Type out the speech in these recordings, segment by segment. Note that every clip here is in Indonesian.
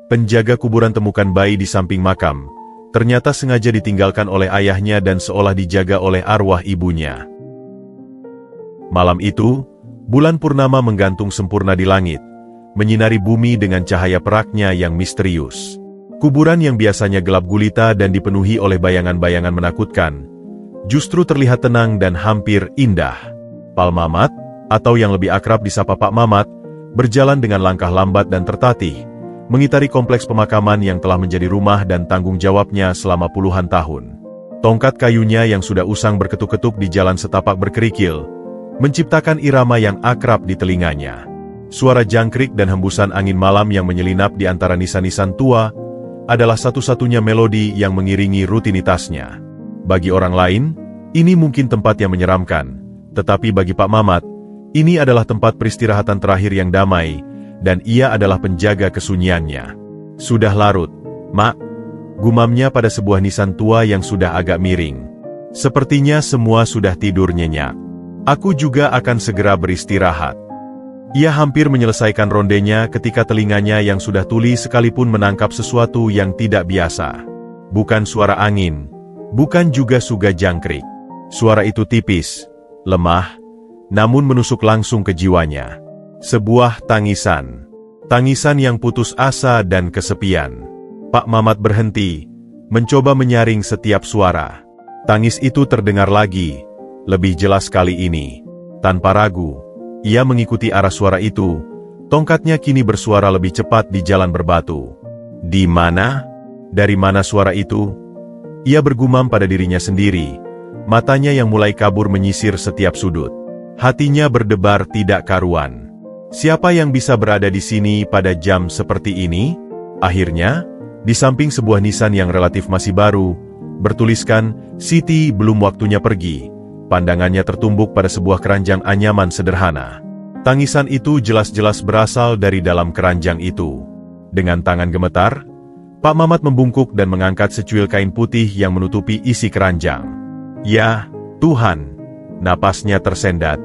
Penjaga kuburan temukan bayi di samping makam. Ternyata sengaja ditinggalkan oleh ayahnya dan seolah dijaga oleh arwah ibunya. Malam itu, bulan purnama menggantung sempurna di langit, menyinari bumi dengan cahaya peraknya yang misterius. Kuburan yang biasanya gelap gulita dan dipenuhi oleh bayangan-bayangan menakutkan, justru terlihat tenang dan hampir indah. Pak Mamat, atau yang lebih akrab disapa Pak Mamat, berjalan dengan langkah lambat dan tertatih, mengitari kompleks pemakaman yang telah menjadi rumah dan tanggung jawabnya selama puluhan tahun. Tongkat kayunya yang sudah usang berketuk-ketuk di jalan setapak berkerikil, menciptakan irama yang akrab di telinganya. Suara jangkrik dan hembusan angin malam yang menyelinap di antara nisan-nisan tua adalah satu-satunya melodi yang mengiringi rutinitasnya. Bagi orang lain, ini mungkin tempat yang menyeramkan, tetapi bagi Pak Mamat, ini adalah tempat peristirahatan terakhir yang damai, dan ia adalah penjaga kesunyiannya. Sudah larut, Mak, gumamnya pada sebuah nisan tua yang sudah agak miring. Sepertinya semua sudah tidur nyenyak. Aku juga akan segera beristirahat. Ia hampir menyelesaikan rondenya ketika telinganya yang sudah tuli sekalipun menangkap sesuatu yang tidak biasa. Bukan suara angin, bukan juga suga jangkrik. Suara itu tipis, lemah, namun menusuk langsung ke jiwanya. Sebuah tangisan. Tangisan yang putus asa dan kesepian. Pak Mamat berhenti, mencoba menyaring setiap suara. Tangis itu terdengar lagi, lebih jelas kali ini. Tanpa ragu, ia mengikuti arah suara itu. Tongkatnya kini bersuara lebih cepat di jalan berbatu. Di mana? Dari mana suara itu? Ia bergumam pada dirinya sendiri. Matanya yang mulai kabur menyisir setiap sudut. Hatinya berdebar tidak karuan. Siapa yang bisa berada di sini pada jam seperti ini? Akhirnya, di samping sebuah nisan yang relatif masih baru, bertuliskan, Siti belum waktunya pergi. Pandangannya tertumbuk pada sebuah keranjang anyaman sederhana. Tangisan itu jelas-jelas berasal dari dalam keranjang itu. Dengan tangan gemetar, Pak Mamat membungkuk dan mengangkat secuil kain putih yang menutupi isi keranjang. Ya, Tuhan! Napasnya tersendat.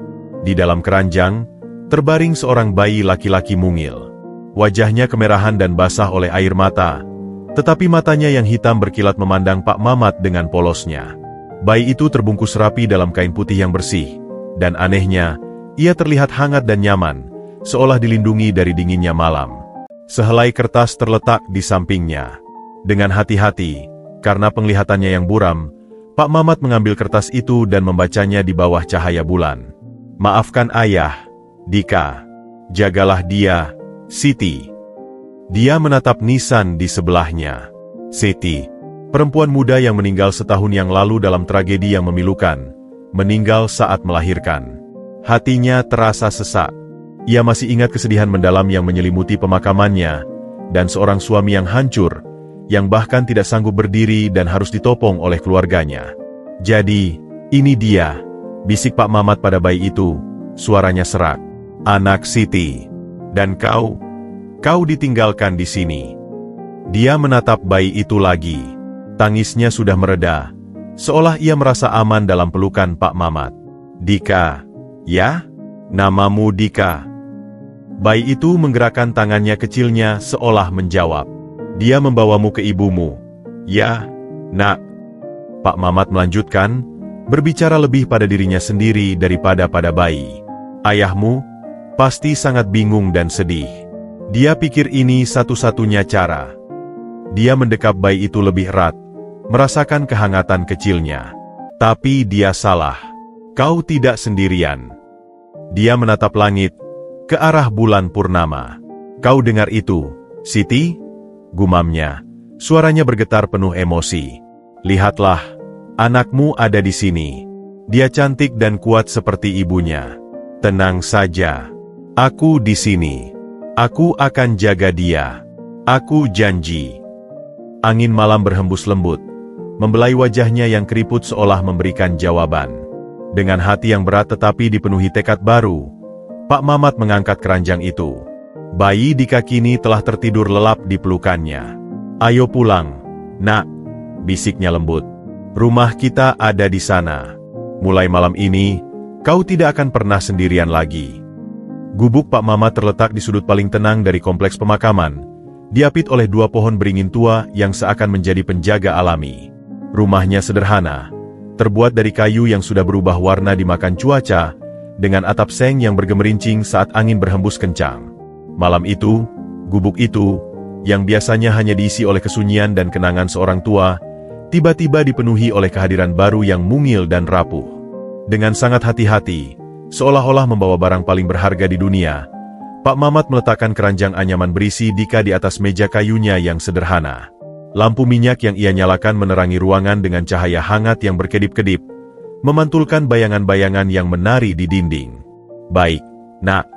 Di dalam keranjang, terbaring seorang bayi laki-laki mungil. Wajahnya kemerahan dan basah oleh air mata, tetapi matanya yang hitam berkilat memandang Pak Mamat dengan polosnya. Bayi itu terbungkus rapi dalam kain putih yang bersih, dan anehnya, ia terlihat hangat dan nyaman, seolah dilindungi dari dinginnya malam. Sehelai kertas terletak di sampingnya. Dengan hati-hati, karena penglihatannya yang buram, Pak Mamat mengambil kertas itu dan membacanya di bawah cahaya bulan. Maafkan ayah, Dika. Jagalah dia, Siti. Dia menatap nisan di sebelahnya. Siti, perempuan muda yang meninggal setahun yang lalu dalam tragedi yang memilukan, meninggal saat melahirkan. Hatinya terasa sesak. Ia masih ingat kesedihan mendalam yang menyelimuti pemakamannya, dan seorang suami yang hancur, yang bahkan tidak sanggup berdiri dan harus ditopong oleh keluarganya. Jadi, ini dia, bisik Pak Mamat pada bayi itu, suaranya serak. Anak Siti. Dan kau ditinggalkan di sini. Dia menatap bayi itu lagi. Tangisnya sudah mereda, seolah ia merasa aman dalam pelukan Pak Mamat. Dika, ya? Namamu Dika. Bayi itu menggerakkan tangannya kecilnya seolah menjawab. Dia membawamu ke ibumu. Ya, nak. Pak Mamat melanjutkan, berbicara lebih pada dirinya sendiri daripada pada bayi. Ayahmu pasti sangat bingung dan sedih. Dia pikir ini satu-satunya cara. Dia mendekap bayi itu lebih erat, merasakan kehangatan kecilnya. Tapi dia salah. Kau tidak sendirian. Dia menatap langit, ke arah bulan purnama. Kau dengar itu, Siti? Gumamnya. Suaranya bergetar penuh emosi. Lihatlah, anakmu ada di sini. Dia cantik dan kuat seperti ibunya. Tenang saja. Aku di sini. Aku akan jaga dia. Aku janji. Angin malam berhembus lembut, membelai wajahnya yang keriput seolah memberikan jawaban. Dengan hati yang berat tetapi dipenuhi tekad baru, Pak Mamat mengangkat keranjang itu. Bayi Dika kini telah tertidur lelap di pelukannya. Ayo pulang, nak, bisiknya lembut. Rumah kita ada di sana. Mulai malam ini, kau tidak akan pernah sendirian lagi. Gubuk Pak Mamat terletak di sudut paling tenang dari kompleks pemakaman, diapit oleh 2 pohon beringin tua yang seakan menjadi penjaga alami. Rumahnya sederhana, terbuat dari kayu yang sudah berubah warna dimakan cuaca, dengan atap seng yang bergemerincing saat angin berhembus kencang. Malam itu, gubuk itu, yang biasanya hanya diisi oleh kesunyian dan kenangan seorang tua, tiba-tiba dipenuhi oleh kehadiran baru yang mungil dan rapuh. Dengan sangat hati-hati, seolah-olah membawa barang paling berharga di dunia, Pak Mamat meletakkan keranjang anyaman berisi Dika di atas meja kayunya yang sederhana. Lampu minyak yang ia nyalakan menerangi ruangan dengan cahaya hangat yang berkedip-kedip, memantulkan bayangan-bayangan yang menari di dinding. "Baik, Nak,"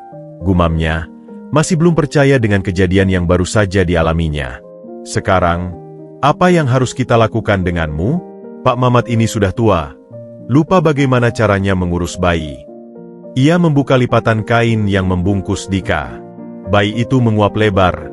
gumamnya, masih belum percaya dengan kejadian yang baru saja dialaminya. "Sekarang, apa yang harus kita lakukan denganmu? Pak Mamat ini sudah tua, lupa bagaimana caranya mengurus bayi." Ia membuka lipatan kain yang membungkus Dika. Bayi itu menguap lebar,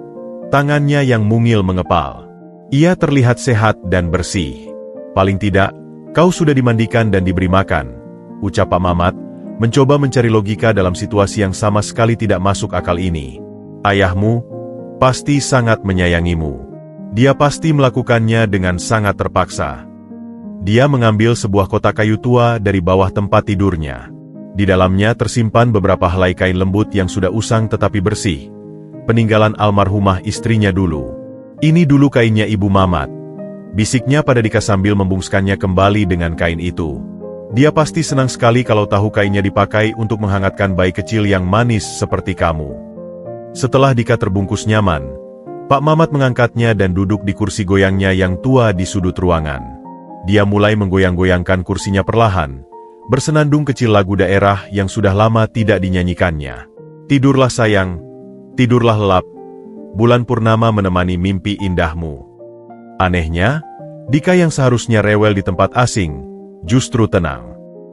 tangannya yang mungil mengepal. Ia terlihat sehat dan bersih. "Paling tidak, kau sudah dimandikan dan diberi makan," ucap Pak Mamat, mencoba mencari logika dalam situasi yang sama sekali tidak masuk akal ini. "Ayahmu pasti sangat menyayangimu. Dia pasti melakukannya dengan sangat terpaksa." Dia mengambil sebuah kotak kayu tua dari bawah tempat tidurnya. Di dalamnya tersimpan beberapa helai kain lembut yang sudah usang tetapi bersih, peninggalan almarhumah istrinya dulu. "Ini dulu kainnya Ibu Mamat," bisiknya pada Dika sambil membungkuskannya kembali dengan kain itu. "Dia pasti senang sekali kalau tahu kainnya dipakai untuk menghangatkan bayi kecil yang manis seperti kamu." Setelah Dika terbungkus nyaman, Pak Mamat mengangkatnya dan duduk di kursi goyangnya yang tua di sudut ruangan. Dia mulai menggoyang-goyangkan kursinya perlahan, bersenandung kecil lagu daerah yang sudah lama tidak dinyanyikannya. "Tidurlah sayang, tidurlah lelap, bulan purnama menemani mimpi indahmu." Anehnya, Dika yang seharusnya rewel di tempat asing, justru tenang.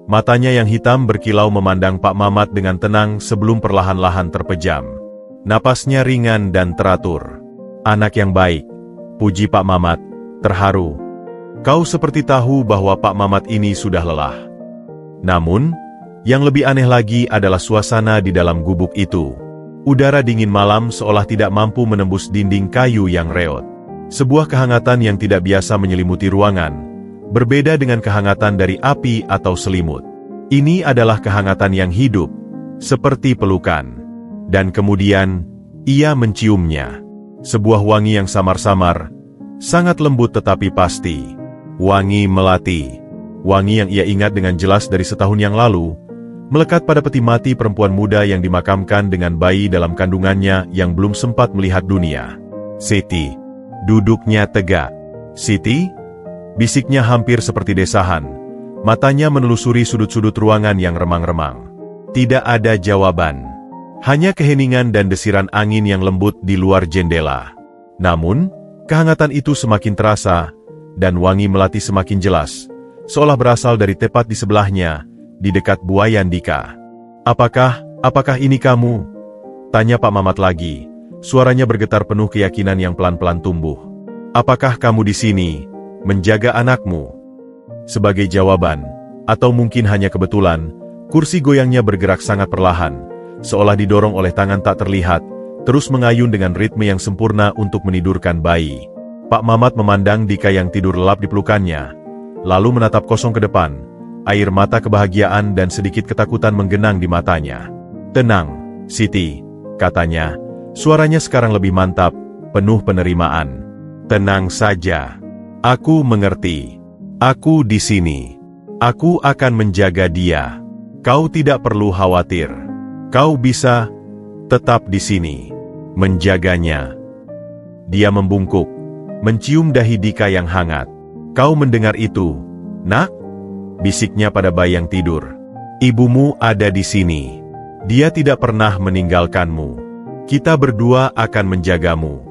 Matanya yang hitam berkilau memandang Pak Mamat dengan tenang sebelum perlahan-lahan terpejam. Napasnya ringan dan teratur. "Anak yang baik," puji Pak Mamat, terharu. "Kau seperti tahu bahwa Pak Mamat ini sudah lelah." Namun, yang lebih aneh lagi adalah suasana di dalam gubuk itu. Udara dingin malam seolah tidak mampu menembus dinding kayu yang reot. Sebuah kehangatan yang tidak biasa menyelimuti ruangan, berbeda dengan kehangatan dari api atau selimut. Ini adalah kehangatan yang hidup, seperti pelukan. Dan kemudian, ia menciumnya. Sebuah wangi yang samar-samar, sangat lembut tetapi pasti. Wangi melati. Wangi yang ia ingat dengan jelas dari setahun yang lalu, melekat pada peti mati perempuan muda yang dimakamkan dengan bayi dalam kandungannya yang belum sempat melihat dunia. "Siti." Duduknya tegak. "Siti?" bisiknya hampir seperti desahan. Matanya menelusuri sudut-sudut ruangan yang remang-remang. Tidak ada jawaban. Hanya keheningan dan desiran angin yang lembut di luar jendela. Namun, kehangatan itu semakin terasa, dan wangi melati semakin jelas, seolah berasal dari tepat di sebelahnya, di dekat buayan Dika. Apakah ini kamu?" tanya Pak Mamat lagi. Suaranya bergetar penuh keyakinan yang pelan-pelan tumbuh. "Apakah kamu di sini, menjaga anakmu?" Sebagai jawaban, atau mungkin hanya kebetulan, kursi goyangnya bergerak sangat perlahan, seolah didorong oleh tangan tak terlihat, terus mengayun dengan ritme yang sempurna untuk menidurkan bayi. Pak Mamat memandang Dika yang tidur lelap di pelukannya, lalu menatap kosong ke depan, air mata kebahagiaan dan sedikit ketakutan menggenang di matanya. "Tenang, Siti," katanya, suaranya sekarang lebih mantap, penuh penerimaan. "Tenang saja. Aku mengerti. Aku di sini. Aku akan menjaga dia. Kau tidak perlu khawatir. Kau bisa tetap di sini, menjaganya." Dia membungkuk, mencium dahi Dika yang hangat. "Kau mendengar itu, Nak?" bisiknya pada bayi yang tidur. "Ibumu ada di sini. Dia tidak pernah meninggalkanmu. Kita berdua akan menjagamu."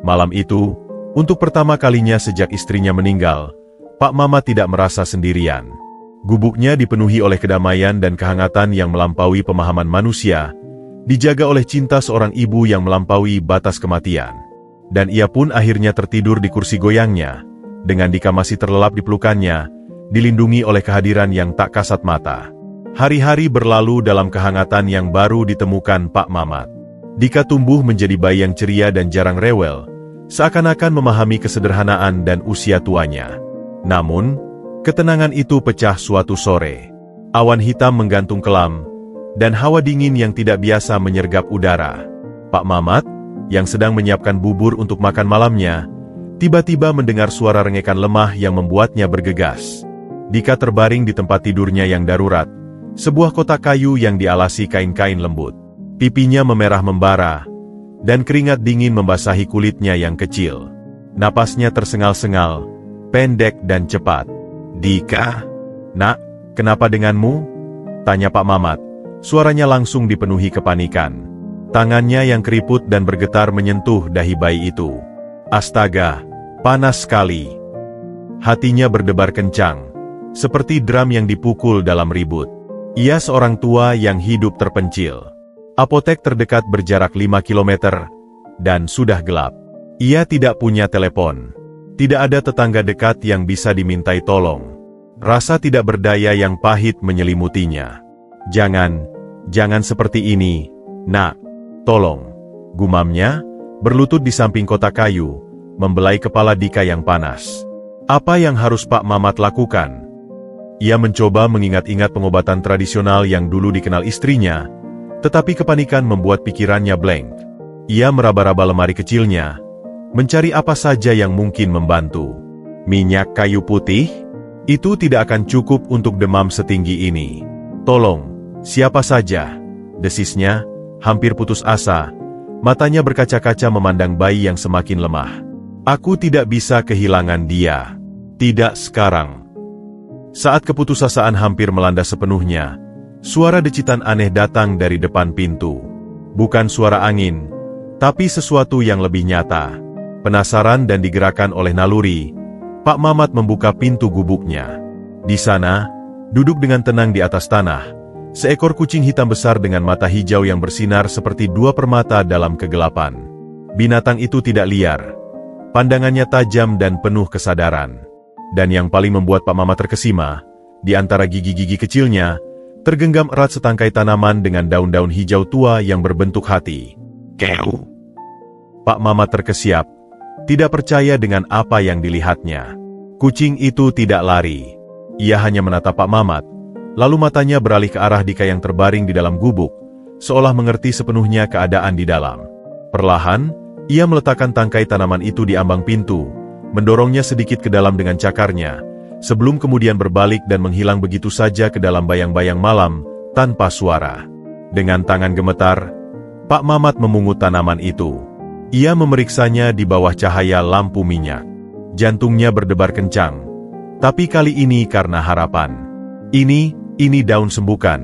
Malam itu, untuk pertama kalinya sejak istrinya meninggal, Pak Mamat tidak merasa sendirian. Gubuknya dipenuhi oleh kedamaian dan kehangatan yang melampaui pemahaman manusia, dijaga oleh cinta seorang ibu yang melampaui batas kematian. Dan ia pun akhirnya tertidur di kursi goyangnya, dengan Dika masih terlelap di pelukannya, dilindungi oleh kehadiran yang tak kasat mata. Hari-hari berlalu dalam kehangatan yang baru ditemukan Pak Mamat. Dika tumbuh menjadi bayi yang ceria dan jarang rewel, seakan-akan memahami kesederhanaan dan usia tuanya. Namun, ketenangan itu pecah suatu sore. Awan hitam menggantung kelam, dan hawa dingin yang tidak biasa menyergap udara. Pak Mamat, yang sedang menyiapkan bubur untuk makan malamnya, tiba-tiba mendengar suara rengekan lemah yang membuatnya bergegas. Dika terbaring di tempat tidurnya yang darurat, sebuah kotak kayu yang dialasi kain-kain lembut. Pipinya memerah membara, dan keringat dingin membasahi kulitnya yang kecil. Napasnya tersengal-sengal, pendek dan cepat. "Dika, nak, kenapa denganmu?" tanya Pak Mamat. Suaranya langsung dipenuhi kepanikan. Tangannya yang keriput dan bergetar menyentuh dahi bayi itu. Astaga, panas sekali. Hatinya berdebar kencang, seperti drum yang dipukul dalam ribut. Ia seorang tua yang hidup terpencil. Apotek terdekat berjarak 5 kilometer, dan sudah gelap. Ia tidak punya telepon. Tidak ada tetangga dekat yang bisa dimintai tolong. Rasa tidak berdaya yang pahit menyelimutinya. Jangan seperti ini, nak. Tolong, gumamnya, berlutut di samping kotak kayu, membelai kepala Dika yang panas. Apa yang harus Pak Mamat lakukan? Ia mencoba mengingat-ingat pengobatan tradisional yang dulu dikenal istrinya, tetapi kepanikan membuat pikirannya blank. Ia meraba-raba lemari kecilnya, mencari apa saja yang mungkin membantu. Minyak kayu putih? Itu tidak akan cukup untuk demam setinggi ini. "Tolong, siapa saja?" desisnya, hampir putus asa. Matanya berkaca-kaca memandang bayi yang semakin lemah. "Aku tidak bisa kehilangan dia. Tidak sekarang." Saat keputusasaan hampir melanda sepenuhnya, suara decitan aneh datang dari depan pintu. Bukan suara angin, tapi sesuatu yang lebih nyata. Penasaran dan digerakkan oleh naluri, Pak Mamat membuka pintu gubuknya. Di sana, duduk dengan tenang di atas tanah, seekor kucing hitam besar dengan mata hijau yang bersinar seperti dua permata dalam kegelapan. Binatang itu tidak liar. Pandangannya tajam dan penuh kesadaran. Dan yang paling membuat Pak Mamat terkesima, di antara gigi-gigi kecilnya, tergenggam erat setangkai tanaman dengan daun-daun hijau tua yang berbentuk hati. "Keu." Pak Mamat terkesiap, tidak percaya dengan apa yang dilihatnya. Kucing itu tidak lari. Ia hanya menatap Pak Mamat, lalu matanya beralih ke arah Dika yang terbaring di dalam gubuk, seolah mengerti sepenuhnya keadaan di dalam. Perlahan, ia meletakkan tangkai tanaman itu di ambang pintu, mendorongnya sedikit ke dalam dengan cakarnya, sebelum kemudian berbalik dan menghilang begitu saja ke dalam bayang-bayang malam, tanpa suara. Dengan tangan gemetar, Pak Mamat memungut tanaman itu. Ia memeriksanya di bawah cahaya lampu minyak. Jantungnya berdebar kencang, tapi kali ini karena harapan. Ini daun sembukan,"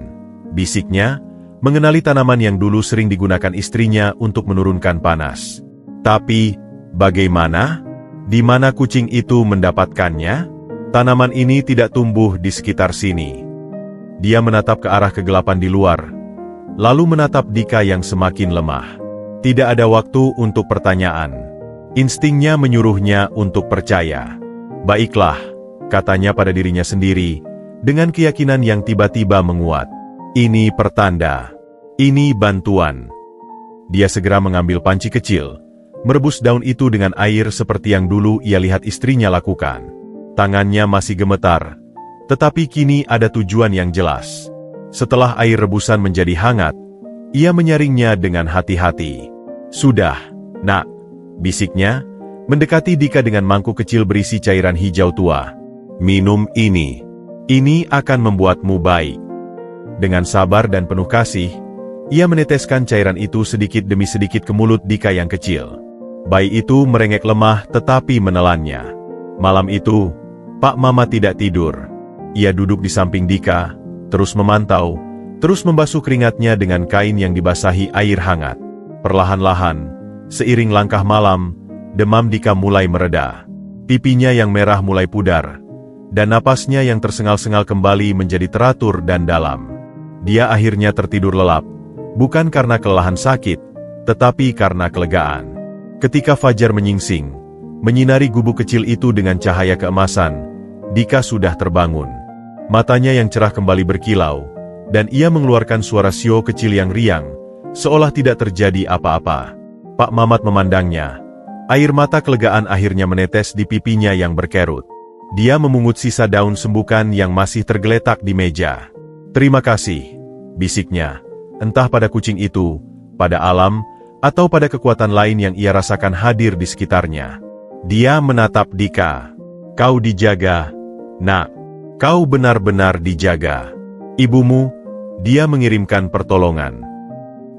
bisiknya, mengenali tanaman yang dulu sering digunakan istrinya untuk menurunkan panas. Tapi, bagaimana? Di mana kucing itu mendapatkannya? Tanaman ini tidak tumbuh di sekitar sini. Dia menatap ke arah kegelapan di luar, lalu menatap Dika yang semakin lemah. Tidak ada waktu untuk pertanyaan. Instingnya menyuruhnya untuk percaya. "Baiklah," katanya pada dirinya sendiri, dengan keyakinan yang tiba-tiba menguat. "Ini pertanda. Ini bantuan." Dia segera mengambil panci kecil, merebus daun itu dengan air seperti yang dulu ia lihat istrinya lakukan. Tangannya masih gemetar, tetapi kini ada tujuan yang jelas. Setelah air rebusan menjadi hangat, ia menyaringnya dengan hati-hati. "Sudah, nak," bisiknya, mendekati Dika dengan mangkuk kecil berisi cairan hijau tua. "Minum ini. Ini akan membuatmu baik." Dengan sabar dan penuh kasih, ia meneteskan cairan itu sedikit demi sedikit ke mulut Dika yang kecil. Bayi itu merengek lemah tetapi menelannya. Malam itu, Pak Mamat tidak tidur. Ia duduk di samping Dika, terus memantau, terus membasuh keringatnya dengan kain yang dibasahi air hangat. Perlahan-lahan, seiring langkah malam, demam Dika mulai mereda. Pipinya yang merah mulai pudar, dan napasnya yang tersengal-sengal kembali menjadi teratur dan dalam. Dia akhirnya tertidur lelap, bukan karena kelelahan sakit, tetapi karena kelegaan. Ketika fajar menyingsing, menyinari gubuk kecil itu dengan cahaya keemasan, Dika sudah terbangun. Matanya yang cerah kembali berkilau, dan ia mengeluarkan suara sio kecil yang riang, seolah tidak terjadi apa-apa. Pak Mamat memandangnya. Air mata kelegaan akhirnya menetes di pipinya yang berkerut. Dia memungut sisa daun sembukan yang masih tergeletak di meja. "Terima kasih," bisiknya. Entah pada kucing itu, pada alam, atau pada kekuatan lain yang ia rasakan hadir di sekitarnya. Dia menatap Dika. "Kau dijaga, Nak. Kau benar-benar dijaga. Ibumu, dia mengirimkan pertolongan."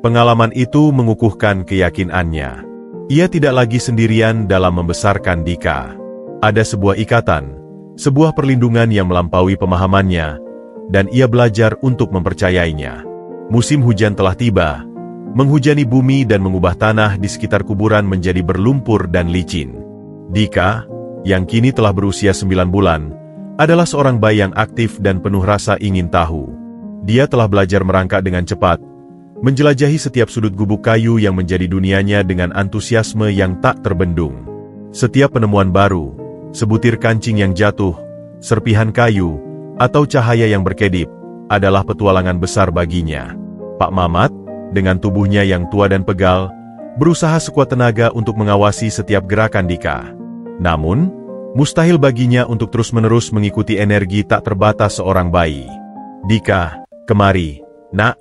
Pengalaman itu mengukuhkan keyakinannya. Ia tidak lagi sendirian dalam membesarkan Dika. Ada sebuah ikatan, sebuah perlindungan yang melampaui pemahamannya, dan ia belajar untuk mempercayainya. Musim hujan telah tiba, menghujani bumi dan mengubah tanah di sekitar kuburan menjadi berlumpur dan licin. Dika, yang kini telah berusia 9 bulan, adalah seorang bayi yang aktif dan penuh rasa ingin tahu. Dia telah belajar merangkak dengan cepat, menjelajahi setiap sudut gubuk kayu yang menjadi dunianya dengan antusiasme yang tak terbendung. Setiap penemuan baru, sebutir kancing yang jatuh, serpihan kayu, atau cahaya yang berkedip, adalah petualangan besar baginya. Pak Mamat, dengan tubuhnya yang tua dan pegal, berusaha sekuat tenaga untuk mengawasi setiap gerakan Dika. Namun, mustahil baginya untuk terus-menerus mengikuti energi tak terbatas seorang bayi. "Dika, kemari, Nak,"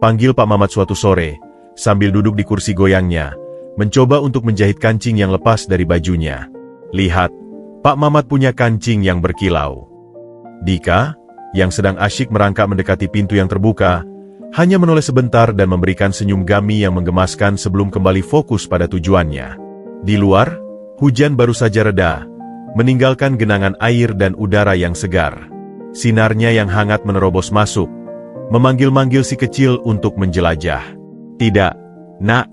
panggil Pak Mamat suatu sore, sambil duduk di kursi goyangnya, mencoba untuk menjahit kancing yang lepas dari bajunya. "Lihat, Pak Mamat punya kancing yang berkilau." Dika, yang sedang asyik merangkak mendekati pintu yang terbuka, hanya menoleh sebentar dan memberikan senyum gami yang menggemaskan sebelum kembali fokus pada tujuannya. Di luar, hujan baru saja reda, meninggalkan genangan air dan udara yang segar. Sinarnya yang hangat menerobos masuk, memanggil-manggil si kecil untuk menjelajah. "Tidak, Nak,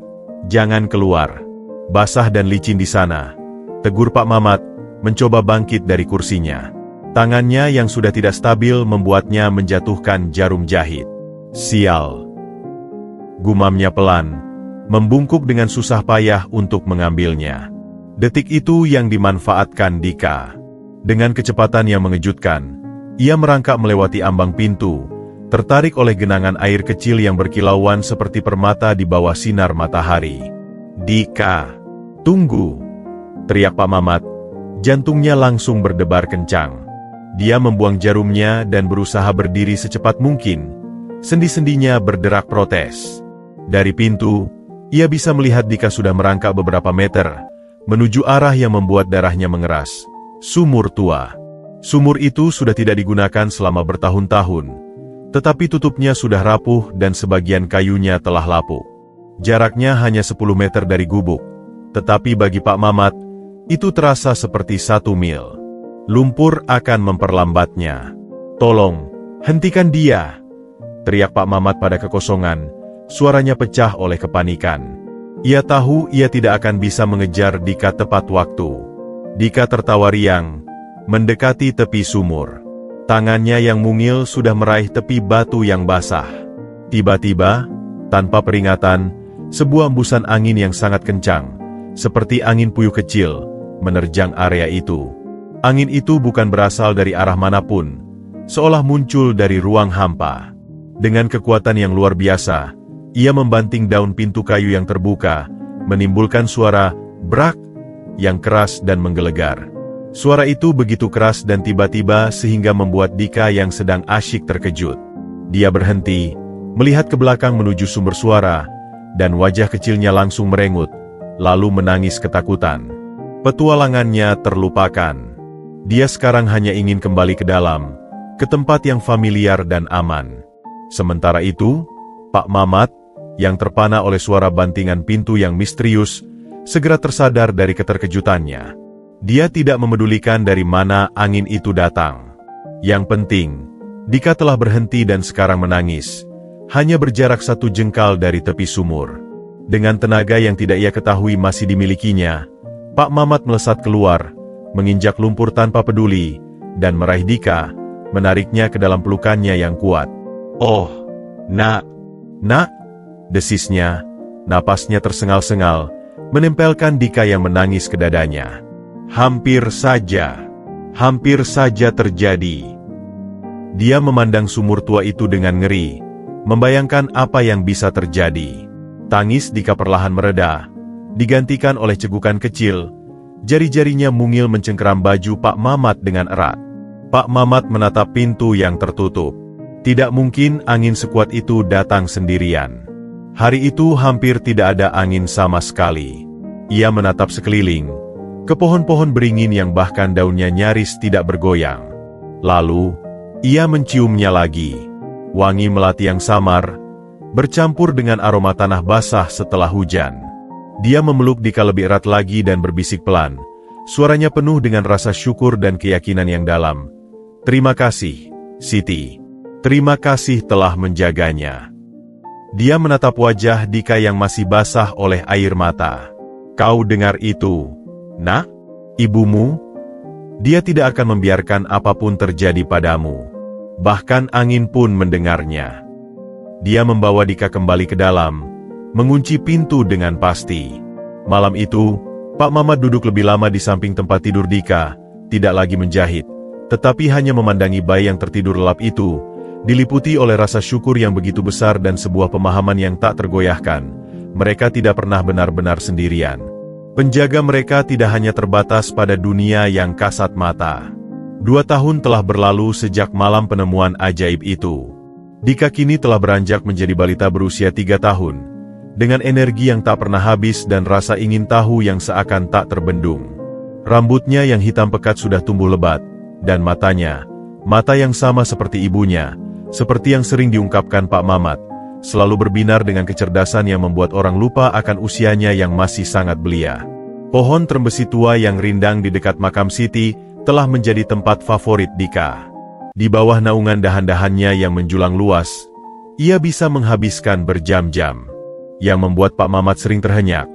jangan keluar. Basah dan licin di sana," tegur Pak Mamat, mencoba bangkit dari kursinya. Tangannya yang sudah tidak stabil membuatnya menjatuhkan jarum jahit. "Sial," gumamnya pelan, membungkuk dengan susah payah untuk mengambilnya. Detik itu yang dimanfaatkan Dika. Dengan kecepatan yang mengejutkan, ia merangkak melewati ambang pintu, tertarik oleh genangan air kecil yang berkilauan seperti permata di bawah sinar matahari. "Dika, tunggu!" teriak Pak Mamat. Jantungnya langsung berdebar kencang. Dia membuang jarumnya dan berusaha berdiri secepat mungkin. Sendi-sendinya berderak protes. Dari pintu, ia bisa melihat Dika sudah merangkak beberapa meter, menuju arah yang membuat darahnya mengeras. Sumur tua. Sumur itu sudah tidak digunakan selama bertahun-tahun, tetapi tutupnya sudah rapuh dan sebagian kayunya telah lapuk. Jaraknya hanya 10 meter dari gubuk, tetapi bagi Pak Mamat, itu terasa seperti 1 mil. Lumpur akan memperlambatnya. "Tolong, hentikan dia!" teriak Pak Mamat pada kekosongan, suaranya pecah oleh kepanikan. Ia tahu ia tidak akan bisa mengejar Dika tepat waktu. Dika tertawa riang, mendekati tepi sumur. Tangannya yang mungil sudah meraih tepi batu yang basah. Tiba-tiba, tanpa peringatan, sebuah embusan angin yang sangat kencang, seperti angin puyuh kecil, menerjang area itu. Angin itu bukan berasal dari arah manapun, seolah muncul dari ruang hampa. Dengan kekuatan yang luar biasa, ia membanting daun pintu kayu yang terbuka, menimbulkan suara brak yang keras dan menggelegar. Suara itu begitu keras dan tiba-tiba sehingga membuat Dika yang sedang asyik terkejut. Dia berhenti, melihat ke belakang menuju sumber suara, dan wajah kecilnya langsung merengut, lalu menangis ketakutan. Petualangannya terlupakan. Dia sekarang hanya ingin kembali ke dalam, ke tempat yang familiar dan aman. Sementara itu, Pak Mamat, yang terpana oleh suara bantingan pintu yang misterius, segera tersadar dari keterkejutannya. Dia tidak memedulikan dari mana angin itu datang. Yang penting, Dika telah berhenti dan sekarang menangis, hanya berjarak 1 jengkal dari tepi sumur. Dengan tenaga yang tidak ia ketahui masih dimilikinya, Pak Mamat melesat keluar, menginjak lumpur tanpa peduli, dan meraih Dika, menariknya ke dalam pelukannya yang kuat. "Oh, Nak, Nak," desisnya, napasnya tersengal-sengal, menempelkan Dika yang menangis ke dadanya. Hampir saja terjadi. Dia memandang sumur tua itu dengan ngeri, membayangkan apa yang bisa terjadi. Tangis Dika perlahan mereda, digantikan oleh cegukan kecil. Jari-jarinya mungil mencengkeram baju Pak Mamat dengan erat. Pak Mamat menatap pintu yang tertutup. Tidak mungkin angin sekuat itu datang sendirian. Hari itu hampir tidak ada angin sama sekali. Ia menatap sekeliling, ke pohon-pohon beringin yang bahkan daunnya nyaris tidak bergoyang. Lalu, ia menciumnya lagi. Wangi melati yang samar, bercampur dengan aroma tanah basah setelah hujan. Dia memeluk Dika lebih erat lagi dan berbisik pelan. Suaranya penuh dengan rasa syukur dan keyakinan yang dalam. "Terima kasih, Siti. Terima kasih telah menjaganya." Dia menatap wajah Dika yang masih basah oleh air mata. "Kau dengar itu, Nak? Ibumu? Dia tidak akan membiarkan apapun terjadi padamu. Bahkan angin pun mendengarnya." Dia membawa Dika kembali ke dalam, mengunci pintu dengan pasti. Malam itu, Pak Mamat duduk lebih lama di samping tempat tidur Dika, tidak lagi menjahit, tetapi hanya memandangi bayi yang tertidur lelap itu, diliputi oleh rasa syukur yang begitu besar dan sebuah pemahaman yang tak tergoyahkan. Mereka tidak pernah benar-benar sendirian. Penjaga mereka tidak hanya terbatas pada dunia yang kasat mata. 2 tahun telah berlalu sejak malam penemuan ajaib itu. Dika kini telah beranjak menjadi balita berusia 3 tahun. Dengan energi yang tak pernah habis dan rasa ingin tahu yang seakan tak terbendung. Rambutnya yang hitam pekat sudah tumbuh lebat, dan matanya, mata yang sama seperti ibunya, seperti yang sering diungkapkan Pak Mamat, selalu berbinar dengan kecerdasan yang membuat orang lupa akan usianya yang masih sangat belia. Pohon trembesi tua yang rindang di dekat makam Siti telah menjadi tempat favorit Dika. Di bawah naungan dahan-dahannya yang menjulang luas, ia bisa menghabiskan berjam-jam. Yang membuat Pak Mamat sering terhenyak,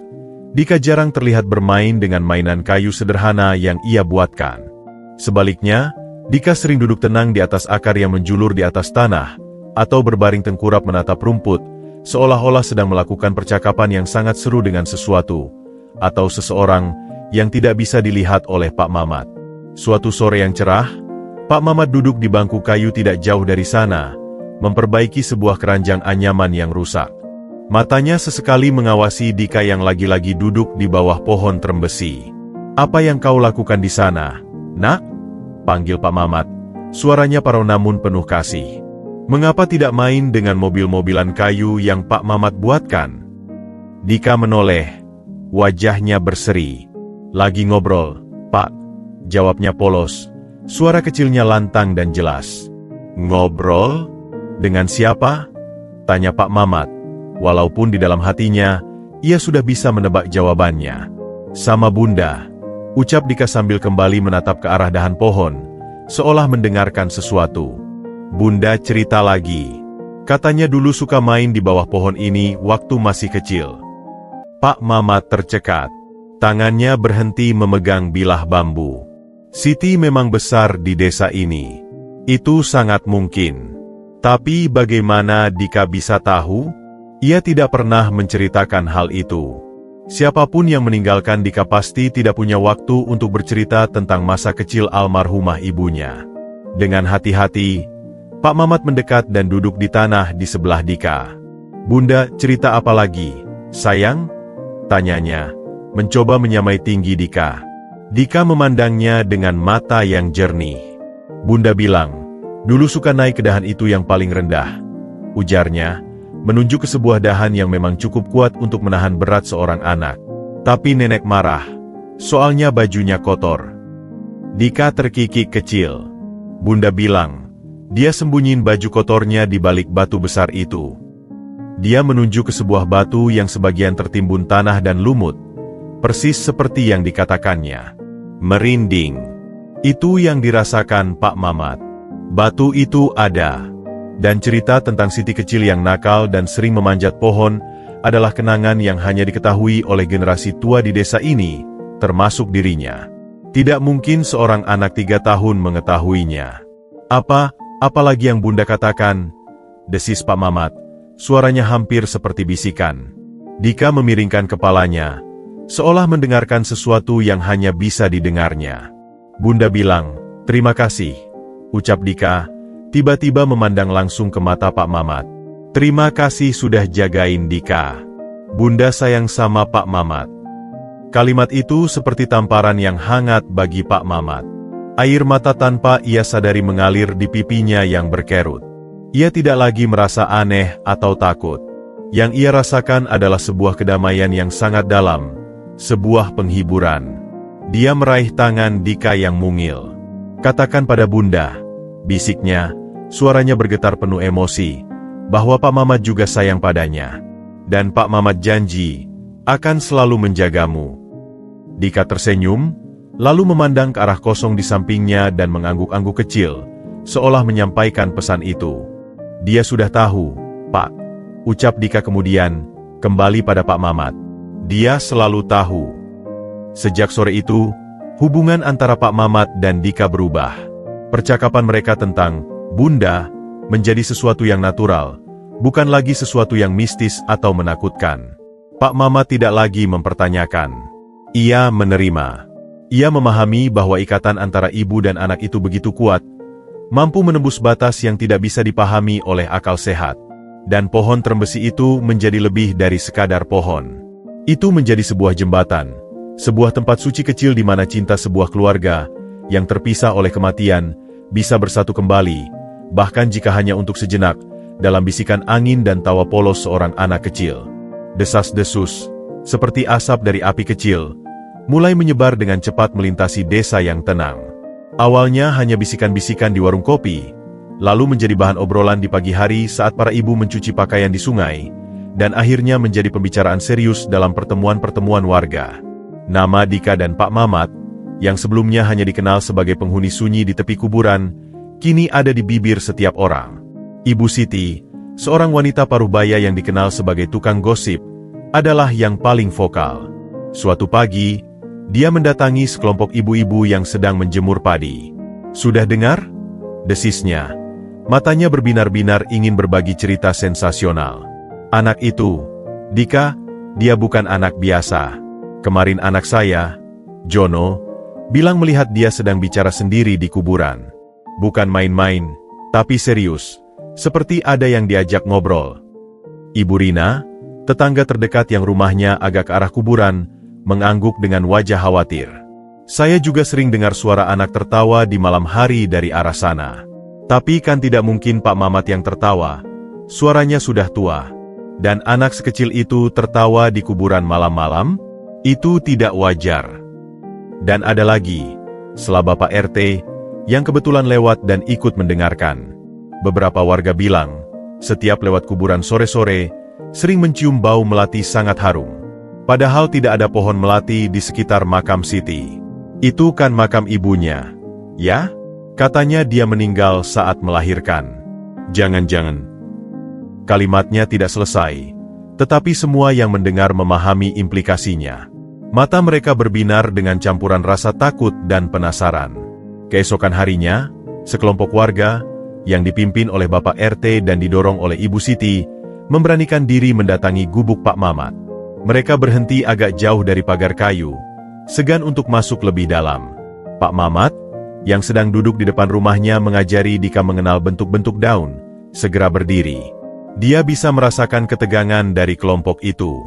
Dika jarang terlihat bermain dengan mainan kayu sederhana yang ia buatkan. Sebaliknya, Dika sering duduk tenang di atas akar yang menjulur di atas tanah, atau berbaring tengkurap menatap rumput, seolah-olah sedang melakukan percakapan yang sangat seru dengan sesuatu, atau seseorang yang tidak bisa dilihat oleh Pak Mamat. Suatu sore yang cerah, Pak Mamat duduk di bangku kayu tidak jauh dari sana, memperbaiki sebuah keranjang anyaman yang rusak. Matanya sesekali mengawasi Dika yang lagi-lagi duduk di bawah pohon trembesi. "Apa yang kau lakukan di sana, Nak?" panggil Pak Mamat. Suaranya parau namun penuh kasih. "Mengapa tidak main dengan mobil-mobilan kayu yang Pak Mamat buatkan?" Dika menoleh. Wajahnya berseri. "Lagi ngobrol, Pak," jawabnya polos. Suara kecilnya lantang dan jelas. "Ngobrol? Dengan siapa?" tanya Pak Mamat. Walaupun di dalam hatinya, ia sudah bisa menebak jawabannya. "Sama Bunda," ucap Dika sambil kembali menatap ke arah dahan pohon, seolah mendengarkan sesuatu. "Bunda cerita lagi. Katanya dulu suka main di bawah pohon ini waktu masih kecil." Pak Mamat tercekat. Tangannya berhenti memegang bilah bambu. "Siti memang besar di desa ini. Itu sangat mungkin. Tapi bagaimana Dika bisa tahu? Ia tidak pernah menceritakan hal itu. Siapapun yang meninggalkan Dika pasti tidak punya waktu untuk bercerita tentang masa kecil almarhumah ibunya." Dengan hati-hati, Pak Mamat mendekat dan duduk di tanah di sebelah Dika. "Bunda, cerita apa lagi, sayang?" tanyanya, mencoba menyamai tinggi Dika. Dika memandangnya dengan mata yang jernih. "Bunda bilang, dulu suka naik ke dahan itu yang paling rendah," ujarnya, menunjuk ke sebuah dahan yang memang cukup kuat untuk menahan berat seorang anak. "Tapi nenek marah, soalnya bajunya kotor." Dika terkikik kecil. "Bunda bilang, dia sembunyiin baju kotornya di balik batu besar itu." Dia menunjuk ke sebuah batu yang sebagian tertimbun tanah dan lumut, persis seperti yang dikatakannya. Merinding. Itu yang dirasakan Pak Mamat. Batu itu ada. Dan cerita tentang Siti kecil yang nakal dan sering memanjat pohon adalah kenangan yang hanya diketahui oleh generasi tua di desa ini, termasuk dirinya. Tidak mungkin seorang anak 3 tahun mengetahuinya. Apalagi yang Bunda katakan?" desis Pak Mamat. Suaranya hampir seperti bisikan. Dika memiringkan kepalanya, seolah mendengarkan sesuatu yang hanya bisa didengarnya. "Bunda bilang, terima kasih," ucap Dika, tiba-tiba memandang langsung ke mata Pak Mamat. "Terima kasih sudah jagain Dika." Bunda sayang sama Pak Mamat. Kalimat itu seperti tamparan yang hangat bagi Pak Mamat. Air mata tanpa ia sadari mengalir di pipinya yang berkerut. Ia tidak lagi merasa aneh atau takut. Yang ia rasakan adalah sebuah kedamaian yang sangat dalam, sebuah penghiburan. Dia meraih tangan Dika yang mungil. "Katakan pada Bunda," bisiknya, suaranya bergetar penuh emosi, "bahwa Pak Mamat juga sayang padanya. Dan Pak Mamat janji akan selalu menjagamu." Dika tersenyum, lalu memandang ke arah kosong di sampingnya dan mengangguk-angguk kecil, seolah menyampaikan pesan itu. "Dia sudah tahu, Pak," ucap Dika kemudian, kembali pada Pak Mamat. "Dia selalu tahu." Sejak sore itu, hubungan antara Pak Mamat dan Dika berubah. Percakapan mereka tentang Bunda menjadi sesuatu yang natural, bukan lagi sesuatu yang mistis atau menakutkan. Pak Mamat tidak lagi mempertanyakan. Ia menerima. Ia memahami bahwa ikatan antara ibu dan anak itu begitu kuat, mampu menembus batas yang tidak bisa dipahami oleh akal sehat. Dan pohon trembesi itu menjadi lebih dari sekadar pohon. Itu menjadi sebuah jembatan, sebuah tempat suci kecil di mana cinta sebuah keluarga, yang terpisah oleh kematian, bisa bersatu kembali, bahkan jika hanya untuk sejenak, dalam bisikan angin dan tawa polos seorang anak kecil. Desas-desus, seperti asap dari api kecil, mulai menyebar dengan cepat melintasi desa yang tenang. Awalnya hanya bisikan-bisikan di warung kopi, lalu menjadi bahan obrolan di pagi hari saat para ibu mencuci pakaian di sungai, dan akhirnya menjadi pembicaraan serius dalam pertemuan-pertemuan warga. Nama Dika dan Pak Mamat, yang sebelumnya hanya dikenal sebagai penghuni sunyi di tepi kuburan, kini ada di bibir setiap orang. Ibu Siti, seorang wanita parubaya yang dikenal sebagai tukang gosip, adalah yang paling vokal. Suatu pagi, dia mendatangi sekelompok ibu-ibu yang sedang menjemur padi. "Sudah dengar?" desisnya. Matanya berbinar-binar ingin berbagi cerita sensasional. "Anak itu, Dika, dia bukan anak biasa. Kemarin anak saya, Jono, bilang melihat dia sedang bicara sendiri di kuburan. Bukan main-main, tapi serius, seperti ada yang diajak ngobrol." Ibu Rina, tetangga terdekat yang rumahnya agak ke arah kuburan, mengangguk dengan wajah khawatir. "Saya juga sering dengar suara anak tertawa di malam hari dari arah sana. Tapi kan tidak mungkin Pak Mamat yang tertawa. Suaranya sudah tua. Dan anak sekecil itu tertawa di kuburan malam-malam? Itu tidak wajar. Dan ada lagi, setelah Bapak RT, yang kebetulan lewat dan ikut mendengarkan. Beberapa warga bilang, setiap lewat kuburan sore-sore, sering mencium bau melati sangat harum. Padahal tidak ada pohon melati di sekitar makam Siti. Itu kan makam ibunya, ya? Katanya dia meninggal saat melahirkan. Jangan-jangan." Kalimatnya tidak selesai, tetapi semua yang mendengar memahami implikasinya. Mata mereka berbinar dengan campuran rasa takut dan penasaran. Keesokan harinya, sekelompok warga, yang dipimpin oleh Bapak RT dan didorong oleh Ibu Siti, memberanikan diri mendatangi gubuk Pak Mamat. Mereka berhenti agak jauh dari pagar kayu, segan untuk masuk lebih dalam. Pak Mamat, yang sedang duduk di depan rumahnya mengajari Dika mengenal bentuk-bentuk daun, segera berdiri. Dia bisa merasakan ketegangan dari kelompok itu.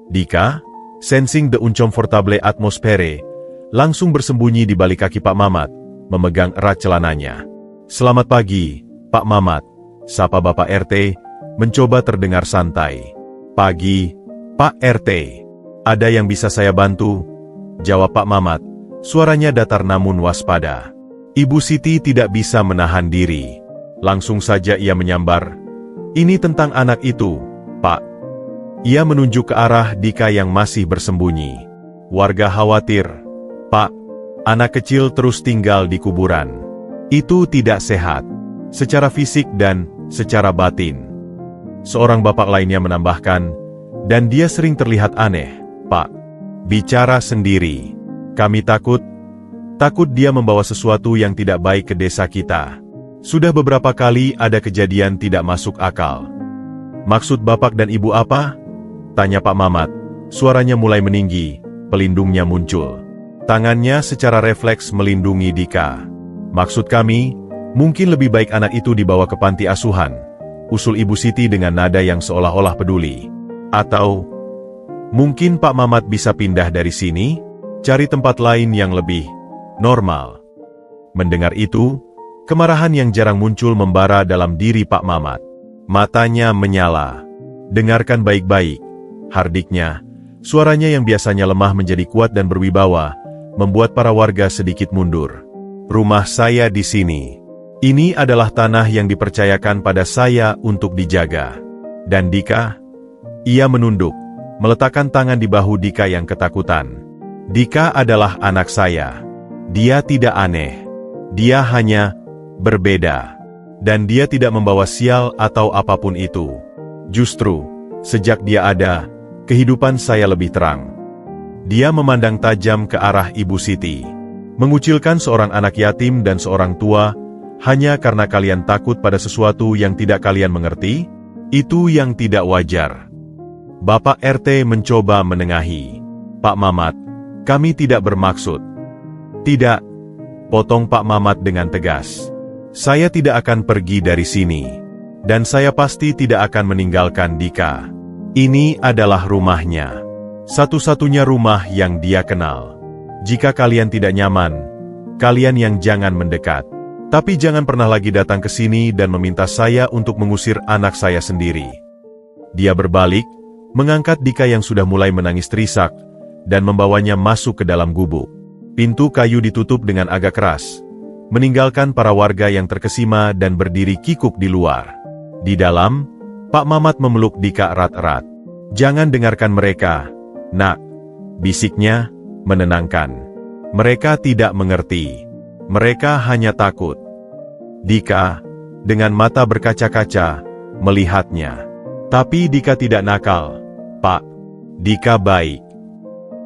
Dika, sensing the uncomfortable atmosphere, langsung bersembunyi di balik kaki Pak Mamat, memegang erat celananya. "Selamat pagi, Pak Mamat," sapa Bapak RT, mencoba terdengar santai. "Pagi, Pak RT. Ada yang bisa saya bantu?" jawab Pak Mamat, suaranya datar namun waspada. Ibu Siti tidak bisa menahan diri. Langsung saja ia menyambar, "Ini tentang anak itu, Pak." Ia menunjuk ke arah Dika yang masih bersembunyi. Warga khawatir. "Pak, anak kecil terus tinggal di kuburan. Itu tidak sehat, secara fisik dan secara batin." Seorang bapak lainnya menambahkan, "Dan dia sering terlihat aneh, Pak. Bicara sendiri. Kami takut dia membawa sesuatu yang tidak baik ke desa kita. Sudah beberapa kali ada kejadian tidak masuk akal." "Maksud Bapak dan Ibu apa?" tanya Pak Mamat. Suaranya mulai meninggi, pelindungnya muncul. Tangannya secara refleks melindungi Dika. "Maksud kami, mungkin lebih baik anak itu dibawa ke panti asuhan," usul Ibu Siti dengan nada yang seolah-olah peduli. Mungkin Pak Mamat bisa pindah dari sini, cari tempat lain yang lebih normal. Mendengar itu, kemarahan yang jarang muncul membara dalam diri Pak Mamat. Matanya menyala. Dengarkan baik-baik, hardiknya. Suaranya yang biasanya lemah menjadi kuat dan berwibawa, membuat para warga sedikit mundur. Rumah saya di sini. Ini adalah tanah yang dipercayakan pada saya untuk dijaga. Dan Dika? Ia menunduk, meletakkan tangan di bahu Dika yang ketakutan. Dika adalah anak saya. Dia tidak aneh. Dia hanya berbeda. Dan dia tidak membawa sial atau apapun itu. Justru, sejak dia ada, kehidupan saya lebih terang. Dia memandang tajam ke arah Ibu Siti. Mengucilkan seorang anak yatim dan seorang tua, hanya karena kalian takut pada sesuatu yang tidak kalian mengerti, itu yang tidak wajar. Bapak RT mencoba menengahi. Pak Mamat, kami tidak bermaksud. Tidak, potong Pak Mamat dengan tegas. Saya tidak akan pergi dari sini. Dan saya pasti tidak akan meninggalkan Dika. Ini adalah rumahnya. Satu-satunya rumah yang dia kenal. Jika kalian tidak nyaman, kalian yang jangan mendekat. Tapi jangan pernah lagi datang ke sini dan meminta saya untuk mengusir anak saya sendiri. Dia berbalik, mengangkat Dika yang sudah mulai menangis terisak, dan membawanya masuk ke dalam gubuk. Pintu kayu ditutup dengan agak keras, meninggalkan para warga yang terkesima dan berdiri kikuk di luar. Di dalam, Pak Mamat memeluk Dika erat-erat. Jangan dengarkan mereka, nak, bisiknya, menenangkan. Mereka tidak mengerti. Mereka hanya takut. Dika, dengan mata berkaca-kaca, melihatnya. Tapi Dika tidak nakal, Pak. Dika baik.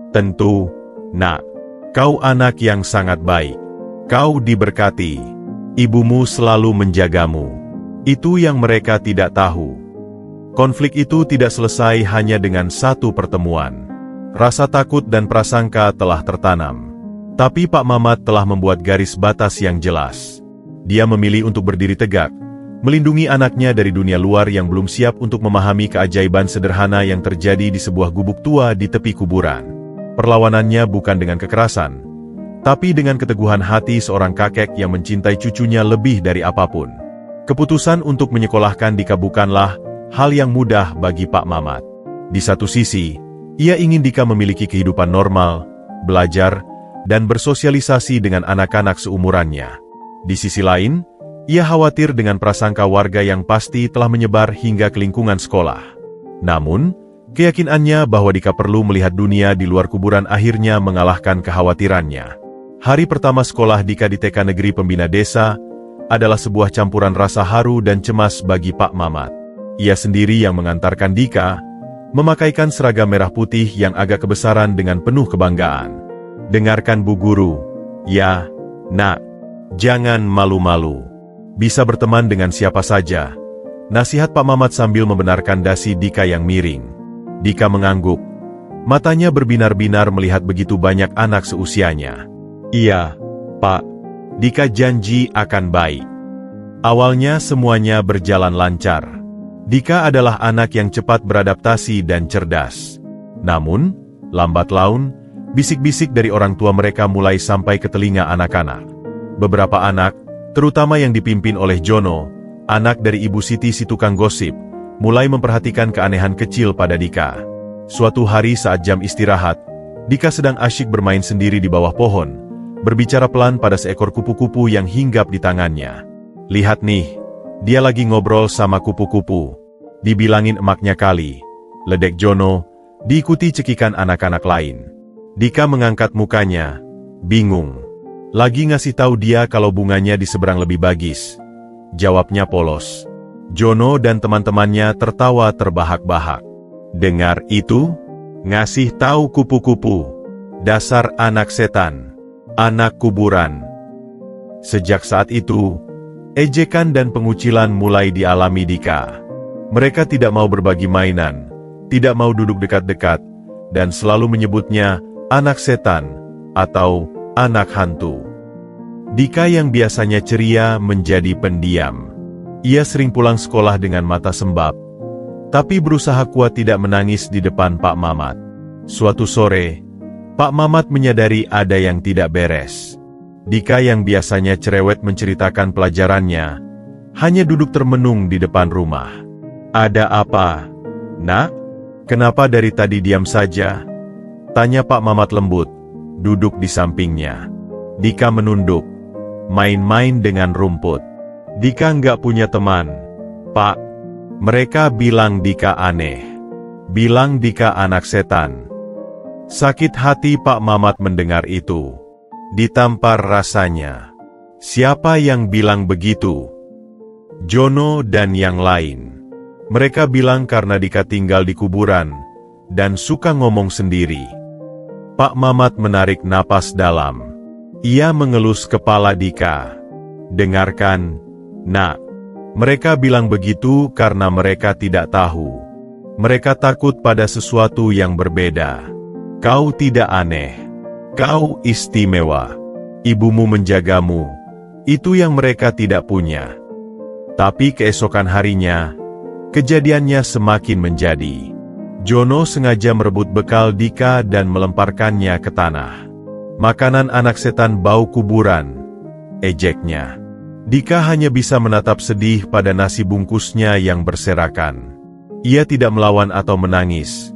Tentu, nak. Kau anak yang sangat baik. Kau diberkati. Ibumu selalu menjagamu. Itu yang mereka tidak tahu. Konflik itu tidak selesai hanya dengan satu pertemuan. Rasa takut dan prasangka telah tertanam. Tapi Pak Mamat telah membuat garis batas yang jelas. Dia memilih untuk berdiri tegak, melindungi anaknya dari dunia luar yang belum siap untuk memahami keajaiban sederhana yang terjadi di sebuah gubuk tua di tepi kuburan. Perlawanannya bukan dengan kekerasan, tapi dengan keteguhan hati seorang kakek yang mencintai cucunya lebih dari apapun. Keputusan untuk menyekolahkan Dika bukanlah hal yang mudah bagi Pak Mamat. Di satu sisi, ia ingin Dika memiliki kehidupan normal, belajar, dan bersosialisasi dengan anak-anak seumurannya. Di sisi lain, ia khawatir dengan prasangka warga yang pasti telah menyebar hingga ke lingkungan sekolah. Namun, keyakinannya bahwa Dika perlu melihat dunia di luar kuburan akhirnya mengalahkan kekhawatirannya. Hari pertama sekolah Dika di TK Negeri Pembina Desa adalah sebuah campuran rasa haru dan cemas bagi Pak Mamat. Ia sendiri yang mengantarkan Dika, memakaikan seragam merah putih yang agak kebesaran dengan penuh kebanggaan. Dengarkan Bu Guru, ya, nak, jangan malu-malu. Bisa berteman dengan siapa saja. Nasihat Pak Mamat sambil membenarkan dasi Dika yang miring. Dika mengangguk. Matanya berbinar-binar melihat begitu banyak anak seusianya. Iya, Pak. Dika janji akan baik. Awalnya semuanya berjalan lancar. Dika adalah anak yang cepat beradaptasi dan cerdas. Namun, lambat laun, bisik-bisik dari orang tua mereka mulai sampai ke telinga anak-anak. Beberapa anak, terutama yang dipimpin oleh Jono, anak dari Ibu Siti si tukang gosip, mulai memperhatikan keanehan kecil pada Dika. Suatu hari saat jam istirahat, Dika sedang asyik bermain sendiri di bawah pohon, berbicara pelan pada seekor kupu-kupu yang hinggap di tangannya. Lihat nih, dia lagi ngobrol sama kupu-kupu. Dibilangin emaknya kali, ledek Jono, diikuti cekikan anak-anak lain. Dika mengangkat mukanya, bingung. Lagi ngasih tahu dia kalau bunganya di seberang lebih bagus. Jawabnya polos. Jono dan teman-temannya tertawa terbahak-bahak. Dengar itu? Ngasih tahu kupu-kupu. Dasar anak setan. Anak kuburan. Sejak saat itu, ejekan dan pengucilan mulai dialami Dika. Mereka tidak mau berbagi mainan, tidak mau duduk dekat-dekat, dan selalu menyebutnya anak setan atau anak hantu. Dika yang biasanya ceria menjadi pendiam. Ia sering pulang sekolah dengan mata sembab, tapi berusaha kuat tidak menangis di depan Pak Mamat. Suatu sore, Pak Mamat menyadari ada yang tidak beres. Dika yang biasanya cerewet menceritakan pelajarannya, hanya duduk termenung di depan rumah. "Ada apa, Nak? Kenapa dari tadi diam saja?" tanya Pak Mamat lembut, duduk di sampingnya. Dika menunduk, main-main dengan rumput. "Dika nggak punya teman, Pak. Mereka bilang Dika aneh. Bilang Dika anak setan." Sakit hati Pak Mamat mendengar itu. Ditampar rasanya. Siapa yang bilang begitu? Jono dan yang lain. Mereka bilang karena Dika tinggal di kuburan dan suka ngomong sendiri. Pak Mamat menarik napas dalam. Ia mengelus kepala Dika. "Dengarkan, Nak. Mereka bilang begitu karena mereka tidak tahu. Mereka takut pada sesuatu yang berbeda. Kau tidak aneh. Kau istimewa. Ibumu menjagamu. Itu yang mereka tidak punya." Tapi keesokan harinya, kejadiannya semakin menjadi. Jono sengaja merebut bekal Dika dan melemparkannya ke tanah. "Makanan anak setan bau kuburan," ejeknya. Dika hanya bisa menatap sedih pada nasi bungkusnya yang berserakan. Ia tidak melawan atau menangis,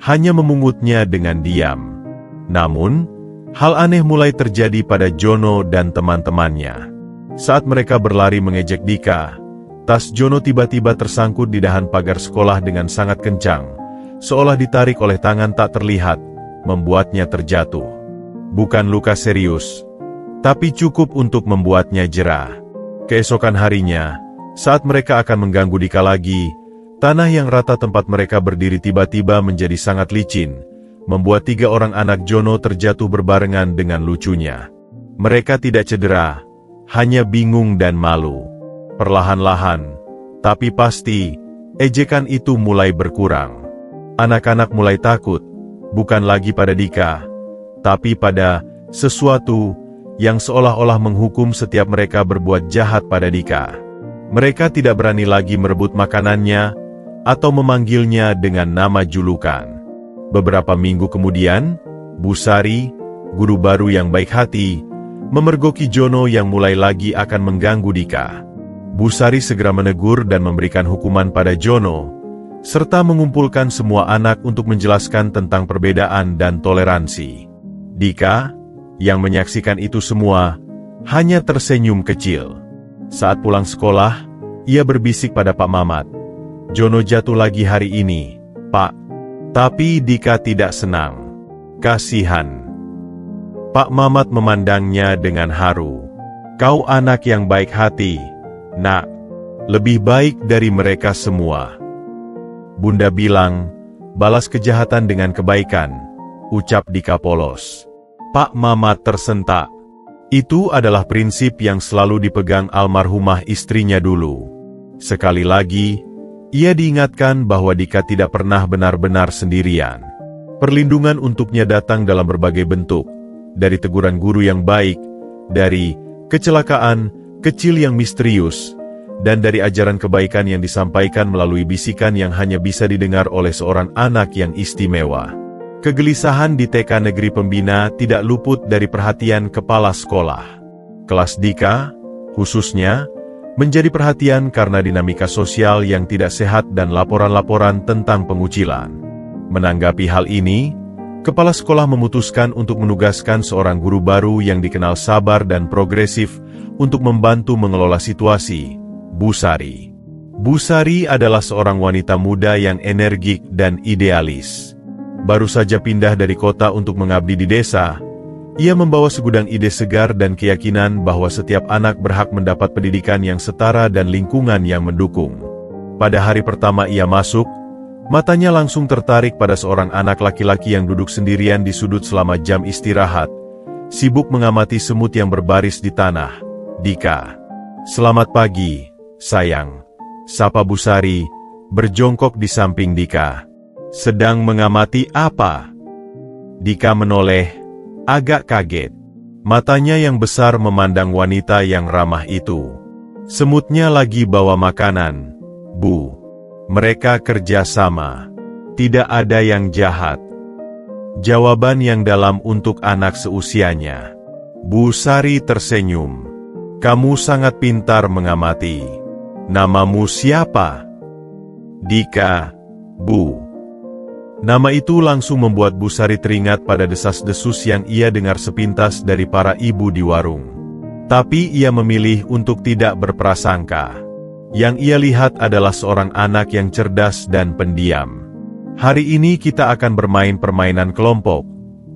hanya memungutnya dengan diam. Namun, hal aneh mulai terjadi pada Jono dan teman-temannya. Saat mereka berlari mengejek Dika, tas Jono tiba-tiba tersangkut di dahan pagar sekolah dengan sangat kencang, seolah ditarik oleh tangan tak terlihat, membuatnya terjatuh. Bukan luka serius, tapi cukup untuk membuatnya jera. Keesokan harinya, saat mereka akan mengganggu Dika lagi, tanah yang rata tempat mereka berdiri tiba-tiba menjadi sangat licin, membuat 3 orang anak Jono terjatuh berbarengan dengan lucunya. Mereka tidak cedera, hanya bingung dan malu. Perlahan-lahan, tapi pasti, ejekan itu mulai berkurang. Anak-anak mulai takut, bukan lagi pada Dika, tapi pada sesuatu yang seolah-olah menghukum setiap mereka berbuat jahat pada Dika. Mereka tidak berani lagi merebut makanannya, atau memanggilnya dengan nama julukan. Beberapa minggu kemudian, Bu Sari, guru baru yang baik hati, memergoki Jono yang mulai lagi akan mengganggu Dika. Bu Sari segera menegur dan memberikan hukuman pada Jono, serta mengumpulkan semua anak untuk menjelaskan tentang perbedaan dan toleransi. Dika, yang menyaksikan itu semua, hanya tersenyum kecil. Saat pulang sekolah, ia berbisik pada Pak Mamat, "Jono jatuh lagi hari ini, Pak." Tapi Dika tidak senang. Kasihan. Pak Mamat memandangnya dengan haru. "Kau anak yang baik hati, Nak. Lebih baik dari mereka semua." Bunda bilang, "Balas kejahatan dengan kebaikan," ucap Dika polos. Pak Mamat tersentak. Itu adalah prinsip yang selalu dipegang almarhumah istrinya dulu. Sekali lagi, ia diingatkan bahwa Dika tidak pernah benar-benar sendirian. Perlindungan untuknya datang dalam berbagai bentuk, dari teguran guru yang baik, dari kecelakaan kecil yang misterius, dan dari ajaran kebaikan yang disampaikan melalui bisikan yang hanya bisa didengar oleh seorang anak yang istimewa. Kegelisahan di TK Negeri Pembina tidak luput dari perhatian kepala sekolah. Kelas Dika, khususnya, menjadi perhatian karena dinamika sosial yang tidak sehat dan laporan-laporan tentang pengucilan. Menanggapi hal ini, kepala sekolah memutuskan untuk menugaskan seorang guru baru yang dikenal sabar dan progresif untuk membantu mengelola situasi, Bu Sari. Bu Sari adalah seorang wanita muda yang energik dan idealis. Baru saja pindah dari kota untuk mengabdi di desa, ia membawa segudang ide segar dan keyakinan bahwa setiap anak berhak mendapat pendidikan yang setara dan lingkungan yang mendukung. Pada hari pertama ia masuk, matanya langsung tertarik pada seorang anak laki-laki yang duduk sendirian di sudut selama jam istirahat, sibuk mengamati semut yang berbaris di tanah. "Dika." "Selamat pagi, sayang," sapa Bu Sari, berjongkok di samping Dika. "Sedang mengamati apa?" Dika menoleh, agak kaget. Matanya yang besar memandang wanita yang ramah itu. "Semutnya lagi bawa makanan, Bu. Mereka kerja sama. Tidak ada yang jahat." Jawaban yang dalam untuk anak seusianya. Bu Sari tersenyum. Kamu sangat pintar mengamati. Namamu siapa? Dika, Bu. Nama itu langsung membuat Bu Sari teringat pada desas-desus yang ia dengar sepintas dari para ibu di warung. Tapi ia memilih untuk tidak berprasangka. Yang ia lihat adalah seorang anak yang cerdas dan pendiam. Hari ini kita akan bermain permainan kelompok.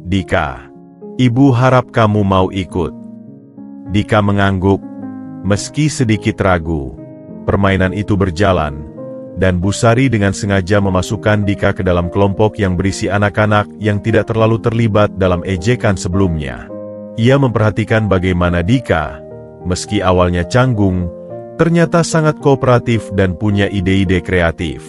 Dika, Ibu harap kamu mau ikut. Dika mengangguk, meski sedikit ragu. Permainan itu berjalan. Dan Bu Sari dengan sengaja memasukkan Dika ke dalam kelompok yang berisi anak-anak yang tidak terlalu terlibat dalam ejekan sebelumnya. Ia memperhatikan bagaimana Dika, meski awalnya canggung, ternyata sangat kooperatif dan punya ide-ide kreatif.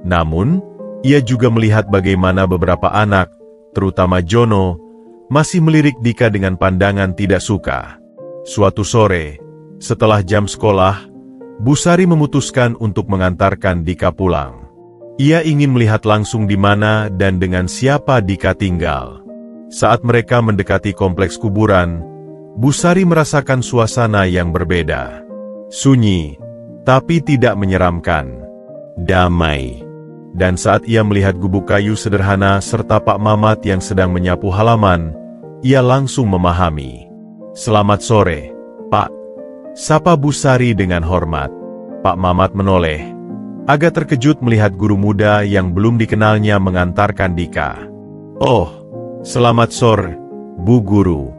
Namun, ia juga melihat bagaimana beberapa anak, terutama Jono, masih melirik Dika dengan pandangan tidak suka. Suatu sore, setelah jam sekolah, Bu Sari memutuskan untuk mengantarkan Dika pulang. Ia ingin melihat langsung di mana dan dengan siapa Dika tinggal. Saat mereka mendekati kompleks kuburan, Bu Sari merasakan suasana yang berbeda. Sunyi, tapi tidak menyeramkan. Damai. Dan saat ia melihat gubuk kayu sederhana serta Pak Mamat yang sedang menyapu halaman, ia langsung memahami. Selamat sore, Pak. Sapa Bu Sari dengan hormat. Pak Mamat menoleh, agak terkejut melihat guru muda yang belum dikenalnya mengantarkan Dika. Oh, selamat sore, Bu Guru.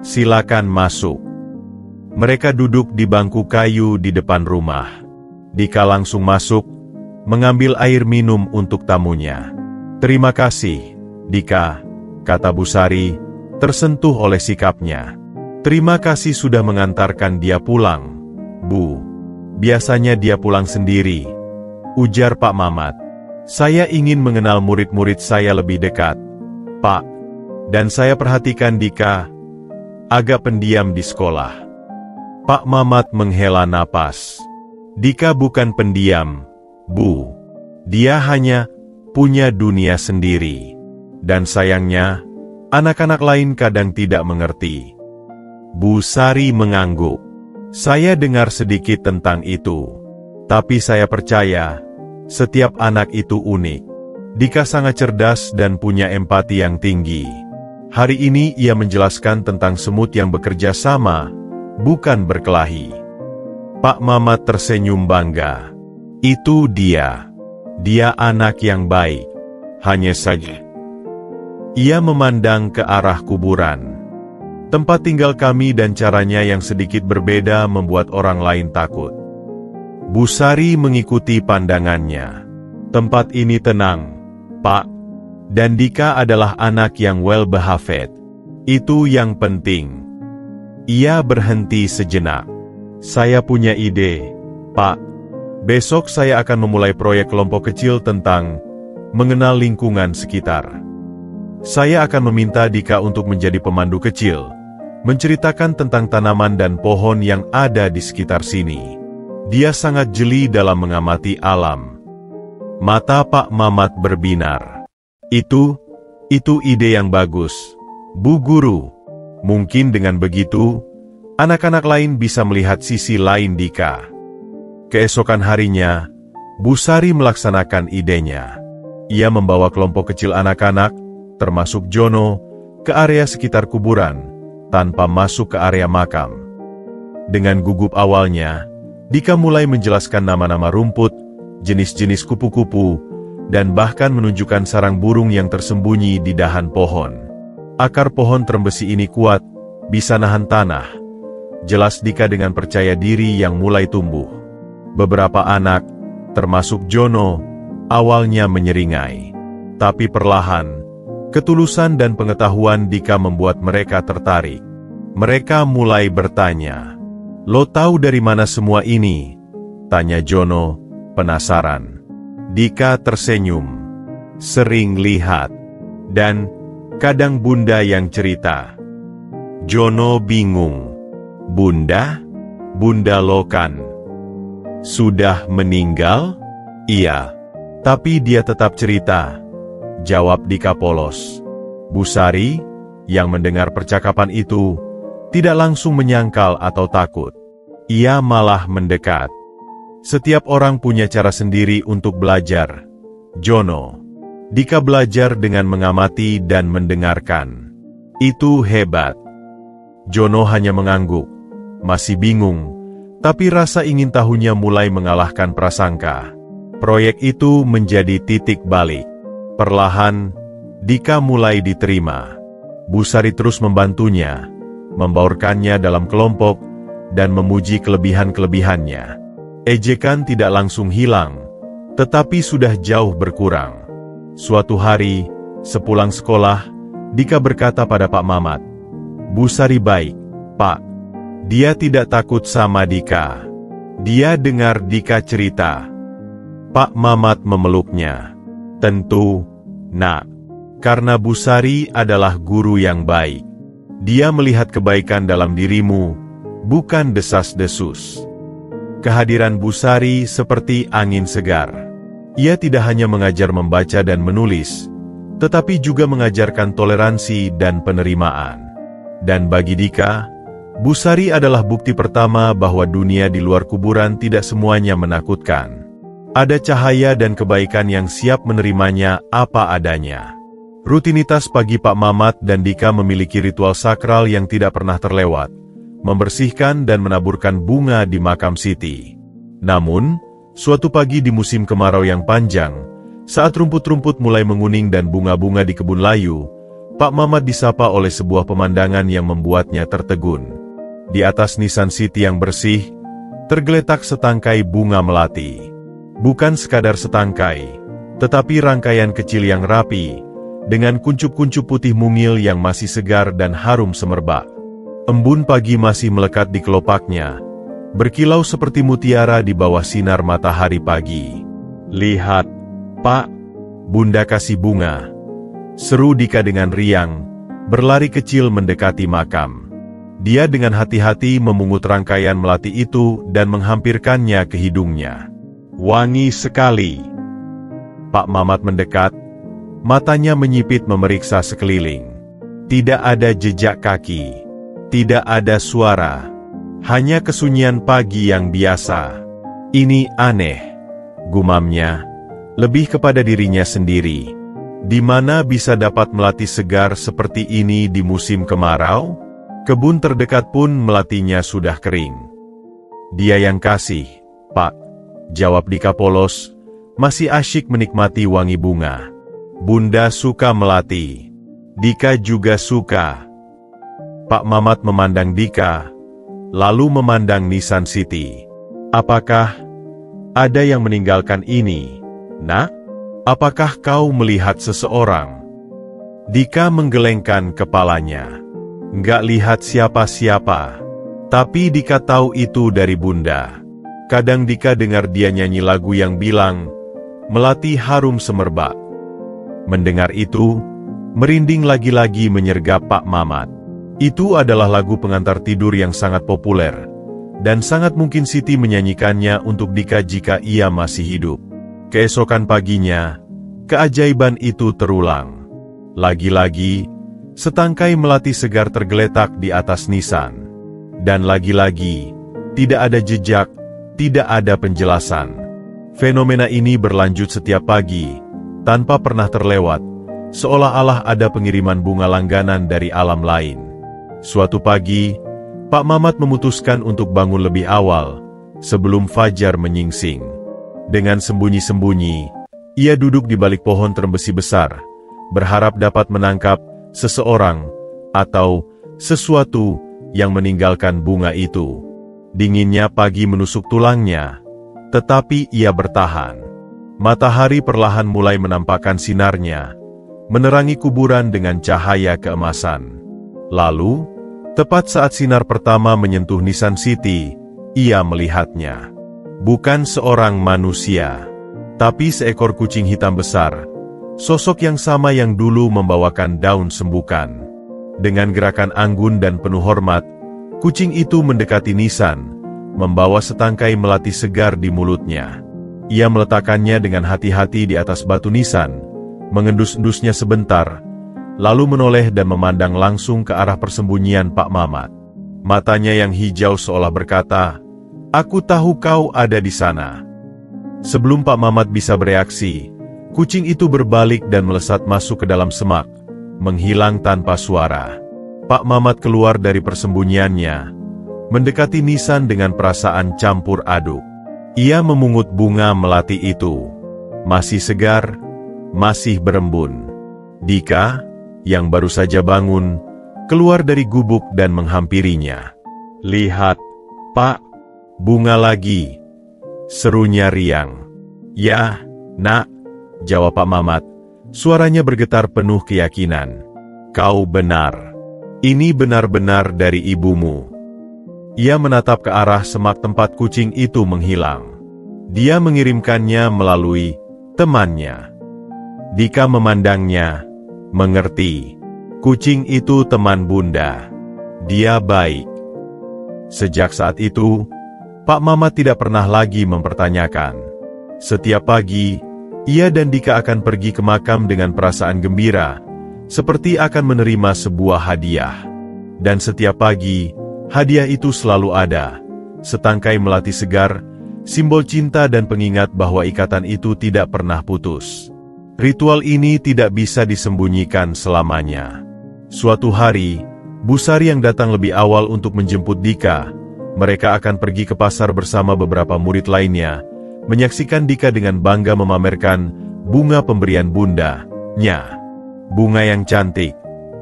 Silakan masuk. Mereka duduk di bangku kayu di depan rumah. Dika langsung masuk, mengambil air minum untuk tamunya. Terima kasih, Dika, kata Bu Sari, tersentuh oleh sikapnya. Terima kasih sudah mengantarkan dia pulang, Bu. Biasanya dia pulang sendiri, ujar Pak Mamat. Saya ingin mengenal murid-murid saya lebih dekat, Pak. Dan saya perhatikan Dika agak pendiam di sekolah. Pak Mamat menghela napas. Dika bukan pendiam, Bu. Dia hanya punya dunia sendiri. Dan sayangnya, anak-anak lain kadang tidak mengerti. Bu Sari mengangguk. Saya dengar sedikit tentang itu. Tapi saya percaya, setiap anak itu unik. Dika sangat cerdas dan punya empati yang tinggi. Hari ini ia menjelaskan tentang semut yang bekerja sama, bukan berkelahi. Pak Mamat tersenyum bangga. Itu dia. Dia anak yang baik. Hanya saja. Ia memandang ke arah kuburan. Tempat tinggal kami dan caranya yang sedikit berbeda membuat orang lain takut. Bu Sari mengikuti pandangannya. Tempat ini tenang, Pak. Dan Dika adalah anak yang well behaved. Itu yang penting. Ia berhenti sejenak. Saya punya ide, Pak. Besok saya akan memulai proyek kelompok kecil tentang mengenal lingkungan sekitar. Saya akan meminta Dika untuk menjadi pemandu kecil, menceritakan tentang tanaman dan pohon yang ada di sekitar sini. Dia sangat jeli dalam mengamati alam. Mata Pak Mamat berbinar. Itu ide yang bagus, Bu Guru. Mungkin dengan begitu, anak-anak lain bisa melihat sisi lain Dika. Keesokan harinya, Bu Sari melaksanakan idenya. Ia membawa kelompok kecil anak-anak, termasuk Jono, ke area sekitar kuburan, tanpa masuk ke area makam. Dengan gugup awalnya, Dika mulai menjelaskan nama-nama rumput, jenis-jenis kupu-kupu, dan bahkan menunjukkan sarang burung yang tersembunyi di dahan pohon. Akar pohon trembesi ini kuat, bisa nahan tanah. Jelas Dika dengan percaya diri yang mulai tumbuh. Beberapa anak, termasuk Jono, awalnya menyeringai. Tapi perlahan, ketulusan dan pengetahuan Dika membuat mereka tertarik. Mereka mulai bertanya, "Lo tahu dari mana semua ini?" tanya Jono, penasaran. Dika tersenyum. Sering lihat. Dan kadang Bunda yang cerita. Jono bingung. Bunda? Bunda lo kan sudah meninggal? Iya. Tapi dia tetap cerita. Jawab Dika polos. Busari, yang mendengar percakapan itu, tidak langsung menyangkal atau takut. Ia malah mendekat. Setiap orang punya cara sendiri untuk belajar. Jono. Dika belajar dengan mengamati dan mendengarkan. Itu hebat. Jono hanya mengangguk. Masih bingung, tapi rasa ingin tahunya mulai mengalahkan prasangka. Proyek itu menjadi titik balik. Perlahan, Dika mulai diterima. Busari terus membantunya, membaurkannya dalam kelompok, dan memuji kelebihan-kelebihannya. Ejekan tidak langsung hilang, tetapi sudah jauh berkurang. Suatu hari, sepulang sekolah, Dika berkata pada Pak Mamat, "Busari baik, Pak. Dia tidak takut sama Dika." Dia dengar Dika cerita. Pak Mamat memeluknya. "Tentu, Nak. Karena Busari adalah guru yang baik. Dia melihat kebaikan dalam dirimu, bukan desas-desus." Kehadiran Busari seperti angin segar. Ia tidak hanya mengajar membaca dan menulis, tetapi juga mengajarkan toleransi dan penerimaan. Dan bagi Dika, Busari adalah bukti pertama bahwa dunia di luar kuburan tidak semuanya menakutkan. Ada cahaya dan kebaikan yang siap menerimanya apa adanya. Rutinitas pagi Pak Mamat dan Dika memiliki ritual sakral yang tidak pernah terlewat, membersihkan dan menaburkan bunga di makam Siti. Namun, suatu pagi di musim kemarau yang panjang, saat rumput-rumput mulai menguning dan bunga-bunga di kebun layu, Pak Mamat disapa oleh sebuah pemandangan yang membuatnya tertegun. Di atas nisan Siti yang bersih, tergeletak setangkai bunga melati. Bukan sekadar setangkai, tetapi rangkaian kecil yang rapi, dengan kuncup-kuncup putih mungil yang masih segar dan harum semerbak. Embun pagi masih melekat di kelopaknya, berkilau seperti mutiara di bawah sinar matahari pagi. "Lihat, Pak, Bunda kasih bunga," seru Dika dengan riang, berlari kecil mendekati makam. Dia dengan hati-hati memungut rangkaian melati itu dan menghampirkannya ke hidungnya. "Wangi sekali." Pak Mamat mendekat, matanya menyipit memeriksa sekeliling. Tidak ada jejak kaki. Tidak ada suara, hanya kesunyian pagi yang biasa. "Ini aneh," gumamnya, lebih kepada dirinya sendiri. Di mana bisa dapat melati segar seperti ini di musim kemarau? Kebun terdekat pun melatinya sudah kering. "Dia yang kasih, Pak," jawab Dika polos, masih asyik menikmati wangi bunga. "Bunda suka melati. Dika juga suka." Pak Mamat memandang Dika, lalu memandang nisan Siti. "Apakah ada yang meninggalkan ini, Nak? Apakah kau melihat seseorang?" Dika menggelengkan kepalanya. "Nggak lihat siapa-siapa. Tapi Dika tahu itu dari Bunda. Kadang Dika dengar dia nyanyi lagu yang bilang, 'Melati harum semerbak.'" Mendengar itu, merinding lagi-lagi menyergap Pak Mamat. Itu adalah lagu pengantar tidur yang sangat populer, dan sangat mungkin Siti menyanyikannya untuk Dika jika ia masih hidup. Keesokan paginya, keajaiban itu terulang. Lagi-lagi, setangkai melati segar tergeletak di atas nisan. Dan lagi-lagi, tidak ada jejak, tidak ada penjelasan. Fenomena ini berlanjut setiap pagi, tanpa pernah terlewat, seolah-olah ada pengiriman bunga langganan dari alam lain. Suatu pagi, Pak Mamat memutuskan untuk bangun lebih awal, sebelum fajar menyingsing. Dengan sembunyi-sembunyi, ia duduk di balik pohon terembesi besar, berharap dapat menangkap seseorang atau sesuatu yang meninggalkan bunga itu. Dinginnya pagi menusuk tulangnya, tetapi ia bertahan. Matahari perlahan mulai menampakkan sinarnya, menerangi kuburan dengan cahaya keemasan. Lalu, tepat saat sinar pertama menyentuh nisan Siti, ia melihatnya. Bukan seorang manusia, tapi seekor kucing hitam besar, sosok yang sama yang dulu membawakan daun sembukan. Dengan gerakan anggun dan penuh hormat, kucing itu mendekati nisan, membawa setangkai melati segar di mulutnya. Ia meletakkannya dengan hati-hati di atas batu nisan, mengendus-endusnya sebentar, lalu menoleh dan memandang langsung ke arah persembunyian Pak Mamat. Matanya yang hijau seolah berkata, "Aku tahu kau ada di sana." Sebelum Pak Mamat bisa bereaksi, kucing itu berbalik dan melesat masuk ke dalam semak, menghilang tanpa suara. Pak Mamat keluar dari persembunyiannya, mendekati Nisan dengan perasaan campur aduk. Ia memungut bunga melati itu. Masih segar, masih berembun. Dika, yang baru saja bangun, keluar dari gubuk dan menghampirinya. "Lihat, Pak, bunga lagi," serunya riang. "Ya, Nak," jawab Pak Mamat. Suaranya bergetar penuh keyakinan. "Kau benar. Ini benar-benar dari ibumu." Ia menatap ke arah semak tempat kucing itu menghilang. Dia mengirimkannya melalui temannya. Dika memandangnya, mengerti. Kucing itu teman Bunda. Dia baik. Sejak saat itu, Pak Mamat tidak pernah lagi mempertanyakan. Setiap pagi, ia dan Dika akan pergi ke makam dengan perasaan gembira, seperti akan menerima sebuah hadiah. Dan setiap pagi, hadiah itu selalu ada, setangkai melati segar, simbol cinta dan pengingat bahwa ikatan itu tidak pernah putus. Ritual ini tidak bisa disembunyikan selamanya. Suatu hari, Bu Sari yang datang lebih awal untuk menjemput Dika, mereka akan pergi ke pasar bersama beberapa murid lainnya, menyaksikan Dika dengan bangga memamerkan bunga pemberian Bunda-nya. "Bunga yang cantik,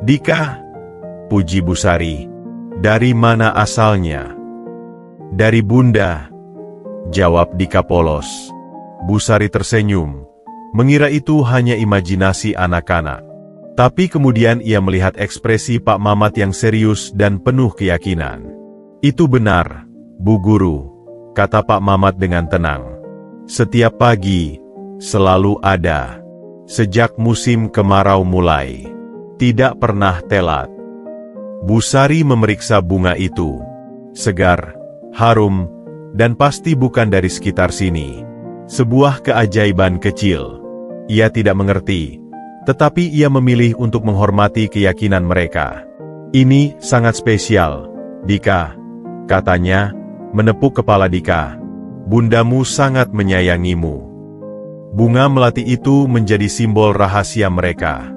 Dika," puji Bu Sari. "Dari mana asalnya?" "Dari Bunda," jawab Dika polos. Bu Sari tersenyum, mengira itu hanya imajinasi anak-anak. Tapi kemudian ia melihat ekspresi Pak Mamat yang serius dan penuh keyakinan. "Itu benar, Bu Guru," kata Pak Mamat dengan tenang. "Setiap pagi, selalu ada. Sejak musim kemarau mulai. Tidak pernah telat." Bu Sari memeriksa bunga itu. Segar, harum, dan pasti bukan dari sekitar sini. Sebuah keajaiban kecil. Ia tidak mengerti, tetapi ia memilih untuk menghormati keyakinan mereka. "Ini sangat spesial, Dika," katanya, menepuk kepala Dika. "Bundamu sangat menyayangimu." Bunga melati itu menjadi simbol rahasia mereka.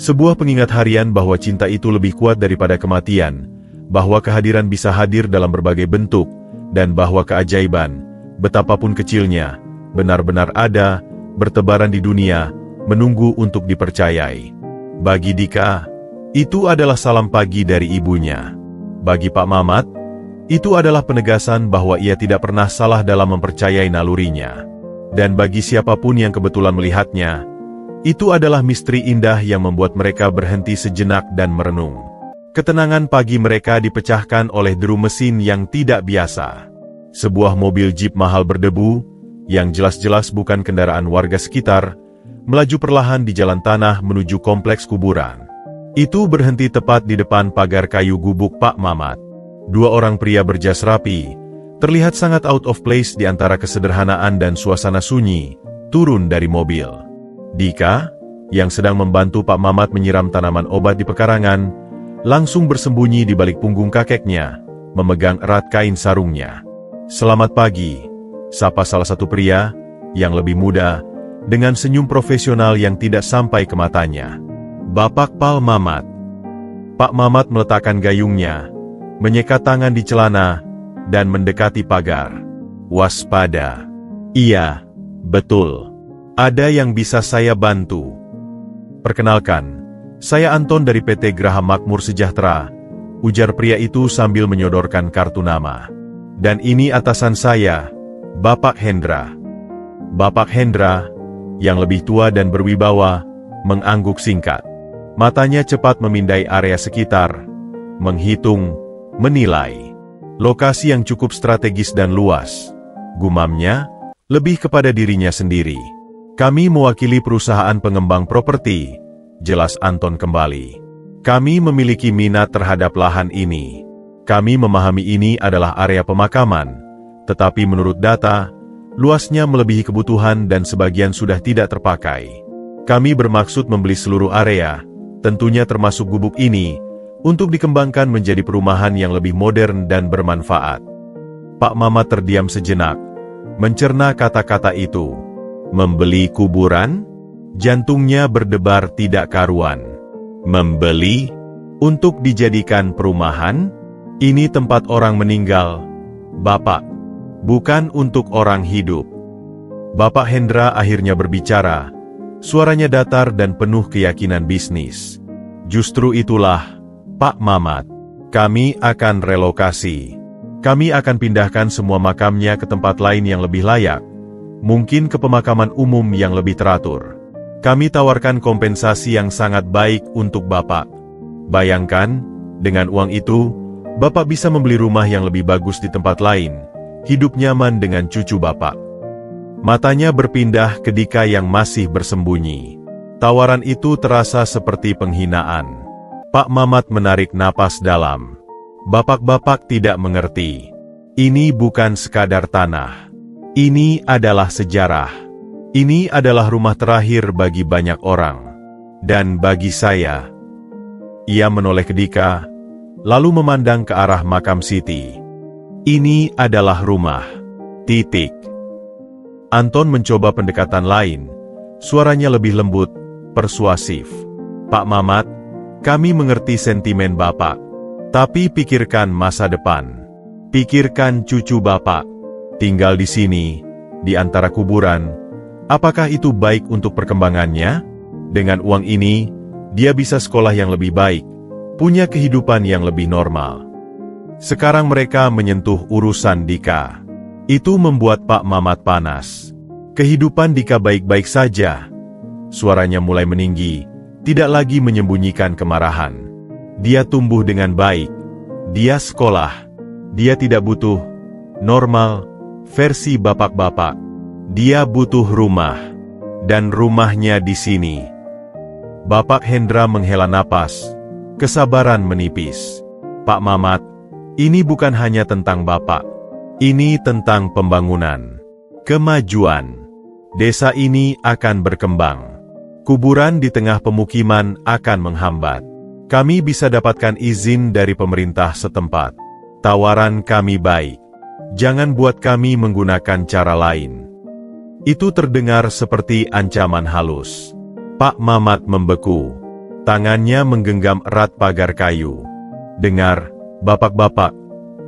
Sebuah pengingat harian bahwa cinta itu lebih kuat daripada kematian, bahwa kehadiran bisa hadir dalam berbagai bentuk, dan bahwa keajaiban, betapapun kecilnya, benar-benar ada, bertebaran di dunia, menunggu untuk dipercayai. Bagi Dika, itu adalah salam pagi dari ibunya. Bagi Pak Mamat, itu adalah penegasan bahwa ia tidak pernah salah dalam mempercayai nalurinya. Dan bagi siapapun yang kebetulan melihatnya, itu adalah misteri indah yang membuat mereka berhenti sejenak dan merenung. Ketenangan pagi mereka dipecahkan oleh deru mesin yang tidak biasa. Sebuah mobil jeep mahal berdebu, yang jelas-jelas bukan kendaraan warga sekitar, melaju perlahan di jalan tanah menuju kompleks kuburan. Itu berhenti tepat di depan pagar kayu gubuk Pak Mamat. Dua orang pria berjas rapi, terlihat sangat out of place di antara kesederhanaan dan suasana sunyi, turun dari mobil. Dika, yang sedang membantu Pak Mamat menyiram tanaman obat di pekarangan, langsung bersembunyi di balik punggung kakeknya, memegang erat kain sarungnya. "Selamat pagi," sapa salah satu pria, yang lebih muda, dengan senyum profesional yang tidak sampai ke matanya. "Bapak Pak Mamat." Pak Mamat meletakkan gayungnya, menyekat tangan di celana, dan mendekati pagar. "Waspada." "Iya, betul. Ada yang bisa saya bantu?" "Perkenalkan, saya Anton dari PT Graha Makmur Sejahtera," ujar pria itu sambil menyodorkan kartu nama. "Dan ini atasan saya, Bapak Hendra." Bapak Hendra, yang lebih tua dan berwibawa, mengangguk singkat. Matanya cepat memindai area sekitar, menghitung, menilai. Lokasi yang cukup strategis dan luas, gumamnya, lebih kepada dirinya sendiri. "Kami mewakili perusahaan pengembang properti," jelas Anton kembali. "Kami memiliki minat terhadap lahan ini. Kami memahami ini adalah area pemakaman, tetapi menurut data, luasnya melebihi kebutuhan dan sebagian sudah tidak terpakai. Kami bermaksud membeli seluruh area, tentunya termasuk gubuk ini, untuk dikembangkan menjadi perumahan yang lebih modern dan bermanfaat. Pak Mamat terdiam sejenak, mencerna kata-kata itu. Membeli kuburan? Jantungnya berdebar tidak karuan. Membeli? Untuk dijadikan perumahan? Ini tempat orang meninggal, Bapak. Bukan untuk orang hidup. Bapak Hendra akhirnya berbicara. Suaranya datar dan penuh keyakinan bisnis. Justru itulah, Pak Mamat. Kami akan relokasi. Kami akan pindahkan semua makamnya ke tempat lain yang lebih layak. Mungkin ke pemakaman umum yang lebih teratur. Kami tawarkan kompensasi yang sangat baik untuk Bapak. Bayangkan, dengan uang itu, Bapak bisa membeli rumah yang lebih bagus di tempat lain, hidup nyaman dengan cucu Bapak. Matanya berpindah ke Dika yang masih bersembunyi. Tawaran itu terasa seperti penghinaan. Pak Mamat menarik napas dalam. Bapak-bapak tidak mengerti. Ini bukan sekadar tanah. Ini adalah sejarah. Ini adalah rumah terakhir bagi banyak orang. Dan bagi saya. Ia menoleh ke Dika, lalu memandang ke arah makam Siti. Ini adalah rumah. Titik. Anton mencoba pendekatan lain. Suaranya lebih lembut, persuasif. Pak Mamat, kami mengerti sentimen Bapak. Tapi pikirkan masa depan. Pikirkan cucu Bapak. Tinggal di sini, di antara kuburan. Apakah itu baik untuk perkembangannya? Dengan uang ini, dia bisa sekolah yang lebih baik, punya kehidupan yang lebih normal. Sekarang mereka menyentuh urusan Dika. Itu membuat Pak Mamat panas. Kehidupan Dika baik-baik saja. Suaranya mulai meninggi, tidak lagi menyembunyikan kemarahan. Dia tumbuh dengan baik. Dia sekolah. Dia tidak butuh normal versi bapak-bapak. Dia butuh rumah. Dan rumahnya di sini. Bapak Hendra menghela napas. Kesabaran menipis. Pak Mamat, ini bukan hanya tentang Bapak. Ini tentang pembangunan. Kemajuan. Desa ini akan berkembang. Kuburan di tengah pemukiman akan menghambat. Kami bisa dapatkan izin dari pemerintah setempat. Tawaran kami baik. Jangan buat kami menggunakan cara lain. Itu terdengar seperti ancaman halus. Pak Mamat membeku. Tangannya menggenggam erat pagar kayu. Dengar, bapak-bapak,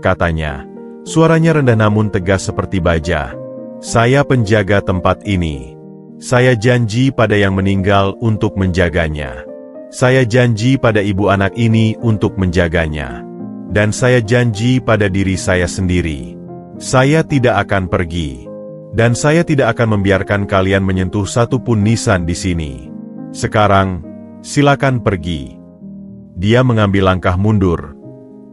katanya. Suaranya rendah namun tegas seperti baja. Saya penjaga tempat ini. Saya janji pada yang meninggal untuk menjaganya. Saya janji pada ibu anak ini untuk menjaganya. Dan saya janji pada diri saya sendiri. Saya tidak akan pergi. Dan saya tidak akan membiarkan kalian menyentuh satupun nisan di sini. Sekarang, silakan pergi. Dia mengambil langkah mundur,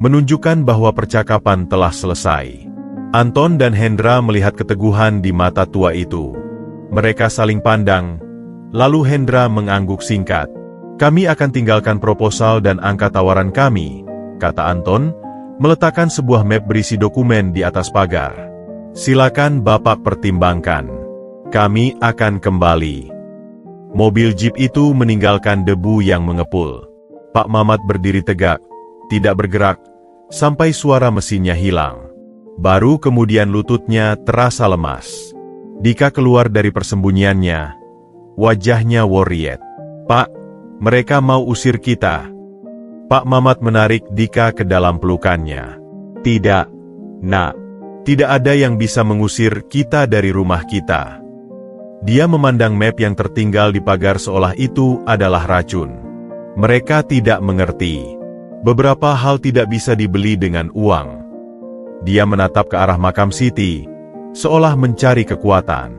menunjukkan bahwa percakapan telah selesai. Anton dan Hendra melihat keteguhan di mata tua itu. Mereka saling pandang, lalu Hendra mengangguk singkat. Kami akan tinggalkan proposal dan angka tawaran kami, kata Anton, meletakkan sebuah map berisi dokumen di atas pagar. Silakan Bapak pertimbangkan. Kami akan kembali. Mobil jeep itu meninggalkan debu yang mengepul. Pak Mamat berdiri tegak, tidak bergerak, sampai suara mesinnya hilang. Baru kemudian lututnya terasa lemas. Dika keluar dari persembunyiannya. Wajahnya worried. Pak, mereka mau usir kita. Pak Mamat menarik Dika ke dalam pelukannya. Tidak, Nak. Tidak ada yang bisa mengusir kita dari rumah kita. Dia memandang map yang tertinggal di pagar seolah itu adalah racun. Mereka tidak mengerti. Beberapa hal tidak bisa dibeli dengan uang. Dia menatap ke arah makam Siti, seolah mencari kekuatan.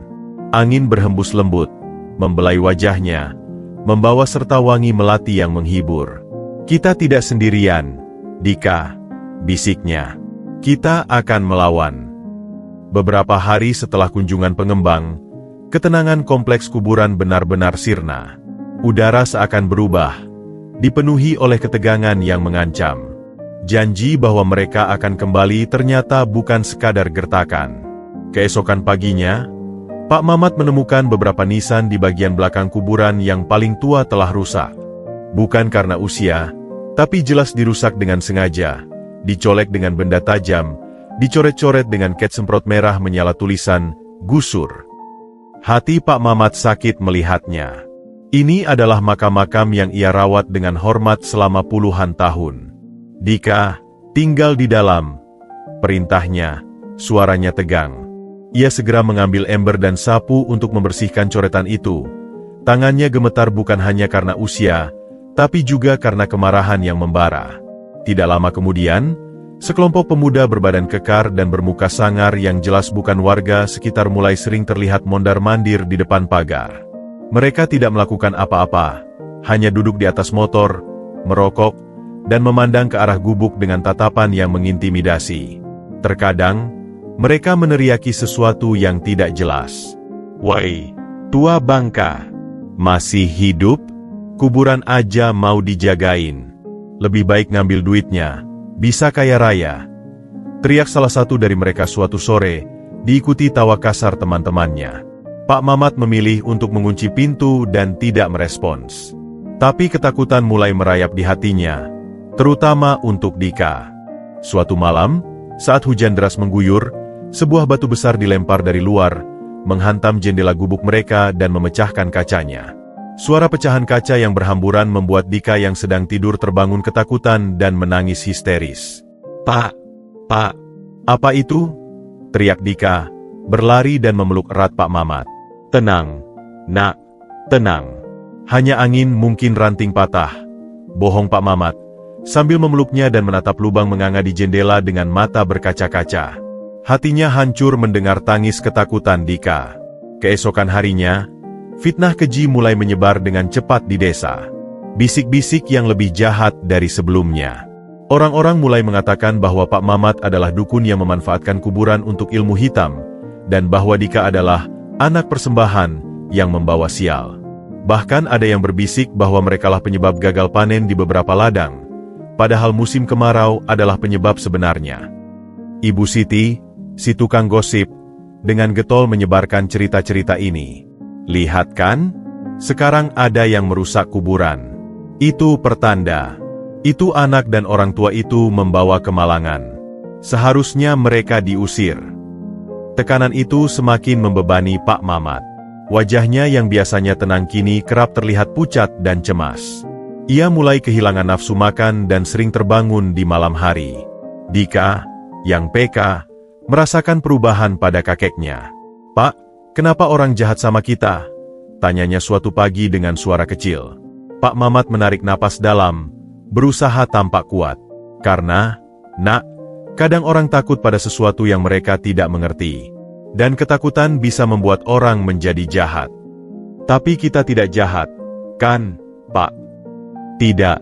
Angin berhembus lembut, membelai wajahnya, membawa serta wangi melati yang menghibur. Kita tidak sendirian, Dika, bisiknya. Kita akan melawan. Beberapa hari setelah kunjungan pengembang, ketenangan kompleks kuburan benar-benar sirna. Udara seakan berubah, dipenuhi oleh ketegangan yang mengancam. Janji bahwa mereka akan kembali ternyata bukan sekadar gertakan. Keesokan paginya, Pak Mamat menemukan beberapa nisan di bagian belakang kuburan yang paling tua telah rusak. Bukan karena usia, tapi jelas dirusak dengan sengaja, dicolek dengan benda tajam, dicoret-coret dengan cat semprot merah menyala tulisan, gusur. Hati Pak Mamat sakit melihatnya. Ini adalah makam-makam yang ia rawat dengan hormat selama puluhan tahun. Dika, tinggal di dalam. Perintahnya, suaranya tegang. Ia segera mengambil ember dan sapu untuk membersihkan coretan itu. Tangannya gemetar bukan hanya karena usia, tapi juga karena kemarahan yang membara. Tidak lama kemudian, sekelompok pemuda berbadan kekar dan bermuka sangar yang jelas bukan warga sekitar mulai sering terlihat mondar-mandir di depan pagar. Mereka tidak melakukan apa-apa, hanya duduk di atas motor, merokok, dan memandang ke arah gubuk dengan tatapan yang mengintimidasi. Terkadang, mereka meneriaki sesuatu yang tidak jelas. "Woi, tua bangka, masih hidup? Kuburan aja mau dijagain. Lebih baik ngambil duitnya, bisa kaya raya." Teriak salah satu dari mereka suatu sore, diikuti tawa kasar teman-temannya. Pak Mamat memilih untuk mengunci pintu dan tidak merespons. Tapi ketakutan mulai merayap di hatinya, terutama untuk Dika. Suatu malam, saat hujan deras mengguyur, sebuah batu besar dilempar dari luar, menghantam jendela gubuk mereka dan memecahkan kacanya. Suara pecahan kaca yang berhamburan membuat Dika yang sedang tidur terbangun ketakutan dan menangis histeris. Pak, apa itu?" teriak Dika, berlari dan memeluk erat Pak Mamat. "Tenang, nak, tenang. Hanya angin mungkin ranting patah." Bohong Pak Mamat, sambil memeluknya dan menatap lubang menganga di jendela dengan mata berkaca-kaca. Hatinya hancur mendengar tangis ketakutan Dika. Keesokan harinya, fitnah keji mulai menyebar dengan cepat di desa. Bisik-bisik yang lebih jahat dari sebelumnya. Orang-orang mulai mengatakan bahwa Pak Mamat adalah dukun yang memanfaatkan kuburan untuk ilmu hitam, dan bahwa Dika adalah anak persembahan yang membawa sial. Bahkan ada yang berbisik bahwa merekalah penyebab gagal panen di beberapa ladang, padahal musim kemarau adalah penyebab sebenarnya. Ibu Siti, si tukang gosip, dengan getol menyebarkan cerita-cerita ini. "Lihat kan, sekarang ada yang merusak kuburan. Itu pertanda. Itu anak dan orang tua itu membawa kemalangan. Seharusnya mereka diusir." Tekanan itu semakin membebani Pak Mamat. Wajahnya yang biasanya tenang kini kerap terlihat pucat dan cemas. Ia mulai kehilangan nafsu makan dan sering terbangun di malam hari. Dika, yang peka, merasakan perubahan pada kakeknya. "Pak, kenapa orang jahat sama kita?" tanyanya suatu pagi dengan suara kecil. Pak Mamat menarik napas dalam, berusaha tampak kuat. "Karena, nak, kadang orang takut pada sesuatu yang mereka tidak mengerti. Dan ketakutan bisa membuat orang menjadi jahat. Tapi kita tidak jahat, kan, Pak?" "Tidak,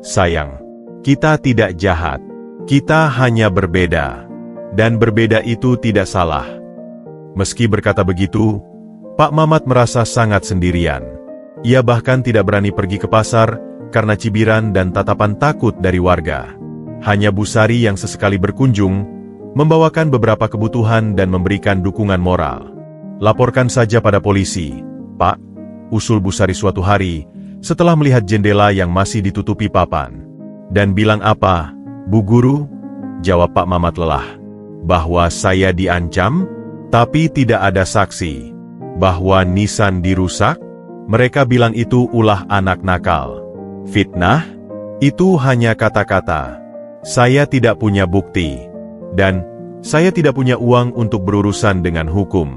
sayang. Kita tidak jahat. Kita hanya berbeda. Dan berbeda itu tidak salah." Meski berkata begitu, Pak Mamat merasa sangat sendirian. Ia bahkan tidak berani pergi ke pasar karena cibiran dan tatapan takut dari warga. Hanya Bu Sari yang sesekali berkunjung, membawakan beberapa kebutuhan dan memberikan dukungan moral. "Laporkan saja pada polisi, Pak," usul Bu Sari suatu hari, setelah melihat jendela yang masih ditutupi papan. "Dan bilang apa, Bu Guru?" jawab Pak Mamat lelah. "Bahwa saya diancam, tapi tidak ada saksi. Bahwa nisan dirusak, mereka bilang itu ulah anak nakal. Fitnah? Itu hanya kata-kata. Saya tidak punya bukti. Dan saya tidak punya uang untuk berurusan dengan hukum."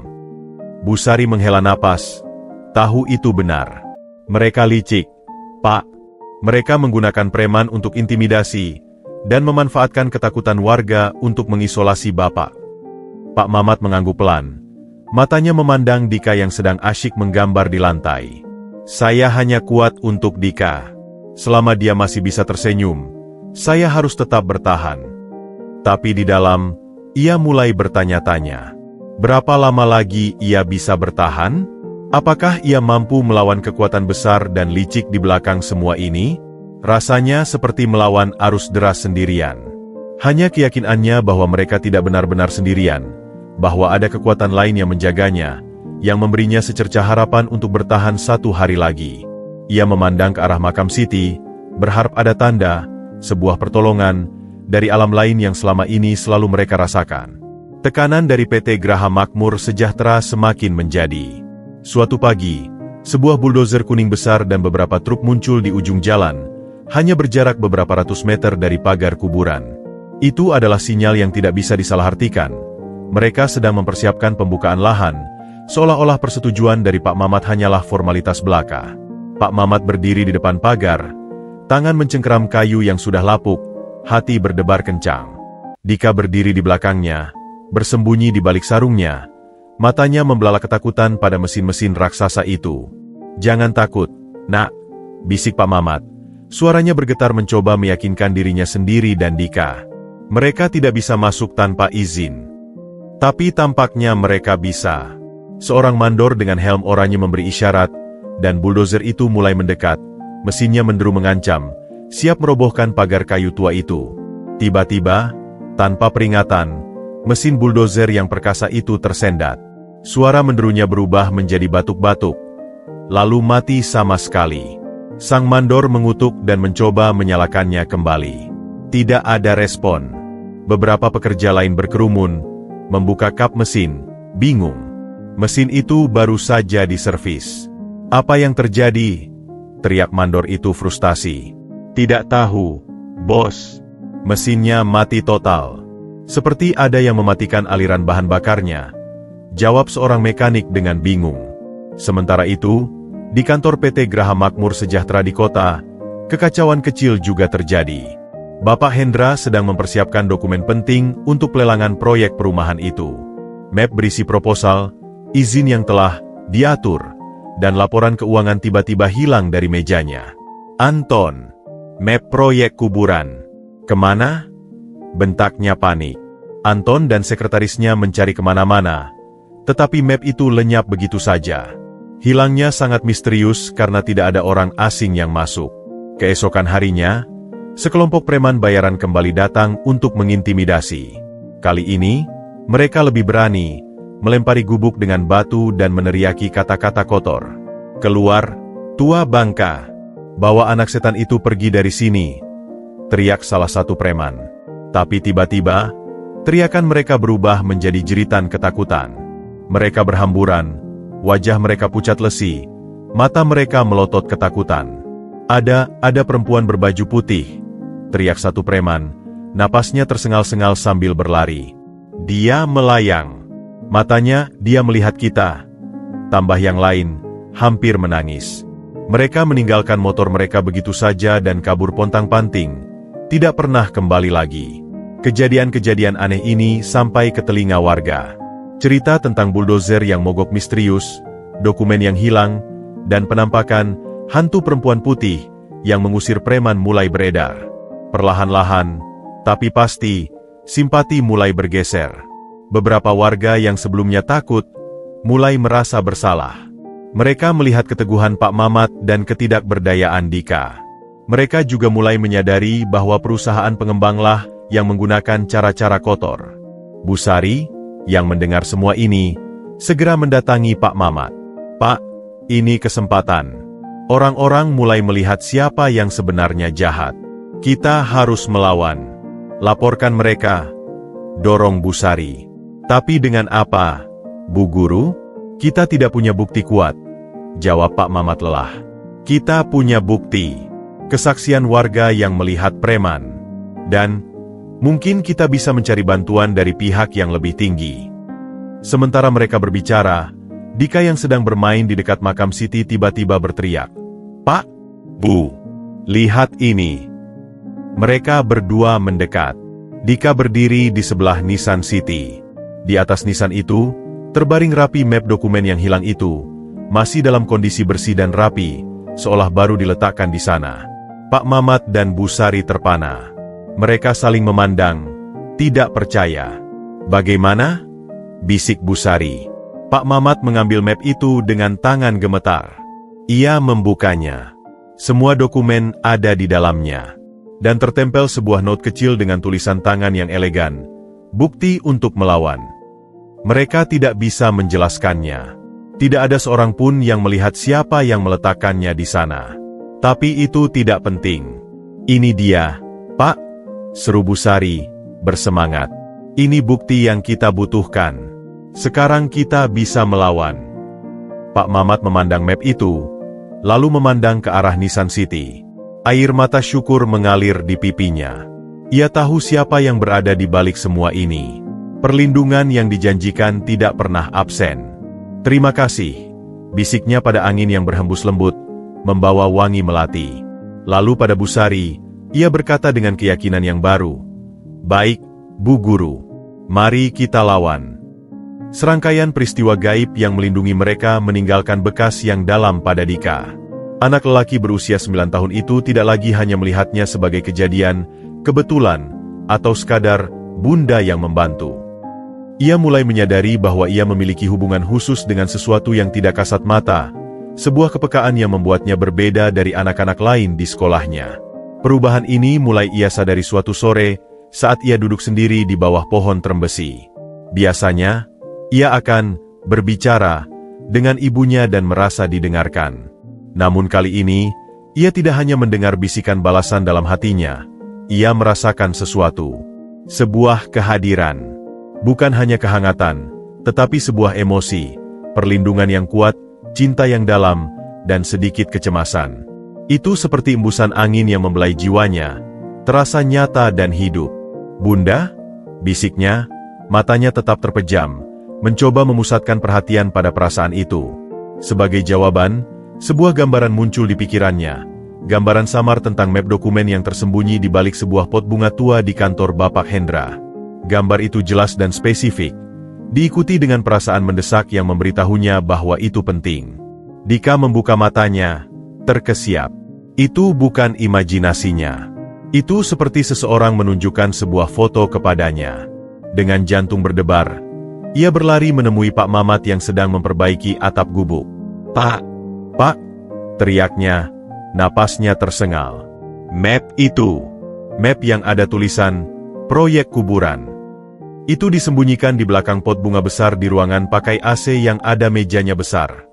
Bu Sari menghela napas. Tahu itu benar. Mereka licik, Pak. Mereka menggunakan preman untuk intimidasi dan memanfaatkan ketakutan warga untuk mengisolasi Bapak. Pak Mamat mengangguk pelan. Matanya memandang Dika yang sedang asyik menggambar di lantai. "Saya hanya kuat untuk Dika. Selama dia masih bisa tersenyum, saya harus tetap bertahan." Tapi di dalam, ia mulai bertanya-tanya. Berapa lama lagi ia bisa bertahan? Apakah ia mampu melawan kekuatan besar dan licik di belakang semua ini? Rasanya seperti melawan arus deras sendirian. Hanya keyakinannya bahwa mereka tidak benar-benar sendirian, bahwa ada kekuatan lain yang menjaganya, yang memberinya secercah harapan untuk bertahan satu hari lagi. Ia memandang ke arah makam Siti, berharap ada tanda, sebuah pertolongan, dari alam lain yang selama ini selalu mereka rasakan. Tekanan dari PT Graha Makmur Sejahtera semakin menjadi. Suatu pagi, sebuah buldozer kuning besar dan beberapa truk muncul di ujung jalan, hanya berjarak beberapa ratus meter dari pagar kuburan. Itu adalah sinyal yang tidak bisa disalahartikan. Mereka sedang mempersiapkan pembukaan lahan, seolah-olah persetujuan dari Pak Mamat hanyalah formalitas belaka. Pak Mamat berdiri di depan pagar, tangan mencengkeram kayu yang sudah lapuk, hati berdebar kencang. Dika berdiri di belakangnya, bersembunyi di balik sarungnya, matanya membelalak ketakutan pada mesin-mesin raksasa itu. "Jangan takut, nak," bisik Pak Mamat. Suaranya bergetar mencoba meyakinkan dirinya sendiri dan Dika. Mereka tidak bisa masuk tanpa izin. Tapi tampaknya mereka bisa. Seorang mandor dengan helm oranye memberi isyarat, dan buldozer itu mulai mendekat. Mesinnya menderu mengancam, siap merobohkan pagar kayu tua itu. Tiba-tiba, tanpa peringatan, mesin buldozer yang perkasa itu tersendat. Suara menderunya berubah menjadi batuk-batuk, lalu mati sama sekali. Sang mandor mengutuk dan mencoba menyalakannya kembali. Tidak ada respon. Beberapa pekerja lain berkerumun, membuka kap mesin, bingung. Mesin itu baru saja diservis. "Apa yang terjadi?" teriak mandor itu frustasi. "Tidak tahu, bos. Mesinnya mati total. Seperti ada yang mematikan aliran bahan bakarnya," jawab seorang mekanik dengan bingung. Sementara itu, di kantor PT Graha Makmur Sejahtera di kota, kekacauan kecil juga terjadi. Bapak Hendra sedang mempersiapkan dokumen penting untuk pelelangan proyek perumahan itu. Map berisi proposal, izin yang telah diatur, dan laporan keuangan tiba-tiba hilang dari mejanya. "Anton, map proyek kuburan. Kemana?" bentaknya panik. Anton dan sekretarisnya mencari kemana-mana, tetapi map itu lenyap begitu saja. Hilangnya sangat misterius karena tidak ada orang asing yang masuk. Keesokan harinya, sekelompok preman bayaran kembali datang untuk mengintimidasi. Kali ini, mereka lebih berani, melempari gubuk dengan batu dan meneriaki kata-kata kotor. "Keluar, tua bangka! Bawa anak setan itu pergi dari sini!" teriak salah satu preman. Tapi tiba-tiba, teriakan mereka berubah menjadi jeritan ketakutan. Mereka berhamburan, wajah mereka pucat lesi, mata mereka melotot ketakutan. Ada perempuan berbaju putih," teriak satu preman, napasnya tersengal-sengal sambil berlari. "Dia melayang. Matanya, dia melihat kita," tambah yang lain, hampir menangis. Mereka meninggalkan motor mereka begitu saja dan kabur pontang-panting, tidak pernah kembali lagi. Kejadian-kejadian aneh ini sampai ke telinga warga. Cerita tentang buldozer yang mogok misterius, dokumen yang hilang, dan penampakan hantu perempuan putih yang mengusir preman mulai beredar. Perlahan-lahan, tapi pasti, simpati mulai bergeser. Beberapa warga yang sebelumnya takut, mulai merasa bersalah. Mereka melihat keteguhan Pak Mamat dan ketidakberdayaan Dika. Mereka juga mulai menyadari bahwa perusahaan pengembanglah yang menggunakan cara-cara kotor. Busari, yang mendengar semua ini, segera mendatangi Pak Mamat. "Pak, ini kesempatan. Orang-orang mulai melihat siapa yang sebenarnya jahat. Kita harus melawan. Laporkan mereka," dorong Busari. "Tapi dengan apa, Bu Guru?" "Kita tidak punya bukti kuat," jawab Pak Mamat lelah. "Kita punya bukti. Kesaksian warga yang melihat preman. Dan mungkin kita bisa mencari bantuan dari pihak yang lebih tinggi." Sementara mereka berbicara, Dika yang sedang bermain di dekat makam Siti tiba-tiba berteriak, "Pak, Bu, lihat ini." Mereka berdua mendekat. Dika berdiri di sebelah nisan Siti. Di atas nisan itu, terbaring rapi map dokumen yang hilang itu, masih dalam kondisi bersih dan rapi, seolah baru diletakkan di sana. Pak Mamat dan Busari terpana. Mereka saling memandang, tidak percaya. "Bagaimana?" bisik Busari. Pak Mamat mengambil map itu dengan tangan gemetar. Ia membukanya. Semua dokumen ada di dalamnya. Dan tertempel sebuah not kecil dengan tulisan tangan yang elegan. Bukti untuk melawan. Mereka tidak bisa menjelaskannya. Tidak ada seorang pun yang melihat siapa yang meletakkannya di sana. Tapi itu tidak penting. Ini dia, Pak, seru Busari, bersemangat. Ini bukti yang kita butuhkan. Sekarang kita bisa melawan. Pak Mamat memandang map itu, lalu memandang ke arah Nissan City. Air mata syukur mengalir di pipinya. Ia tahu siapa yang berada di balik semua ini. Perlindungan yang dijanjikan tidak pernah absen. Terima kasih, bisiknya pada angin yang berhembus lembut, membawa wangi melati. Lalu pada Busari, ia berkata dengan keyakinan yang baru, "Baik, Bu Guru, mari kita lawan." Serangkaian peristiwa gaib yang melindungi mereka meninggalkan bekas yang dalam pada Dika. Anak lelaki berusia 9 tahun itu tidak lagi hanya melihatnya sebagai kejadian, kebetulan, atau sekadar bunda yang membantu. Ia mulai menyadari bahwa ia memiliki hubungan khusus dengan sesuatu yang tidak kasat mata, sebuah kepekaan yang membuatnya berbeda dari anak-anak lain di sekolahnya. Perubahan ini mulai ia sadari suatu sore, saat ia duduk sendiri di bawah pohon trembesi. Biasanya, ia akan berbicara dengan ibunya dan merasa didengarkan. Namun kali ini, ia tidak hanya mendengar bisikan balasan dalam hatinya, ia merasakan sesuatu. Sebuah kehadiran. Bukan hanya kehangatan, tetapi sebuah emosi, perlindungan yang kuat, cinta yang dalam, dan sedikit kecemasan. Itu seperti embusan angin yang membelai jiwanya, terasa nyata dan hidup. "Bunda?" bisiknya, matanya tetap terpejam, mencoba memusatkan perhatian pada perasaan itu. Sebagai jawaban, sebuah gambaran muncul di pikirannya, gambaran samar tentang map dokumen yang tersembunyi di balik sebuah pot bunga tua di kantor Bapak Hendra. Gambar itu jelas dan spesifik, diikuti dengan perasaan mendesak yang memberitahunya bahwa itu penting. Dika membuka matanya, terkesiap. Itu bukan imajinasinya. Itu seperti seseorang menunjukkan sebuah foto kepadanya. Dengan jantung berdebar, ia berlari menemui Pak Mamat yang sedang memperbaiki atap gubuk. "Pak, Pak!" teriaknya, napasnya tersengal. Map itu. Map yang ada tulisan, "Proyek Kuburan." Itu disembunyikan di belakang pot bunga besar di ruangan pakai AC yang ada mejanya besar.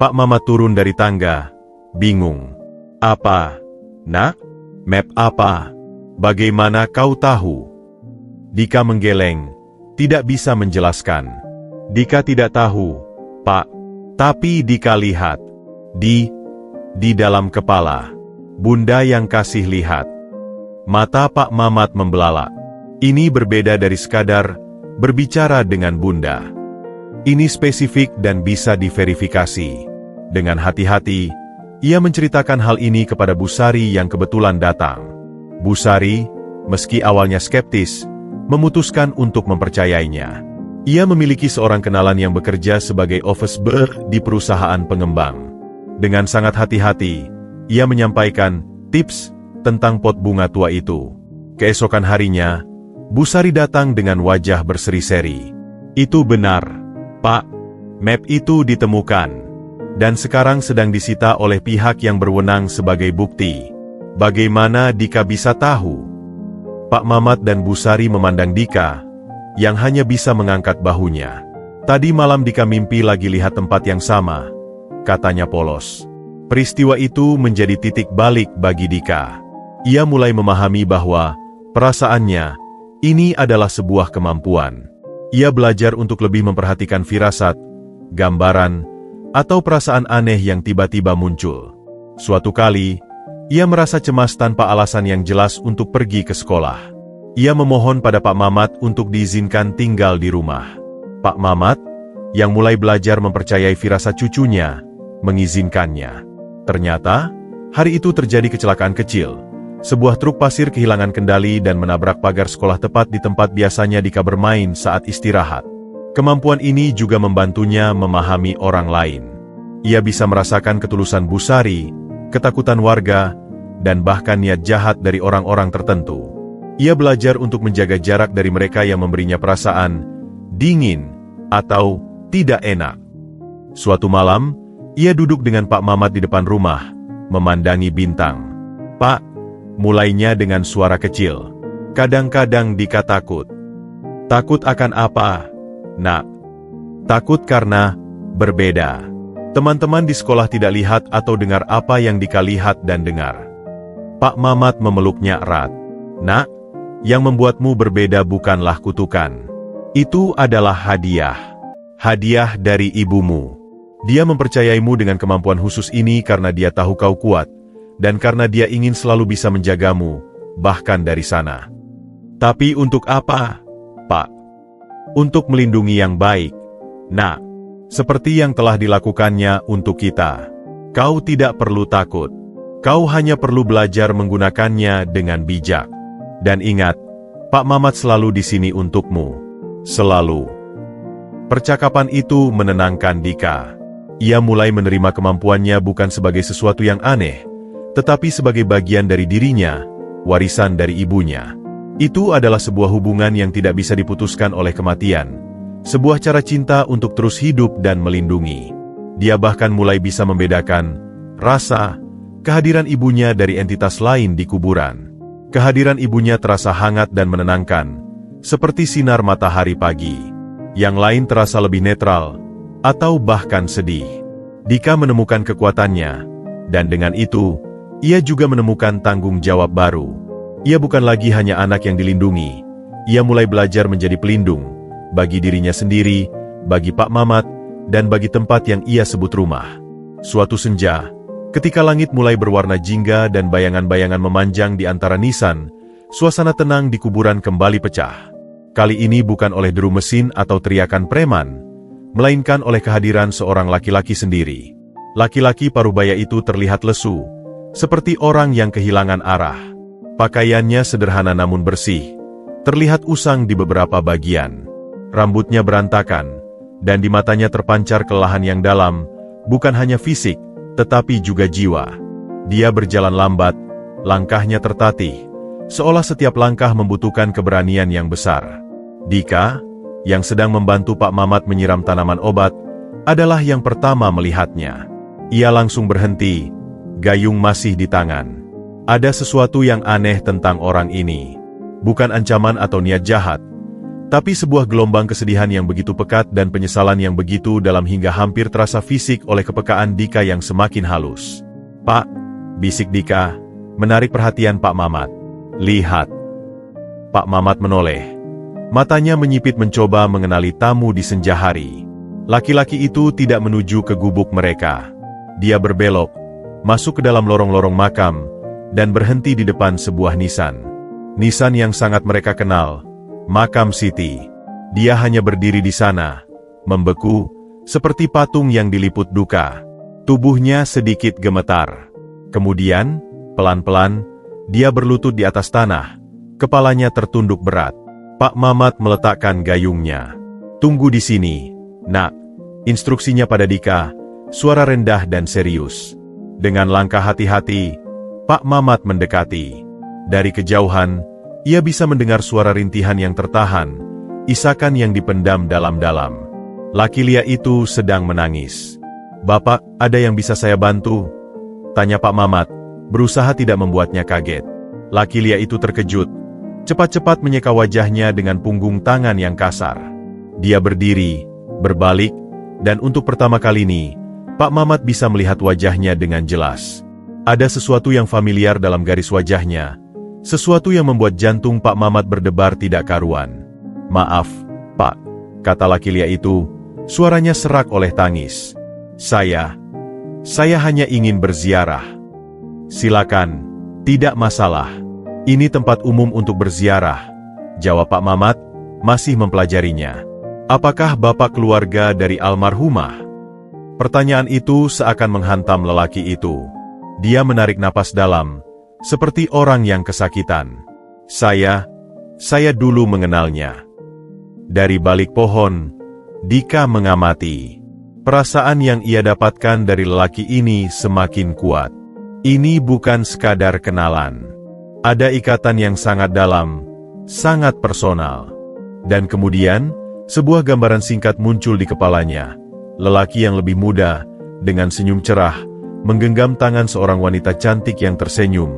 Pak Mamat turun dari tangga, bingung. "Apa, Nak? Map apa? Bagaimana kau tahu?" Dika menggeleng, tidak bisa menjelaskan. Dika tidak tahu, "Pak." Tapi Dika lihat. Di dalam kepala. Bunda yang kasih lihat. Mata Pak Mamat membelalak. Ini berbeda dari sekadar berbicara dengan Bunda. Ini spesifik dan bisa diverifikasi. Dengan hati-hati, ia menceritakan hal ini kepada Busari yang kebetulan datang. Busari, meski awalnya skeptis, memutuskan untuk mempercayainya. Ia memiliki seorang kenalan yang bekerja sebagai office boy di perusahaan pengembang. Dengan sangat hati-hati, ia menyampaikan tips tentang pot bunga tua itu. Keesokan harinya, Busari datang dengan wajah berseri-seri. "Itu benar, Pak. Map itu ditemukan. Dan sekarang sedang disita oleh pihak yang berwenang sebagai bukti. Bagaimana Dika bisa tahu?" Pak Mamat dan Busari memandang Dika, yang hanya bisa mengangkat bahunya. "Tadi malam Dika mimpi lagi lihat tempat yang sama," katanya polos. Peristiwa itu menjadi titik balik bagi Dika. Ia mulai memahami bahwa perasaannya ini adalah sebuah kemampuan. Ia belajar untuk lebih memperhatikan firasat, gambaran, atau perasaan aneh yang tiba-tiba muncul. Suatu kali, ia merasa cemas tanpa alasan yang jelas untuk pergi ke sekolah. Ia memohon pada Pak Mamat untuk diizinkan tinggal di rumah. Pak Mamat, yang mulai belajar mempercayai firasat cucunya, mengizinkannya. Ternyata, hari itu terjadi kecelakaan kecil. Sebuah truk pasir kehilangan kendali dan menabrak pagar sekolah tepat di tempat biasanya Dika bermain saat istirahat. Kemampuan ini juga membantunya memahami orang lain. Ia bisa merasakan ketulusan Busari, ketakutan warga, dan bahkan niat jahat dari orang-orang tertentu. Ia belajar untuk menjaga jarak dari mereka yang memberinya perasaan dingin atau tidak enak. Suatu malam, ia duduk dengan Pak Mamat di depan rumah, memandangi bintang. "Pak," mulainya dengan suara kecil. "Kadang-kadang Dika takut." "Takut akan apa, Nak?" "Takut karena berbeda." Teman-teman di sekolah tidak lihat atau dengar apa yang Dika lihat dan dengar. Pak Mamat memeluknya erat. Nak, yang membuatmu berbeda bukanlah kutukan. Itu adalah hadiah. Hadiah dari ibumu. Dia mempercayaimu dengan kemampuan khusus ini karena dia tahu kau kuat, dan karena dia ingin selalu bisa menjagamu, bahkan dari sana. Tapi untuk apa, Pak? Untuk melindungi yang baik. Nah, seperti yang telah dilakukannya untuk kita. Kau tidak perlu takut. Kau hanya perlu belajar menggunakannya dengan bijak. Dan ingat, Pak Mamat selalu di sini untukmu. Selalu. Percakapan itu menenangkan Dika. Ia mulai menerima kemampuannya bukan sebagai sesuatu yang aneh, tetapi sebagai bagian dari dirinya, warisan dari ibunya. Itu adalah sebuah hubungan yang tidak bisa diputuskan oleh kematian, sebuah cara cinta untuk terus hidup dan melindungi. Dia bahkan mulai bisa membedakan rasa kehadiran ibunya dari entitas lain di kuburan. Kehadiran ibunya terasa hangat dan menenangkan, seperti sinar matahari pagi. Yang lain terasa lebih netral, atau bahkan sedih. Dika menemukan kekuatannya, dan dengan itu, ia juga menemukan tanggung jawab baru. Ia bukan lagi hanya anak yang dilindungi. Ia mulai belajar menjadi pelindung, bagi dirinya sendiri, bagi Pak Mamat, dan bagi tempat yang ia sebut rumah. Suatu senja, ketika langit mulai berwarna jingga dan bayangan-bayangan memanjang di antara nisan, suasana tenang di kuburan kembali pecah. Kali ini bukan oleh deru mesin atau teriakan preman, melainkan oleh kehadiran seorang laki-laki sendiri. Laki-laki parubaya itu terlihat lesu, seperti orang yang kehilangan arah. Pakaiannya sederhana namun bersih, terlihat usang di beberapa bagian. Rambutnya berantakan, dan di matanya terpancar kelelahan yang dalam, bukan hanya fisik, tetapi juga jiwa. Dia berjalan lambat, langkahnya tertatih, seolah setiap langkah membutuhkan keberanian yang besar. Dika, yang sedang membantu Pak Mamat menyiram tanaman obat, adalah yang pertama melihatnya. Ia langsung berhenti, gayung masih di tangan. Ada sesuatu yang aneh tentang orang ini. Bukan ancaman atau niat jahat, tapi sebuah gelombang kesedihan yang begitu pekat dan penyesalan yang begitu dalam hingga hampir terasa fisik oleh kepekaan Dika yang semakin halus. "Pak," bisik Dika, menarik perhatian Pak Mamat. "Lihat." Pak Mamat menoleh. Matanya menyipit mencoba mengenali tamu di senja hari. Laki-laki itu tidak menuju ke gubuk mereka. Dia berbelok, masuk ke dalam lorong-lorong makam, dan berhenti di depan sebuah nisan. Nisan yang sangat mereka kenal, Makam Siti. Dia hanya berdiri di sana, membeku, seperti patung yang diliput duka. Tubuhnya sedikit gemetar. Kemudian, pelan-pelan, dia berlutut di atas tanah, kepalanya tertunduk berat. Pak Mamat meletakkan gayungnya. "Tunggu di sini, Nak," instruksinya pada Dika, suara rendah dan serius. Dengan langkah hati-hati, Pak Mamat mendekati. Dari kejauhan, ia bisa mendengar suara rintihan yang tertahan, isakan yang dipendam dalam-dalam. Laki lia itu sedang menangis. "Bapak, ada yang bisa saya bantu?" tanya Pak Mamat, berusaha tidak membuatnya kaget. Laki lia itu terkejut, cepat-cepat menyeka wajahnya dengan punggung tangan yang kasar. Dia berdiri, berbalik, dan untuk pertama kali ini, Pak Mamat bisa melihat wajahnya dengan jelas. Ada sesuatu yang familiar dalam garis wajahnya, sesuatu yang membuat jantung Pak Mamat berdebar tidak karuan. "Maaf, Pak," kata laki lia itu, suaranya serak oleh tangis. Saya hanya ingin berziarah." "Silakan, tidak masalah. Ini tempat umum untuk berziarah," jawab Pak Mamat, masih mempelajarinya. "Apakah Bapak keluarga dari almarhumah?" Pertanyaan itu seakan menghantam lelaki itu. Dia menarik napas dalam, seperti orang yang kesakitan. Saya dulu mengenalnya." Dari balik pohon, Dika mengamati. Perasaan yang ia dapatkan dari lelaki ini semakin kuat. Ini bukan sekadar kenalan. Ada ikatan yang sangat dalam, sangat personal. Dan kemudian, sebuah gambaran singkat muncul di kepalanya. Lelaki yang lebih muda, dengan senyum cerah, menggenggam tangan seorang wanita cantik yang tersenyum,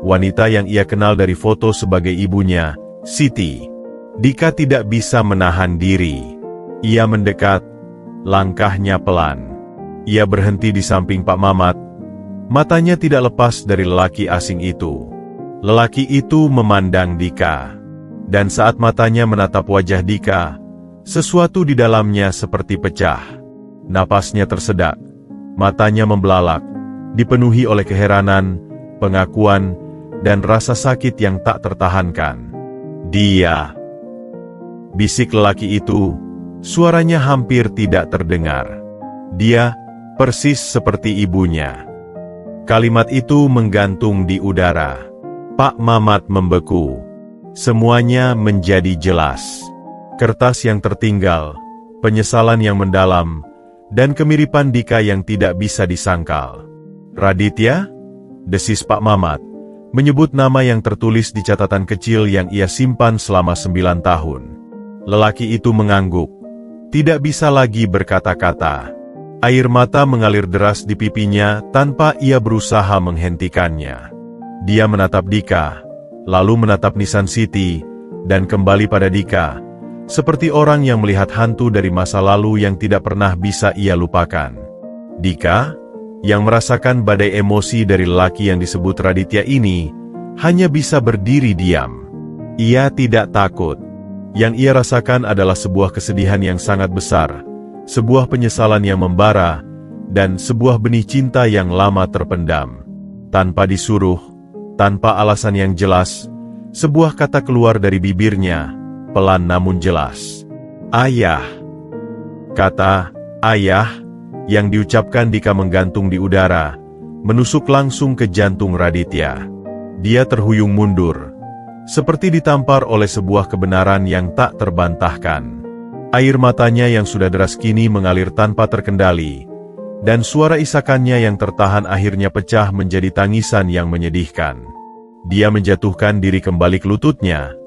wanita yang ia kenal dari foto sebagai ibunya, Siti. Dika tidak bisa menahan diri. Ia mendekat, langkahnya pelan. Ia berhenti di samping Pak Mamat. Matanya tidak lepas dari lelaki asing itu. Lelaki itu memandang Dika. Dan saat matanya menatap wajah Dika, sesuatu di dalamnya seperti pecah. Napasnya tersedak. Matanya membelalak, dipenuhi oleh keheranan, pengakuan, dan rasa sakit yang tak tertahankan. "Dia!" bisik lelaki itu, suaranya hampir tidak terdengar. "Dia, persis seperti ibunya." Kalimat itu menggantung di udara. Pak Mamat membeku. Semuanya menjadi jelas. Kertas yang tertinggal, penyesalan yang mendalam, dan kemiripan Dika yang tidak bisa disangkal. "Raditya?" desis Pak Mamat, menyebut nama yang tertulis di catatan kecil yang ia simpan selama 9 tahun. Lelaki itu mengangguk, tidak bisa lagi berkata-kata. Air mata mengalir deras di pipinya tanpa ia berusaha menghentikannya. Dia menatap Dika, lalu menatap Nissan City, dan kembali pada Dika, seperti orang yang melihat hantu dari masa lalu yang tidak pernah bisa ia lupakan. Dika, yang merasakan badai emosi dari lelaki yang disebut Raditya ini, hanya bisa berdiri diam. Ia tidak takut. Yang ia rasakan adalah sebuah kesedihan yang sangat besar, sebuah penyesalan yang membara, dan sebuah benih cinta yang lama terpendam. Tanpa disuruh, tanpa alasan yang jelas, sebuah kata keluar dari bibirnya, pelan namun jelas. "Ayah." Kata "ayah" yang diucapkan Dika menggantung di udara, menusuk langsung ke jantung Raditya. Dia terhuyung mundur, seperti ditampar oleh sebuah kebenaran yang tak terbantahkan. Air matanya yang sudah deras kini mengalir tanpa terkendali, dan suara isakannya yang tertahan akhirnya pecah menjadi tangisan yang menyedihkan. Dia menjatuhkan diri kembali ke lututnya.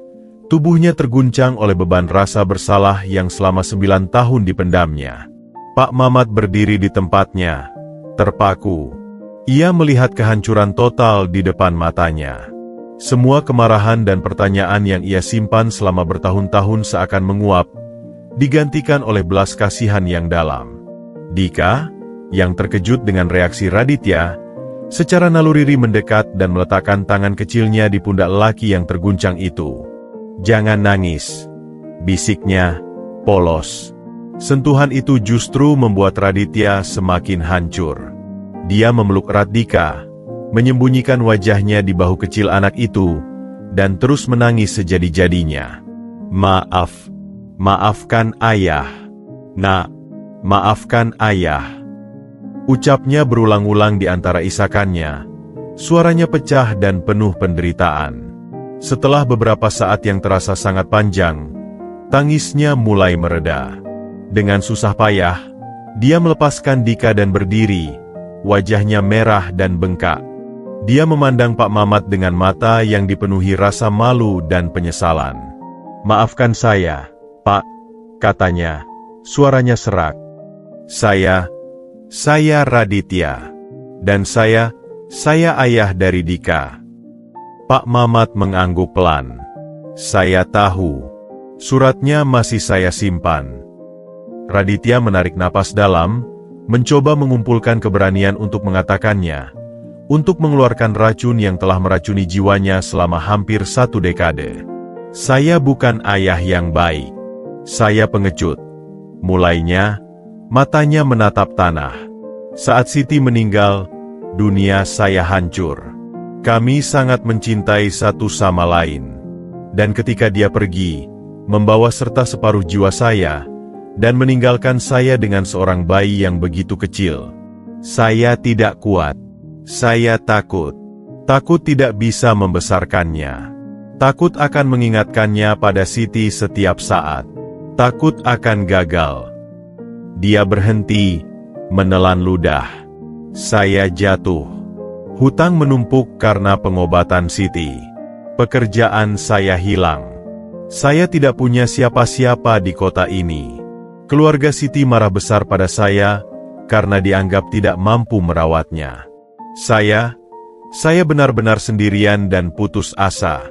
Tubuhnya terguncang oleh beban rasa bersalah yang selama 9 tahun dipendamnya. Pak Mamat berdiri di tempatnya, terpaku. Ia melihat kehancuran total di depan matanya. Semua kemarahan dan pertanyaan yang ia simpan selama bertahun-tahun seakan menguap, digantikan oleh belas kasihan yang dalam. Dika, yang terkejut dengan reaksi Raditya, secara naluriri mendekat dan meletakkan tangan kecilnya di pundak lelaki yang terguncang itu. "Jangan nangis," bisiknya, polos. Sentuhan itu justru membuat Raditya semakin hancur. Dia memeluk erat Dika, menyembunyikan wajahnya di bahu kecil anak itu, dan terus menangis sejadi-jadinya. "Maaf. Maafkan ayah. Nak, maafkan ayah." Ucapnya berulang-ulang di antara isakannya. Suaranya pecah dan penuh penderitaan. Setelah beberapa saat yang terasa sangat panjang, tangisnya mulai mereda. Dengan susah payah, dia melepaskan Dika dan berdiri, wajahnya merah dan bengkak. Dia memandang Pak Mamat dengan mata yang dipenuhi rasa malu dan penyesalan. "Maafkan saya, Pak," katanya, suaranya serak. Saya Raditya. Dan saya ayah dari Dika." Pak Mamat mengangguk pelan. "Saya tahu. Suratnya masih saya simpan." Raditya menarik napas dalam, mencoba mengumpulkan keberanian untuk mengatakannya, untuk mengeluarkan racun yang telah meracuni jiwanya selama hampir 1 dekade. "Saya bukan ayah yang baik. Saya pengecut." Mulainya, matanya menatap tanah. "Saat Siti meninggal, dunia saya hancur. Kami sangat mencintai satu sama lain. Dan ketika dia pergi, membawa serta separuh jiwa saya, dan meninggalkan saya dengan seorang bayi yang begitu kecil. Saya tidak kuat. Saya takut. Takut tidak bisa membesarkannya. Takut akan mengingatkannya pada Siti setiap saat. Takut akan gagal." Dia berhenti, menelan ludah. "Saya jatuh. Hutang menumpuk karena pengobatan Siti. Pekerjaan saya hilang. Saya tidak punya siapa-siapa di kota ini. Keluarga Siti marah besar pada saya karena dianggap tidak mampu merawatnya. Saya benar-benar sendirian dan putus asa."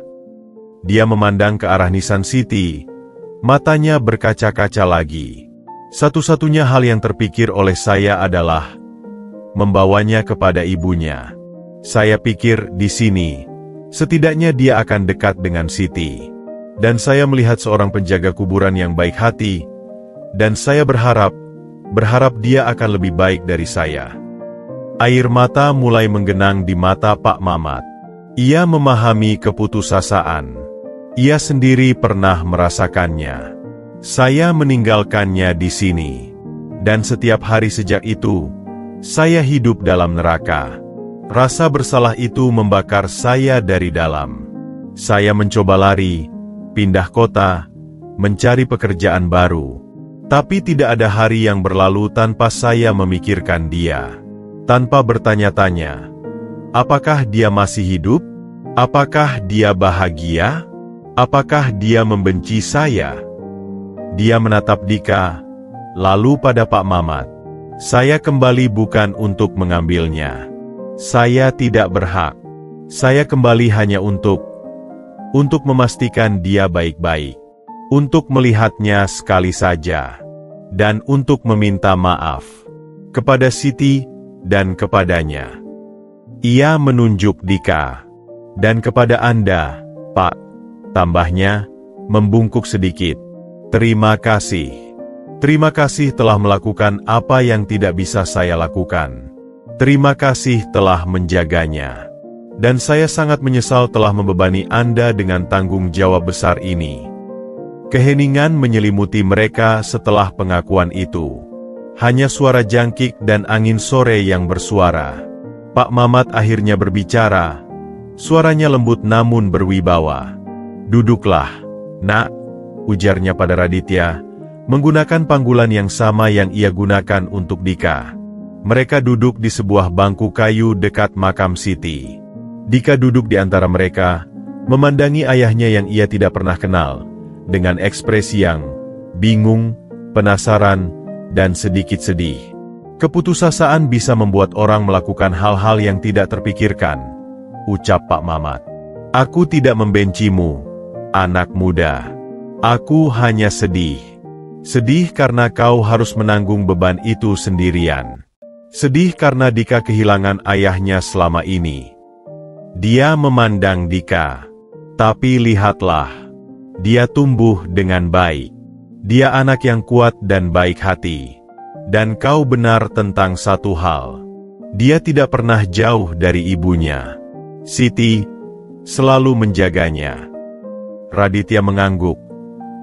Dia memandang ke arah Nissan City, matanya berkaca-kaca lagi. Satu-satunya hal yang terpikir oleh saya adalah membawanya kepada ibunya. Saya pikir di sini, setidaknya dia akan dekat dengan Siti. Dan saya melihat seorang penjaga kuburan yang baik hati, dan saya berharap dia akan lebih baik dari saya. Air mata mulai menggenang di mata Pak Mamat. Ia memahami keputusasaan. Ia sendiri pernah merasakannya. Saya meninggalkannya di sini. Dan setiap hari sejak itu, saya hidup dalam neraka. Rasa bersalah itu membakar saya dari dalam. Saya mencoba lari, pindah kota, mencari pekerjaan baru. Tapi tidak ada hari yang berlalu tanpa saya memikirkan dia. Tanpa bertanya-tanya, apakah dia masih hidup? Apakah dia bahagia? Apakah dia membenci saya? Dia menatap Dika, lalu pada Pak Mamat. Saya kembali bukan untuk mengambilnya. Saya tidak berhak. Saya kembali hanya untuk memastikan dia baik-baik. Untuk melihatnya sekali saja. Dan untuk meminta maaf. Kepada Siti dan kepadanya. Ia menunjuk Dika. Dan kepada Anda, Pak. Tambahnya, membungkuk sedikit. Terima kasih. Terima kasih telah melakukan apa yang tidak bisa saya lakukan. Terima kasih telah menjaganya. Dan saya sangat menyesal telah membebani Anda dengan tanggung jawab besar ini. Keheningan menyelimuti mereka setelah pengakuan itu. Hanya suara jangkik dan angin sore yang bersuara. Pak Mamat akhirnya berbicara. Suaranya lembut namun berwibawa. Duduklah, nak, ujarnya pada Raditya, menggunakan panggilan yang sama yang ia gunakan untuk Dika. Mereka duduk di sebuah bangku kayu dekat makam Siti. Dika duduk di antara mereka, memandangi ayahnya yang ia tidak pernah kenal, dengan ekspresi yang bingung, penasaran, dan sedikit sedih. Keputusasaan bisa membuat orang melakukan hal-hal yang tidak terpikirkan, ucap Pak Mamat. Aku tidak membencimu, anak muda. Aku hanya sedih. Sedih karena kau harus menanggung beban itu sendirian. Sedih karena Dika kehilangan ayahnya selama ini. Dia memandang Dika. Tapi lihatlah, dia tumbuh dengan baik. Dia anak yang kuat dan baik hati. Dan kau benar tentang satu hal. Dia tidak pernah jauh dari ibunya. Siti selalu menjaganya. Raditya mengangguk.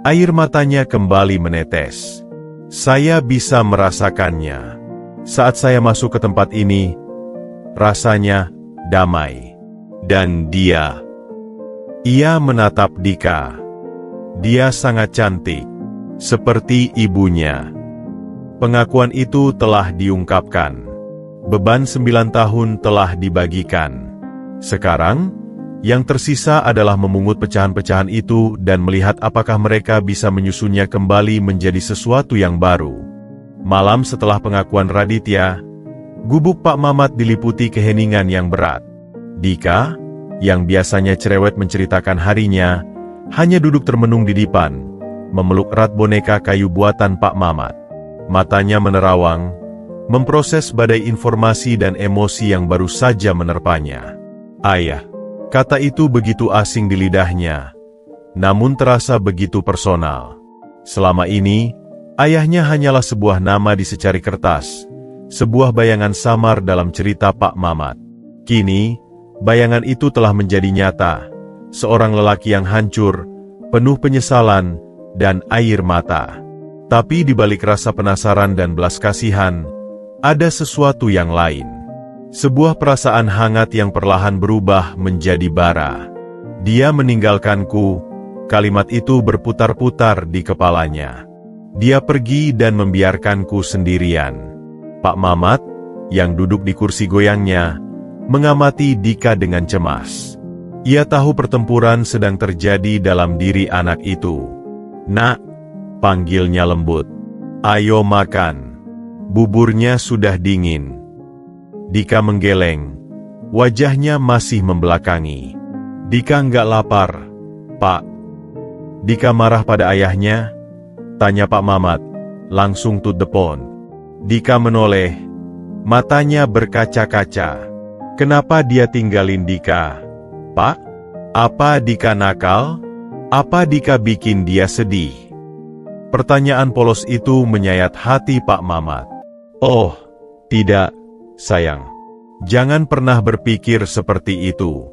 Air matanya kembali menetes. Saya bisa merasakannya. Saat saya masuk ke tempat ini, rasanya damai. Dan dia. Ia menatap Dika. Dia sangat cantik. Seperti ibunya. Pengakuan itu telah diungkapkan. Beban 9 tahun telah dibagikan. Sekarang, yang tersisa adalah memungut pecahan-pecahan itu dan melihat apakah mereka bisa menyusunnya kembali menjadi sesuatu yang baru. Malam setelah pengakuan Raditya, gubuk Pak Mamat diliputi keheningan yang berat. Dika, yang biasanya cerewet menceritakan harinya, hanya duduk termenung di depan, memeluk erat boneka kayu buatan Pak Mamat. Matanya menerawang, memproses badai informasi dan emosi yang baru saja menerpanya. Ayah. Kata itu begitu asing di lidahnya, namun terasa begitu personal. Selama ini, ayahnya hanyalah sebuah nama di secari kertas, sebuah bayangan samar dalam cerita Pak Mamat. Kini, bayangan itu telah menjadi nyata, seorang lelaki yang hancur, penuh penyesalan, dan air mata. Tapi di balik rasa penasaran dan belas kasihan, ada sesuatu yang lain. Sebuah perasaan hangat yang perlahan berubah menjadi bara. Dia meninggalkanku, kalimat itu berputar-putar di kepalanya. Dia pergi dan membiarkanku sendirian. Pak Mamat, yang duduk di kursi goyangnya, mengamati Dika dengan cemas. Ia tahu pertempuran sedang terjadi dalam diri anak itu. Nak, panggilnya lembut. Ayo makan. Buburnya sudah dingin. Dika menggeleng, wajahnya masih membelakangi. Dika nggak lapar, Pak. Dika marah pada ayahnya, tanya Pak Mamat, langsung to the point. Dika menoleh, matanya berkaca-kaca. Kenapa dia tinggalin Dika? Pak? Apa Dika nakal? Apa Dika bikin dia sedih? Pertanyaan polos itu menyayat hati Pak Mamat. Oh, tidak, sayang. Jangan pernah berpikir seperti itu.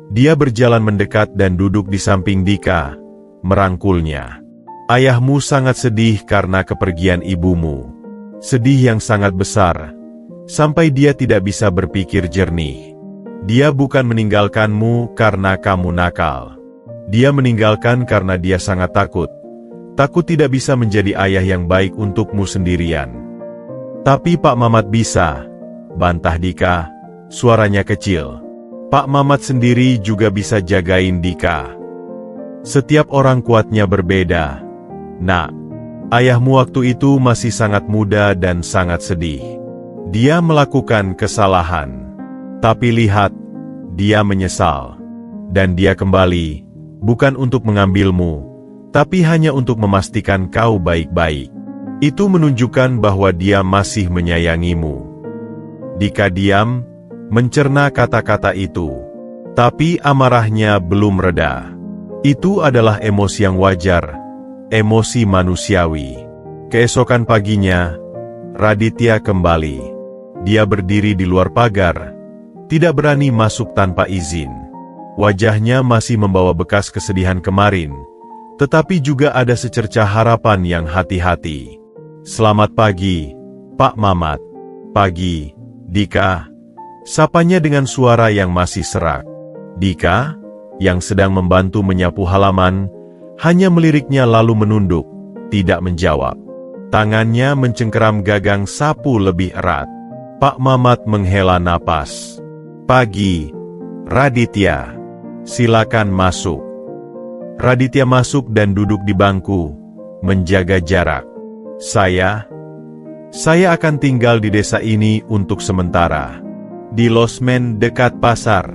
Dia berjalan mendekat dan duduk di samping Dika, merangkulnya. Ayahmu sangat sedih karena kepergian ibumu. Sedih yang sangat besar, sampai dia tidak bisa berpikir jernih. Dia bukan meninggalkanmu karena kamu nakal. Dia meninggalkan karena dia sangat takut. Takut tidak bisa menjadi ayah yang baik untukmu sendirian. Tapi Pak Mamat bisa, bantah Dika, suaranya kecil. Pak Mamat sendiri juga bisa jagain Dika. Setiap orang kuatnya berbeda. Nak, ayahmu waktu itu masih sangat muda dan sangat sedih. Dia melakukan kesalahan. Tapi lihat, dia menyesal. Dan dia kembali, bukan untuk mengambilmu, tapi hanya untuk memastikan kau baik-baik. Itu menunjukkan bahwa dia masih menyayangimu. Dika diam, mencerna kata-kata itu. Tapi amarahnya belum reda. Itu adalah emosi yang wajar, emosi manusiawi. Keesokan paginya, Raditya kembali. Dia berdiri di luar pagar, tidak berani masuk tanpa izin. Wajahnya masih membawa bekas kesedihan kemarin, tetapi juga ada secercah harapan yang hati-hati. Selamat pagi, Pak Mamat. Pagi, Dika. Sapanya dengan suara yang masih serak. Dika, yang sedang membantu menyapu halaman, hanya meliriknya lalu menunduk, tidak menjawab. Tangannya mencengkeram gagang sapu lebih erat. Pak Mamat menghela napas. Pagi, Raditya. Silakan masuk. Raditya masuk dan duduk di bangku, menjaga jarak. Saya akan tinggal di desa ini untuk sementara. Di losmen dekat pasar.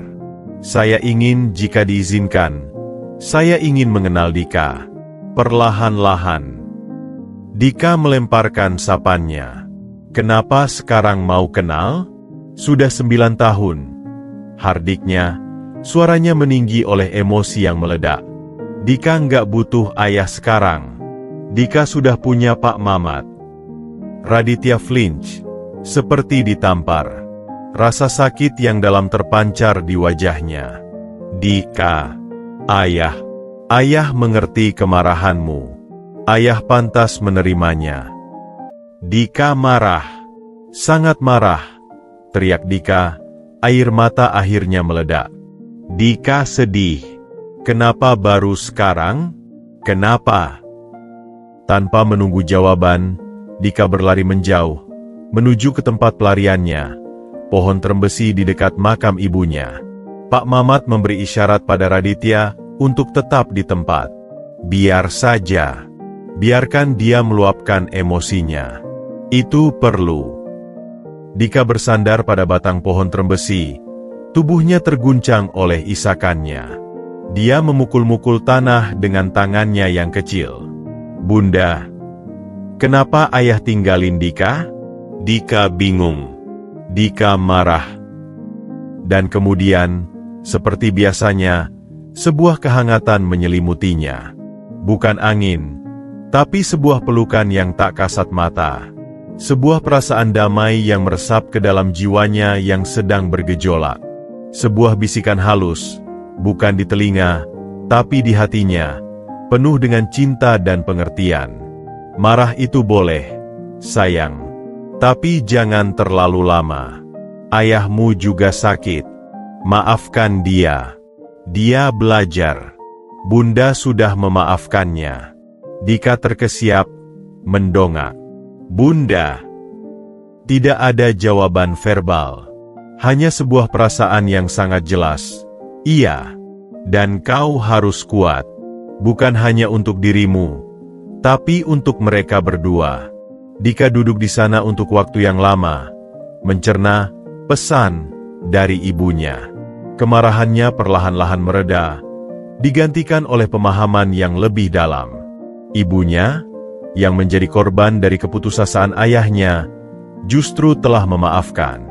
Saya ingin, jika diizinkan, saya ingin mengenal Dika. Perlahan-lahan. Dika melemparkan sapannya. Kenapa sekarang mau kenal? Sudah 9 tahun. Hardiknya, suaranya meninggi oleh emosi yang meledak. Dika nggak butuh ayah sekarang. Dika sudah punya Pak Mamat. Raditya flinch, seperti ditampar. Rasa sakit yang dalam terpancar di wajahnya. Dika, ayah. Ayah mengerti kemarahanmu. Ayah pantas menerimanya. Dika marah. Sangat marah. Teriak Dika, air mata akhirnya meledak. Dika sedih. Kenapa baru sekarang? Kenapa? Tanpa menunggu jawaban, Dika berlari menjauh, menuju ke tempat pelariannya. Pohon terembesi di dekat makam ibunya. Pak Mamat memberi isyarat pada Raditya untuk tetap di tempat. Biar saja. Biarkan dia meluapkan emosinya. Itu perlu. Dika bersandar pada batang pohon terembesi. Tubuhnya terguncang oleh isakannya. Dia memukul-mukul tanah dengan tangannya yang kecil. Bunda, kenapa ayah tinggalin Dika? Dika bingung. Dika marah. Dan kemudian, seperti biasanya, sebuah kehangatan menyelimutinya. Bukan angin, tapi sebuah pelukan yang tak kasat mata. Sebuah perasaan damai yang meresap ke dalam jiwanya yang sedang bergejolak. Sebuah bisikan halus, bukan di telinga, tapi di hatinya, penuh dengan cinta dan pengertian. Marah itu boleh, sayang. Tapi jangan terlalu lama. Ayahmu juga sakit. Maafkan dia. Dia belajar. Bunda sudah memaafkannya. Dika terkesiap, mendongak. Bunda. Tidak ada jawaban verbal. Hanya sebuah perasaan yang sangat jelas. Iya. Dan kau harus kuat. Bukan hanya untuk dirimu, tapi untuk mereka berdua. Dika duduk di sana untuk waktu yang lama, mencerna pesan dari ibunya. Kemarahannya perlahan-lahan mereda, digantikan oleh pemahaman yang lebih dalam. Ibunya, yang menjadi korban dari keputusasaan ayahnya, justru telah memaafkan.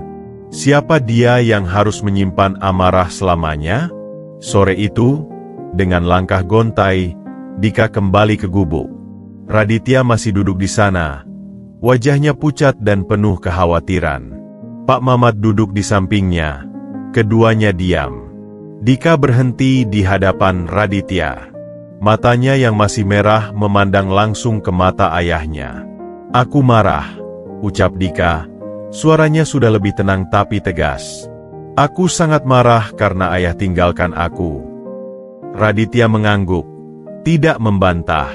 Siapa dia yang harus menyimpan amarah selamanya? Sore itu, dengan langkah gontai, Dika kembali ke gubuk. Raditya masih duduk di sana. Wajahnya pucat dan penuh kekhawatiran. Pak Mamat duduk di sampingnya. Keduanya diam. Dika berhenti di hadapan Raditya. Matanya yang masih merah memandang langsung ke mata ayahnya. "Aku marah," ucap Dika. Suaranya sudah lebih tenang tapi tegas. "Aku sangat marah karena ayah tinggalkan aku." Raditya mengangguk, tidak membantah.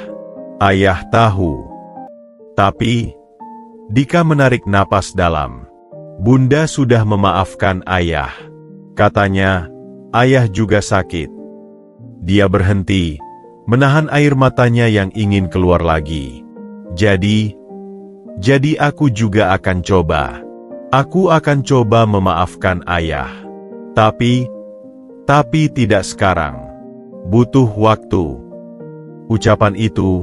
Ayah tahu. Tapi, Dika menarik napas dalam. "Bunda sudah memaafkan ayah," katanya. "Ayah juga sakit." Dia berhenti, menahan air matanya yang ingin keluar lagi. Jadi aku juga akan coba. Aku akan coba memaafkan ayah. Tapi tidak sekarang. Butuh waktu." Ucapan itu,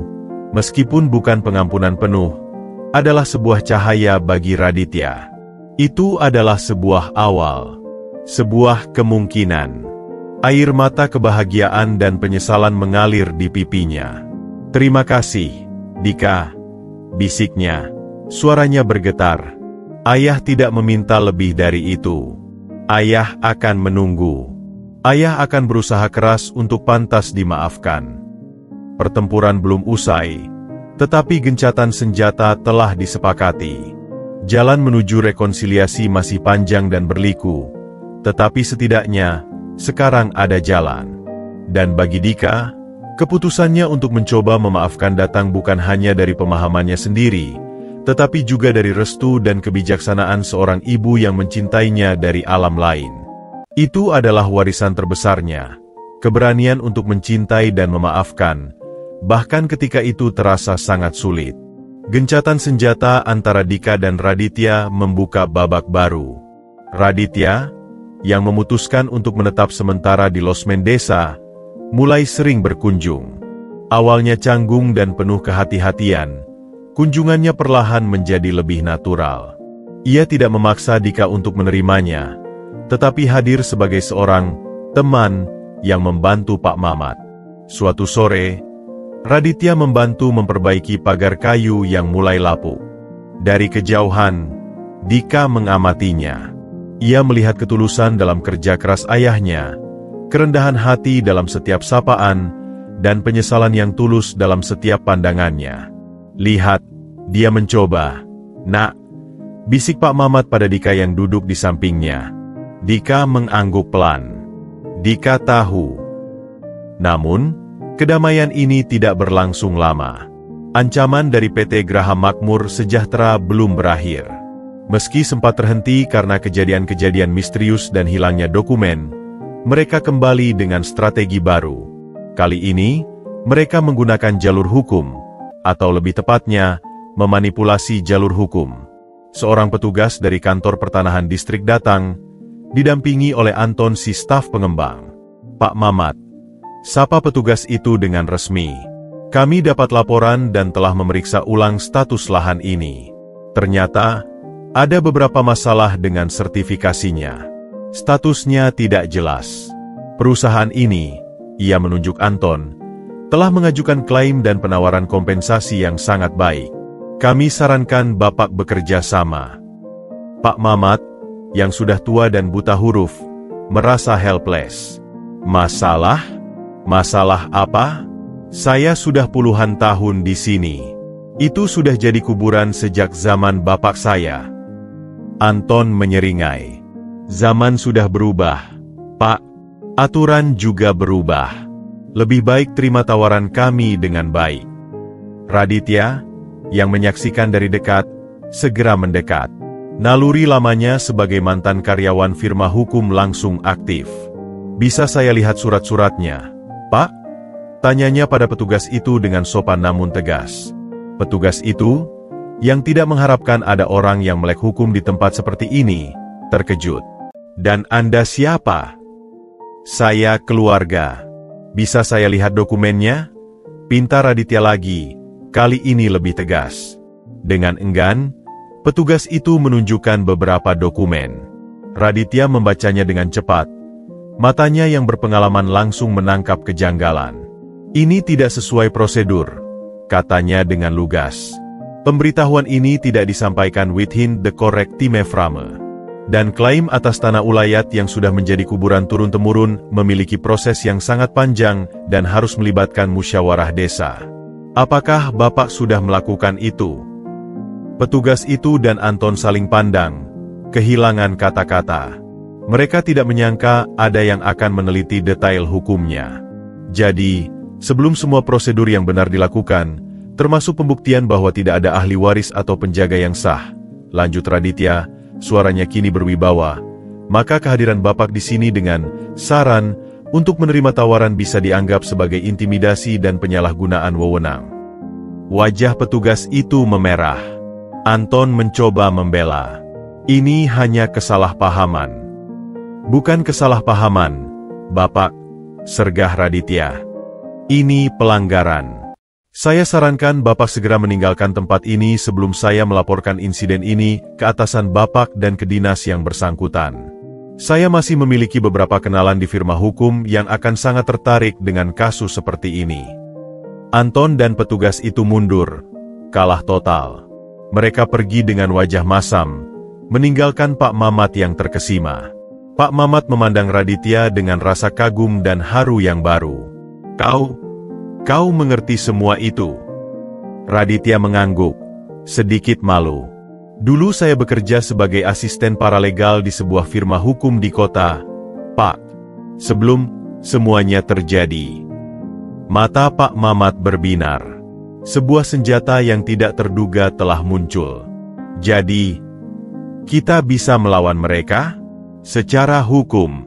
meskipun bukan pengampunan penuh, adalah sebuah cahaya bagi Raditya. Itu adalah sebuah awal, sebuah kemungkinan. Air mata kebahagiaan dan penyesalan mengalir di pipinya. "Terima kasih, Dika," bisiknya. Suaranya bergetar. "Ayah tidak meminta lebih dari itu. Ayah akan menunggu. Ayah akan berusaha keras untuk pantas dimaafkan." Pertempuran belum usai, tetapi gencatan senjata telah disepakati. Jalan menuju rekonsiliasi masih panjang dan berliku, tetapi setidaknya sekarang ada jalan. Dan bagi Dika, keputusannya untuk mencoba memaafkan datang bukan hanya dari pemahamannya sendiri, tetapi juga dari restu dan kebijaksanaan seorang ibu yang mencintainya dari alam lain. Itu adalah warisan terbesarnya, keberanian untuk mencintai dan memaafkan, bahkan ketika itu terasa sangat sulit. Gencatan senjata antara Dika dan Raditya membuka babak baru. Raditya, yang memutuskan untuk menetap sementara di losmen desa, mulai sering berkunjung. Awalnya canggung dan penuh kehati-hatian, kunjungannya perlahan menjadi lebih natural. Ia tidak memaksa Dika untuk menerimanya, tetapi hadir sebagai seorang teman yang membantu Pak Mamat. Suatu sore, Raditya membantu memperbaiki pagar kayu yang mulai lapuk. Dari kejauhan, Dika mengamatinya. Ia melihat ketulusan dalam kerja keras ayahnya, kerendahan hati dalam setiap sapaan, dan penyesalan yang tulus dalam setiap pandangannya. "Lihat, dia mencoba, Nak," bisik Pak Mamat pada Dika yang duduk di sampingnya. Dika mengangguk pelan. Dika tahu. Namun, kedamaian ini tidak berlangsung lama. Ancaman dari PT Graha Makmur Sejahtera belum berakhir. Meski sempat terhenti karena kejadian-kejadian misterius dan hilangnya dokumen, mereka kembali dengan strategi baru. Kali ini, mereka menggunakan jalur hukum, atau lebih tepatnya, memanipulasi jalur hukum. Seorang petugas dari kantor pertanahan distrik datang, didampingi oleh Anton si staf pengembang. "Pak Mamat," sapa petugas itu dengan resmi. "Kami dapat laporan dan telah memeriksa ulang status lahan ini. Ternyata, ada beberapa masalah dengan sertifikasinya. Statusnya tidak jelas. Perusahaan ini," ia menunjuk Anton, "telah mengajukan klaim dan penawaran kompensasi yang sangat baik. Kami sarankan Bapak bekerja sama." Pak Mamat, yang sudah tua dan buta huruf, merasa helpless. "Masalah? Masalah apa? Saya sudah puluhan tahun di sini. Itu sudah jadi kuburan sejak zaman bapak saya." Anton menyeringai. "Zaman sudah berubah, Pak. Aturan juga berubah. Lebih baik terima tawaran kami dengan baik." Raditya, yang menyaksikan dari dekat, segera mendekat. Naluri lamanya sebagai mantan karyawan firma hukum langsung aktif. "Bisa saya lihat surat-suratnya, Pak?" tanyanya pada petugas itu dengan sopan namun tegas. Petugas itu, yang tidak mengharapkan ada orang yang melek hukum di tempat seperti ini, terkejut. "Dan Anda siapa?" "Saya keluarga. Bisa saya lihat dokumennya?" pinta Raditya lagi, kali ini lebih tegas. Dengan enggan, petugas itu menunjukkan beberapa dokumen. Raditya membacanya dengan cepat. Matanya yang berpengalaman langsung menangkap kejanggalan. Ini tidak sesuai prosedur, katanya dengan lugas. Pemberitahuan ini tidak disampaikan within the correct timeframe. Dan klaim atas tanah ulayat yang sudah menjadi kuburan turun-temurun memiliki proses yang sangat panjang dan harus melibatkan musyawarah desa. Apakah Bapak sudah melakukan itu? Petugas itu dan Anton saling pandang, kehilangan kata-kata. Mereka tidak menyangka ada yang akan meneliti detail hukumnya. Jadi, sebelum semua prosedur yang benar dilakukan, termasuk pembuktian bahwa tidak ada ahli waris atau penjaga yang sah, lanjut Raditya, suaranya kini berwibawa, maka kehadiran Bapak di sini dengan saran untuk menerima tawaran bisa dianggap sebagai intimidasi dan penyalahgunaan wewenang. Wajah petugas itu memerah. Anton mencoba membela. Ini hanya kesalahpahaman. Bukan kesalahpahaman, Bapak, sergah Raditya. Ini pelanggaran. Saya sarankan Bapak segera meninggalkan tempat ini sebelum saya melaporkan insiden ini ke atasan Bapak dan ke dinas yang bersangkutan. Saya masih memiliki beberapa kenalan di firma hukum yang akan sangat tertarik dengan kasus seperti ini. Anton dan petugas itu mundur, kalah total. Mereka pergi dengan wajah masam, meninggalkan Pak Mamat yang terkesima. Pak Mamat memandang Raditya dengan rasa kagum dan haru yang baru. Kau mengerti semua itu? Raditya mengangguk, sedikit malu. Dulu saya bekerja sebagai asisten paralegal di sebuah firma hukum di kota, Pak. Sebelum semuanya terjadi. Mata Pak Mamat berbinar. Sebuah senjata yang tidak terduga telah muncul. Jadi, kita bisa melawan mereka? Secara hukum.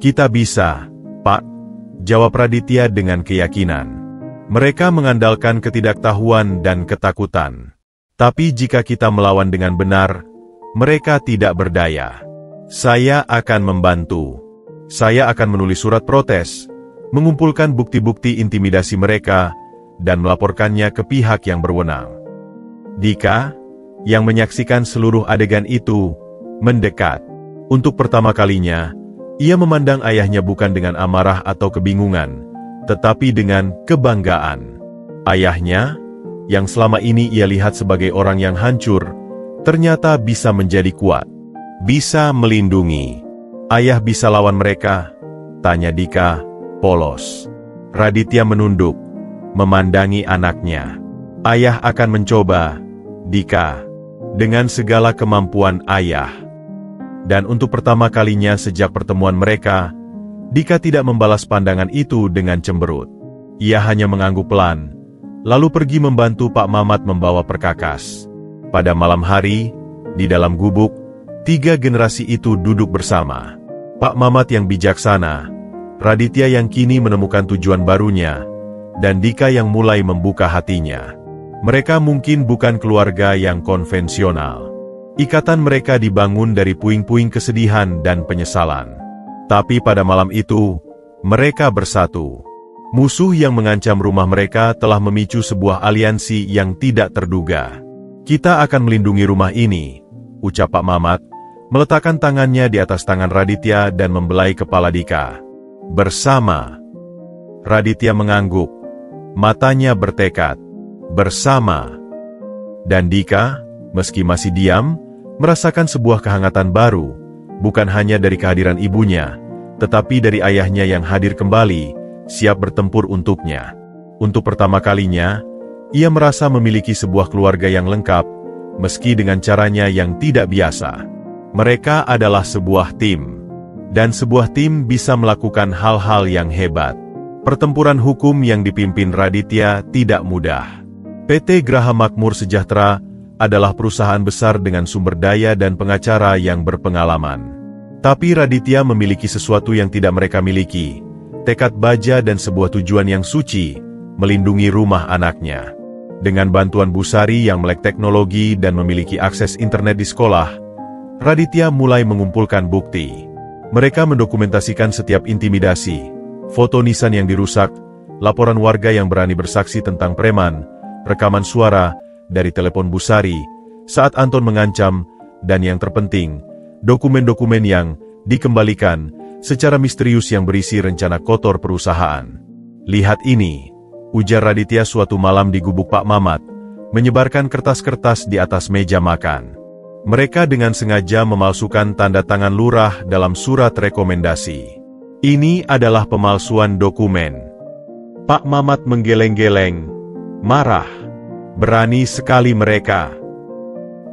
Kita bisa, Pak, jawab Raditya dengan keyakinan. Mereka mengandalkan ketidaktahuan dan ketakutan. Tapi jika kita melawan dengan benar, mereka tidak berdaya. Saya akan membantu. Saya akan menulis surat protes, mengumpulkan bukti-bukti intimidasi mereka, dan melaporkannya ke pihak yang berwenang. Dika, yang menyaksikan seluruh adegan itu, mendekat. Untuk pertama kalinya, ia memandang ayahnya bukan dengan amarah atau kebingungan, tetapi dengan kebanggaan. Ayahnya, yang selama ini ia lihat sebagai orang yang hancur, ternyata bisa menjadi kuat. Bisa melindungi. Ayah bisa lawan mereka? Tanya Dika, polos. Raditya menunduk, memandangi anaknya. Ayah akan mencoba, Dika, dengan segala kemampuan ayah. Dan untuk pertama kalinya sejak pertemuan mereka, Dika tidak membalas pandangan itu dengan cemberut. Ia hanya mengangguk pelan, lalu pergi membantu Pak Mamat membawa perkakas. Pada malam hari, di dalam gubuk, 3 generasi itu duduk bersama. Pak Mamat yang bijaksana, Raditya yang kini menemukan tujuan barunya, dan Dika yang mulai membuka hatinya. Mereka mungkin bukan keluarga yang konvensional. Ikatan mereka dibangun dari puing-puing kesedihan dan penyesalan. Tapi pada malam itu, mereka bersatu. Musuh yang mengancam rumah mereka telah memicu sebuah aliansi yang tidak terduga. Kita akan melindungi rumah ini, ucap Pak Mamat, meletakkan tangannya di atas tangan Raditya dan membelai kepala Dika. Bersama. Raditya mengangguk, matanya bertekad. Bersama. Dan Dika, meski masih diam, merasakan sebuah kehangatan baru, bukan hanya dari kehadiran ibunya, tetapi dari ayahnya yang hadir kembali, siap bertempur untuknya. Untuk pertama kalinya, ia merasa memiliki sebuah keluarga yang lengkap, meski dengan caranya yang tidak biasa. Mereka adalah sebuah tim, dan sebuah tim bisa melakukan hal-hal yang hebat. Pertempuran hukum yang dipimpin Raditya tidak mudah. PT Graha Makmur Sejahtera adalah perusahaan besar dengan sumber daya dan pengacara yang berpengalaman. Tapi Raditya memiliki sesuatu yang tidak mereka miliki, tekad baja dan sebuah tujuan yang suci, melindungi rumah anaknya. Dengan bantuan Bu Sari yang melek teknologi dan memiliki akses internet di sekolah, Raditya mulai mengumpulkan bukti. Mereka mendokumentasikan setiap intimidasi, foto nisan yang dirusak, laporan warga yang berani bersaksi tentang preman, rekaman suara dari telepon Busari saat Anton mengancam, dan yang terpenting, dokumen-dokumen yang dikembalikan secara misterius yang berisi rencana kotor perusahaan. "Lihat ini," ujar Raditya suatu malam di gubuk Pak Mamat, menyebarkan kertas-kertas di atas meja makan. Mereka dengan sengaja memalsukan tanda tangan lurah dalam surat rekomendasi. Ini adalah pemalsuan dokumen. Pak Mamat menggeleng-geleng, marah. Berani sekali mereka.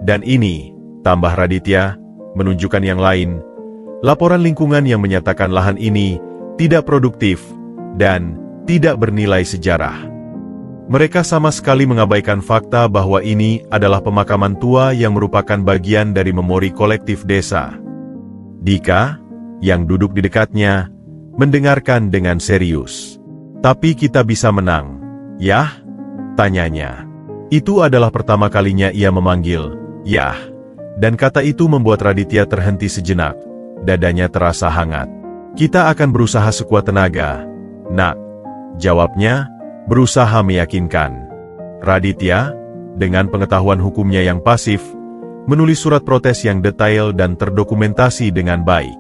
Dan ini, tambah Raditya, menunjukkan yang lain, laporan lingkungan yang menyatakan lahan ini tidak produktif dan tidak bernilai sejarah. Mereka sama sekali mengabaikan fakta bahwa ini adalah pemakaman tua yang merupakan bagian dari memori kolektif desa. Dika, yang duduk di dekatnya, mendengarkan dengan serius. "Tapi kita bisa menang, yah?" tanyanya. Itu adalah pertama kalinya ia memanggil, "Yah." Dan kata itu membuat Raditya terhenti sejenak, dadanya terasa hangat. "Kita akan berusaha sekuat tenaga, Nak," jawabnya, berusaha meyakinkan. Raditya, dengan pengetahuan hukumnya yang pasif, menulis surat protes yang detail dan terdokumentasi dengan baik.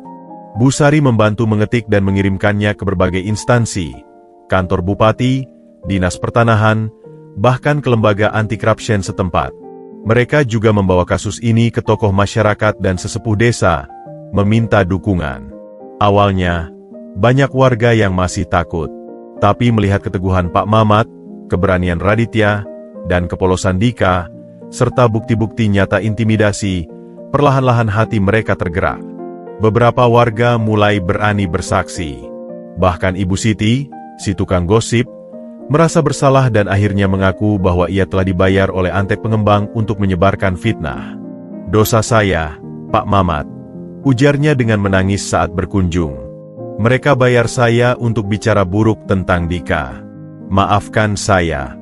Busari membantu mengetik dan mengirimkannya ke berbagai instansi, kantor bupati, dinas pertanahan, bahkan ke lembaga anti-korupsi setempat. Mereka juga membawa kasus ini ke tokoh masyarakat dan sesepuh desa, meminta dukungan. Awalnya, banyak warga yang masih takut. Tapi melihat keteguhan Pak Mamat, keberanian Raditya, dan kepolosan Dika, serta bukti-bukti nyata intimidasi, perlahan-lahan hati mereka tergerak. Beberapa warga mulai berani bersaksi. Bahkan Ibu Siti, si tukang gosip, merasa bersalah dan akhirnya mengaku bahwa ia telah dibayar oleh antek pengembang untuk menyebarkan fitnah. "Dosa saya, Pak Mamat," ujarnya dengan menangis saat berkunjung. "Mereka bayar saya untuk bicara buruk tentang Dika. Maafkan saya."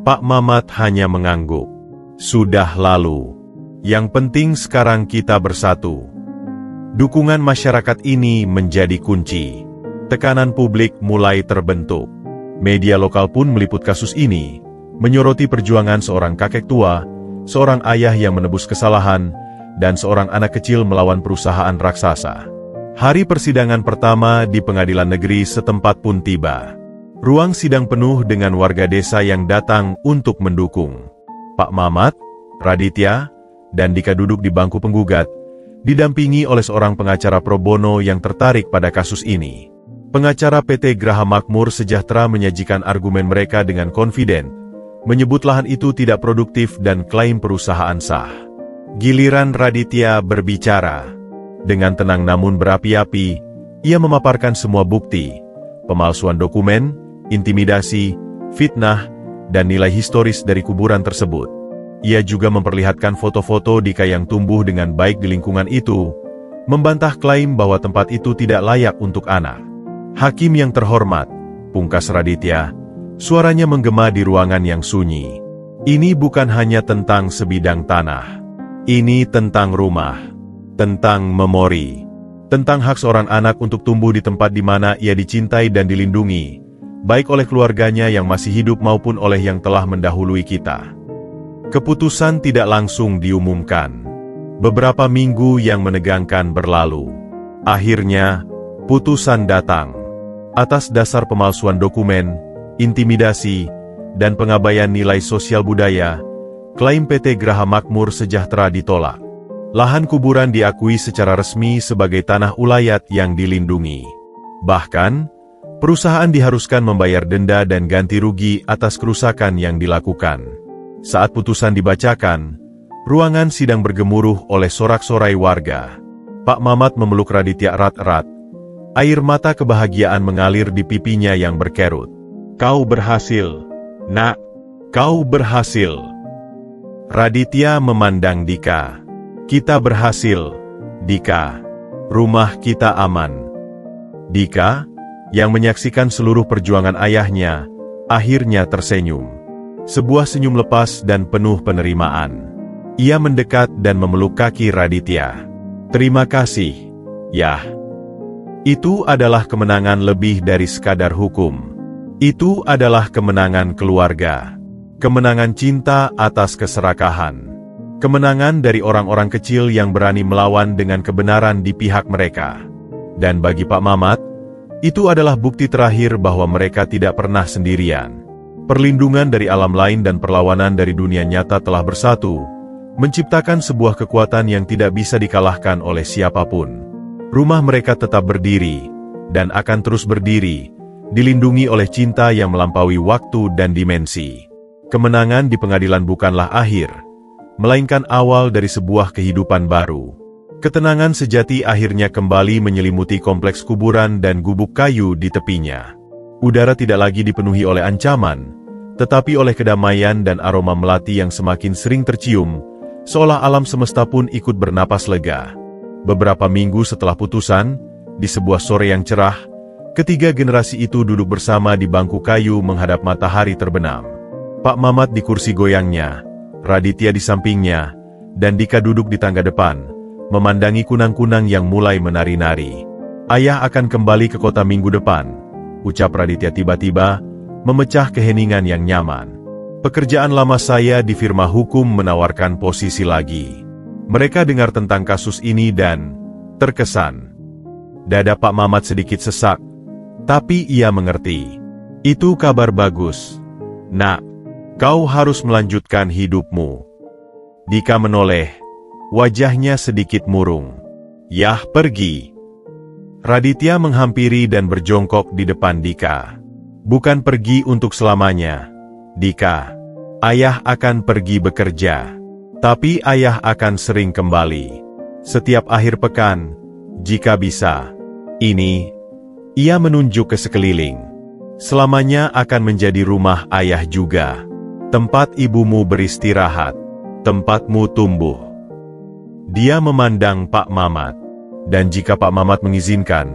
Pak Mamat hanya mengangguk. "Sudah lalu. Yang penting sekarang kita bersatu." Dukungan masyarakat ini menjadi kunci. Tekanan publik mulai terbentuk. Media lokal pun meliput kasus ini, menyoroti perjuangan seorang kakek tua, seorang ayah yang menebus kesalahan, dan seorang anak kecil melawan perusahaan raksasa. Hari persidangan pertama di pengadilan negeri setempat pun tiba. Ruang sidang penuh dengan warga desa yang datang untuk mendukung. Pak Mamat, Raditya, dan Dika duduk di bangku penggugat, didampingi oleh seorang pengacara pro bono yang tertarik pada kasus ini. Pengacara PT Graha Makmur Sejahtera menyajikan argumen mereka dengan confident, menyebut lahan itu tidak produktif dan klaim perusahaan sah. Giliran Raditya berbicara. Dengan tenang namun berapi-api, ia memaparkan semua bukti, pemalsuan dokumen, intimidasi, fitnah, dan nilai historis dari kuburan tersebut. Ia juga memperlihatkan foto-foto Dika yang tumbuh dengan baik di lingkungan itu, membantah klaim bahwa tempat itu tidak layak untuk anak. "Hakim yang terhormat," pungkas Raditya, suaranya menggema di ruangan yang sunyi. "Ini bukan hanya tentang sebidang tanah. Ini tentang rumah, tentang memori, tentang hak seorang anak untuk tumbuh di tempat di mana ia dicintai dan dilindungi, baik oleh keluarganya yang masih hidup maupun oleh yang telah mendahului kita." Keputusan tidak langsung diumumkan. Beberapa minggu yang menegangkan berlalu. Akhirnya, putusan datang. Atas dasar pemalsuan dokumen, intimidasi, dan pengabaian nilai sosial budaya, klaim PT Graha Makmur Sejahtera ditolak. Lahan kuburan diakui secara resmi sebagai tanah ulayat yang dilindungi. Bahkan, perusahaan diharuskan membayar denda dan ganti rugi atas kerusakan yang dilakukan. Saat putusan dibacakan, ruangan sidang bergemuruh oleh sorak-sorai warga. Pak Mamat memeluk Raditya erat-erat. Air mata kebahagiaan mengalir di pipinya yang berkerut. "Kau berhasil, Nak. Kau berhasil." Raditya memandang Dika. "Kita berhasil, Dika. Rumah kita aman." Dika, yang menyaksikan seluruh perjuangan ayahnya, akhirnya tersenyum. Sebuah senyum lepas dan penuh penerimaan. Ia mendekat dan memeluk kaki Raditya. "Terima kasih, Yah. Itu adalah kemenangan lebih dari sekadar hukum. Itu adalah kemenangan keluarga. Kemenangan cinta atas keserakahan. Kemenangan dari orang-orang kecil yang berani melawan dengan kebenaran di pihak mereka. Dan bagi Pak Mamat, itu adalah bukti terakhir bahwa mereka tidak pernah sendirian. Perlindungan dari alam lain dan perlawanan dari dunia nyata telah bersatu, menciptakan sebuah kekuatan yang tidak bisa dikalahkan oleh siapapun. Rumah mereka tetap berdiri, dan akan terus berdiri, dilindungi oleh cinta yang melampaui waktu dan dimensi. Kemenangan di pengadilan bukanlah akhir, melainkan awal dari sebuah kehidupan baru. Ketenangan sejati akhirnya kembali menyelimuti kompleks kuburan dan gubuk kayu di tepinya. Udara tidak lagi dipenuhi oleh ancaman, tetapi oleh kedamaian dan aroma melati yang semakin sering tercium, seolah alam semesta pun ikut bernapas lega. Beberapa minggu setelah putusan, di sebuah sore yang cerah, ketiga generasi itu duduk bersama di bangku kayu menghadap matahari terbenam. Pak Mamat di kursi goyangnya, Raditya di sampingnya, dan Dika duduk di tangga depan, memandangi kunang-kunang yang mulai menari-nari. "Ayah akan kembali ke kota minggu depan," ucap Raditya tiba-tiba, memecah keheningan yang nyaman. "Pekerjaan lama saya di firma hukum menawarkan posisi lagi." Mereka dengar tentang kasus ini dan terkesan. Dada Pak Mamat sedikit sesak, tapi ia mengerti. "Itu kabar bagus, Nak. Kau harus melanjutkan hidupmu." Dika menoleh, wajahnya sedikit murung. "Yah, pergi." Raditya menghampiri dan berjongkok di depan Dika. "Bukan pergi untuk selamanya, Dika. Ayah akan pergi bekerja. Tapi ayah akan sering kembali. Setiap akhir pekan, jika bisa. Ini," ia menunjuk ke sekeliling, "selamanya akan menjadi rumah ayah juga. Tempat ibumu beristirahat, tempatmu tumbuh." Dia memandang Pak Mamat. "Dan jika Pak Mamat mengizinkan,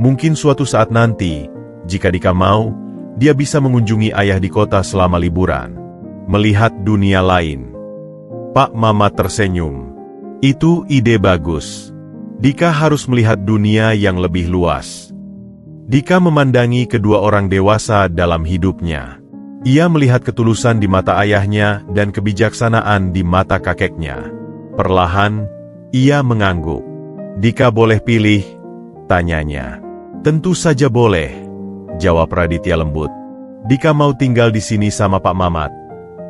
mungkin suatu saat nanti, jika Dika mau, dia bisa mengunjungi ayah di kota selama liburan. Melihat dunia lain." Pak Mamat tersenyum. "Itu ide bagus. Dika harus melihat dunia yang lebih luas." Dika memandangi kedua orang dewasa dalam hidupnya. Ia melihat ketulusan di mata ayahnya dan kebijaksanaan di mata kakeknya. Perlahan, ia mengangguk. "Dika boleh pilih?" tanyanya. "Tentu saja boleh," jawab Raditya lembut. "Dika mau tinggal di sini sama Pak Mamat,"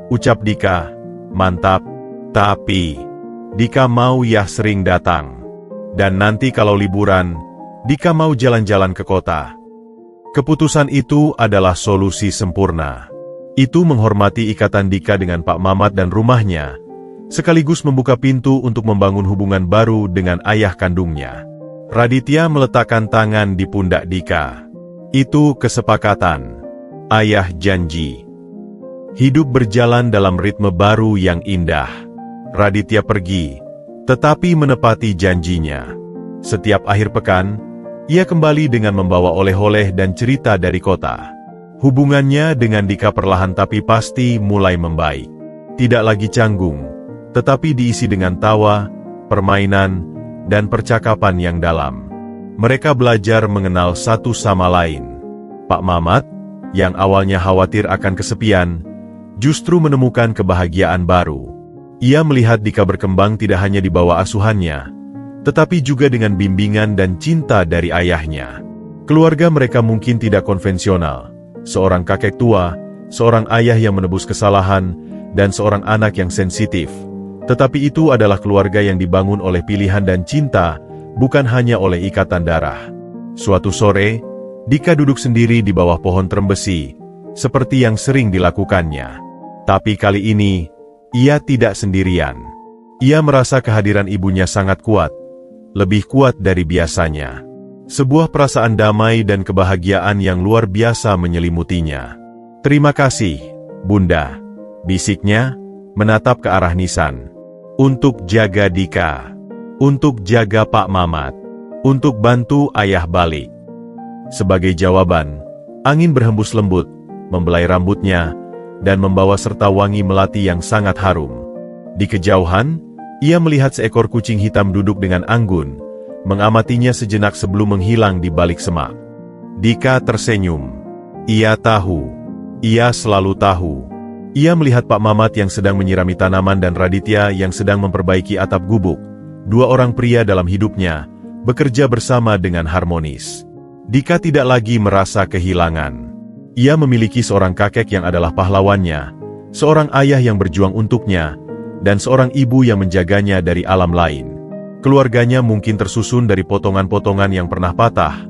ucap Dika. "Mantap. Tapi, Dika mau ya sering datang. Dan nanti kalau liburan, Dika mau jalan-jalan ke kota." Keputusan itu adalah solusi sempurna. Itu menghormati ikatan Dika dengan Pak Mamat dan rumahnya, sekaligus membuka pintu untuk membangun hubungan baru dengan ayah kandungnya. Raditya meletakkan tangan di pundak Dika. "Itu kesepakatan. Ayah janji." Hidup berjalan dalam ritme baru yang indah. Raditya pergi, tetapi menepati janjinya. Setiap akhir pekan, ia kembali dengan membawa oleh-oleh dan cerita dari kota. Hubungannya dengan Dika perlahan tapi pasti mulai membaik. Tidak lagi canggung, tetapi diisi dengan tawa, permainan, dan percakapan yang dalam. Mereka belajar mengenal satu sama lain. Pak Mamat, yang awalnya khawatir akan kesepian, justru menemukan kebahagiaan baru. Ia melihat Dika berkembang tidak hanya di bawah asuhannya, tetapi juga dengan bimbingan dan cinta dari ayahnya. Keluarga mereka mungkin tidak konvensional. Seorang kakek tua, seorang ayah yang menebus kesalahan, dan seorang anak yang sensitif. Tetapi itu adalah keluarga yang dibangun oleh pilihan dan cinta, bukan hanya oleh ikatan darah. Suatu sore, Dika duduk sendiri di bawah pohon trembesi, seperti yang sering dilakukannya. Tapi kali ini, ia tidak sendirian. Ia merasa kehadiran ibunya sangat kuat, lebih kuat dari biasanya. Sebuah perasaan damai dan kebahagiaan yang luar biasa menyelimutinya. "Terima kasih, Bunda," bisiknya, menatap ke arah nisan. "Untuk jaga Dika, untuk jaga Pak Mamat, untuk bantu ayah balik." Sebagai jawaban, angin berhembus lembut, membelai rambutnya, dan membawa serta wangi melati yang sangat harum. Di kejauhan, ia melihat seekor kucing hitam duduk dengan anggun, mengamatinya sejenak sebelum menghilang di balik semak. Dika tersenyum. Ia tahu. Ia selalu tahu. Ia melihat Pak Mamat yang sedang menyirami tanaman dan Raditya yang sedang memperbaiki atap gubuk. Dua orang pria dalam hidupnya, bekerja bersama dengan harmonis. Dika tidak lagi merasa kehilangan. Ia memiliki seorang kakek yang adalah pahlawannya, seorang ayah yang berjuang untuknya, dan seorang ibu yang menjaganya dari alam lain. Keluarganya mungkin tersusun dari potongan-potongan yang pernah patah,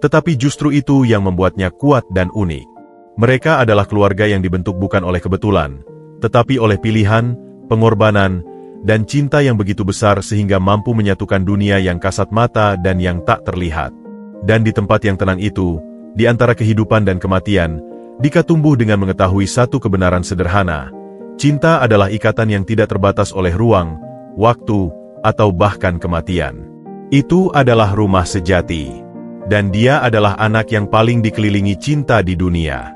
tetapi justru itu yang membuatnya kuat dan unik. Mereka adalah keluarga yang dibentuk bukan oleh kebetulan, tetapi oleh pilihan, pengorbanan, dan cinta yang begitu besar sehingga mampu menyatukan dunia yang kasat mata dan yang tak terlihat. Dan di tempat yang tenang itu, di antara kehidupan dan kematian, Dika tumbuh dengan mengetahui satu kebenaran sederhana. Cinta adalah ikatan yang tidak terbatas oleh ruang, waktu, atau bahkan kematian. Itu adalah rumah sejati. Dan dia adalah anak yang paling dikelilingi cinta di dunia.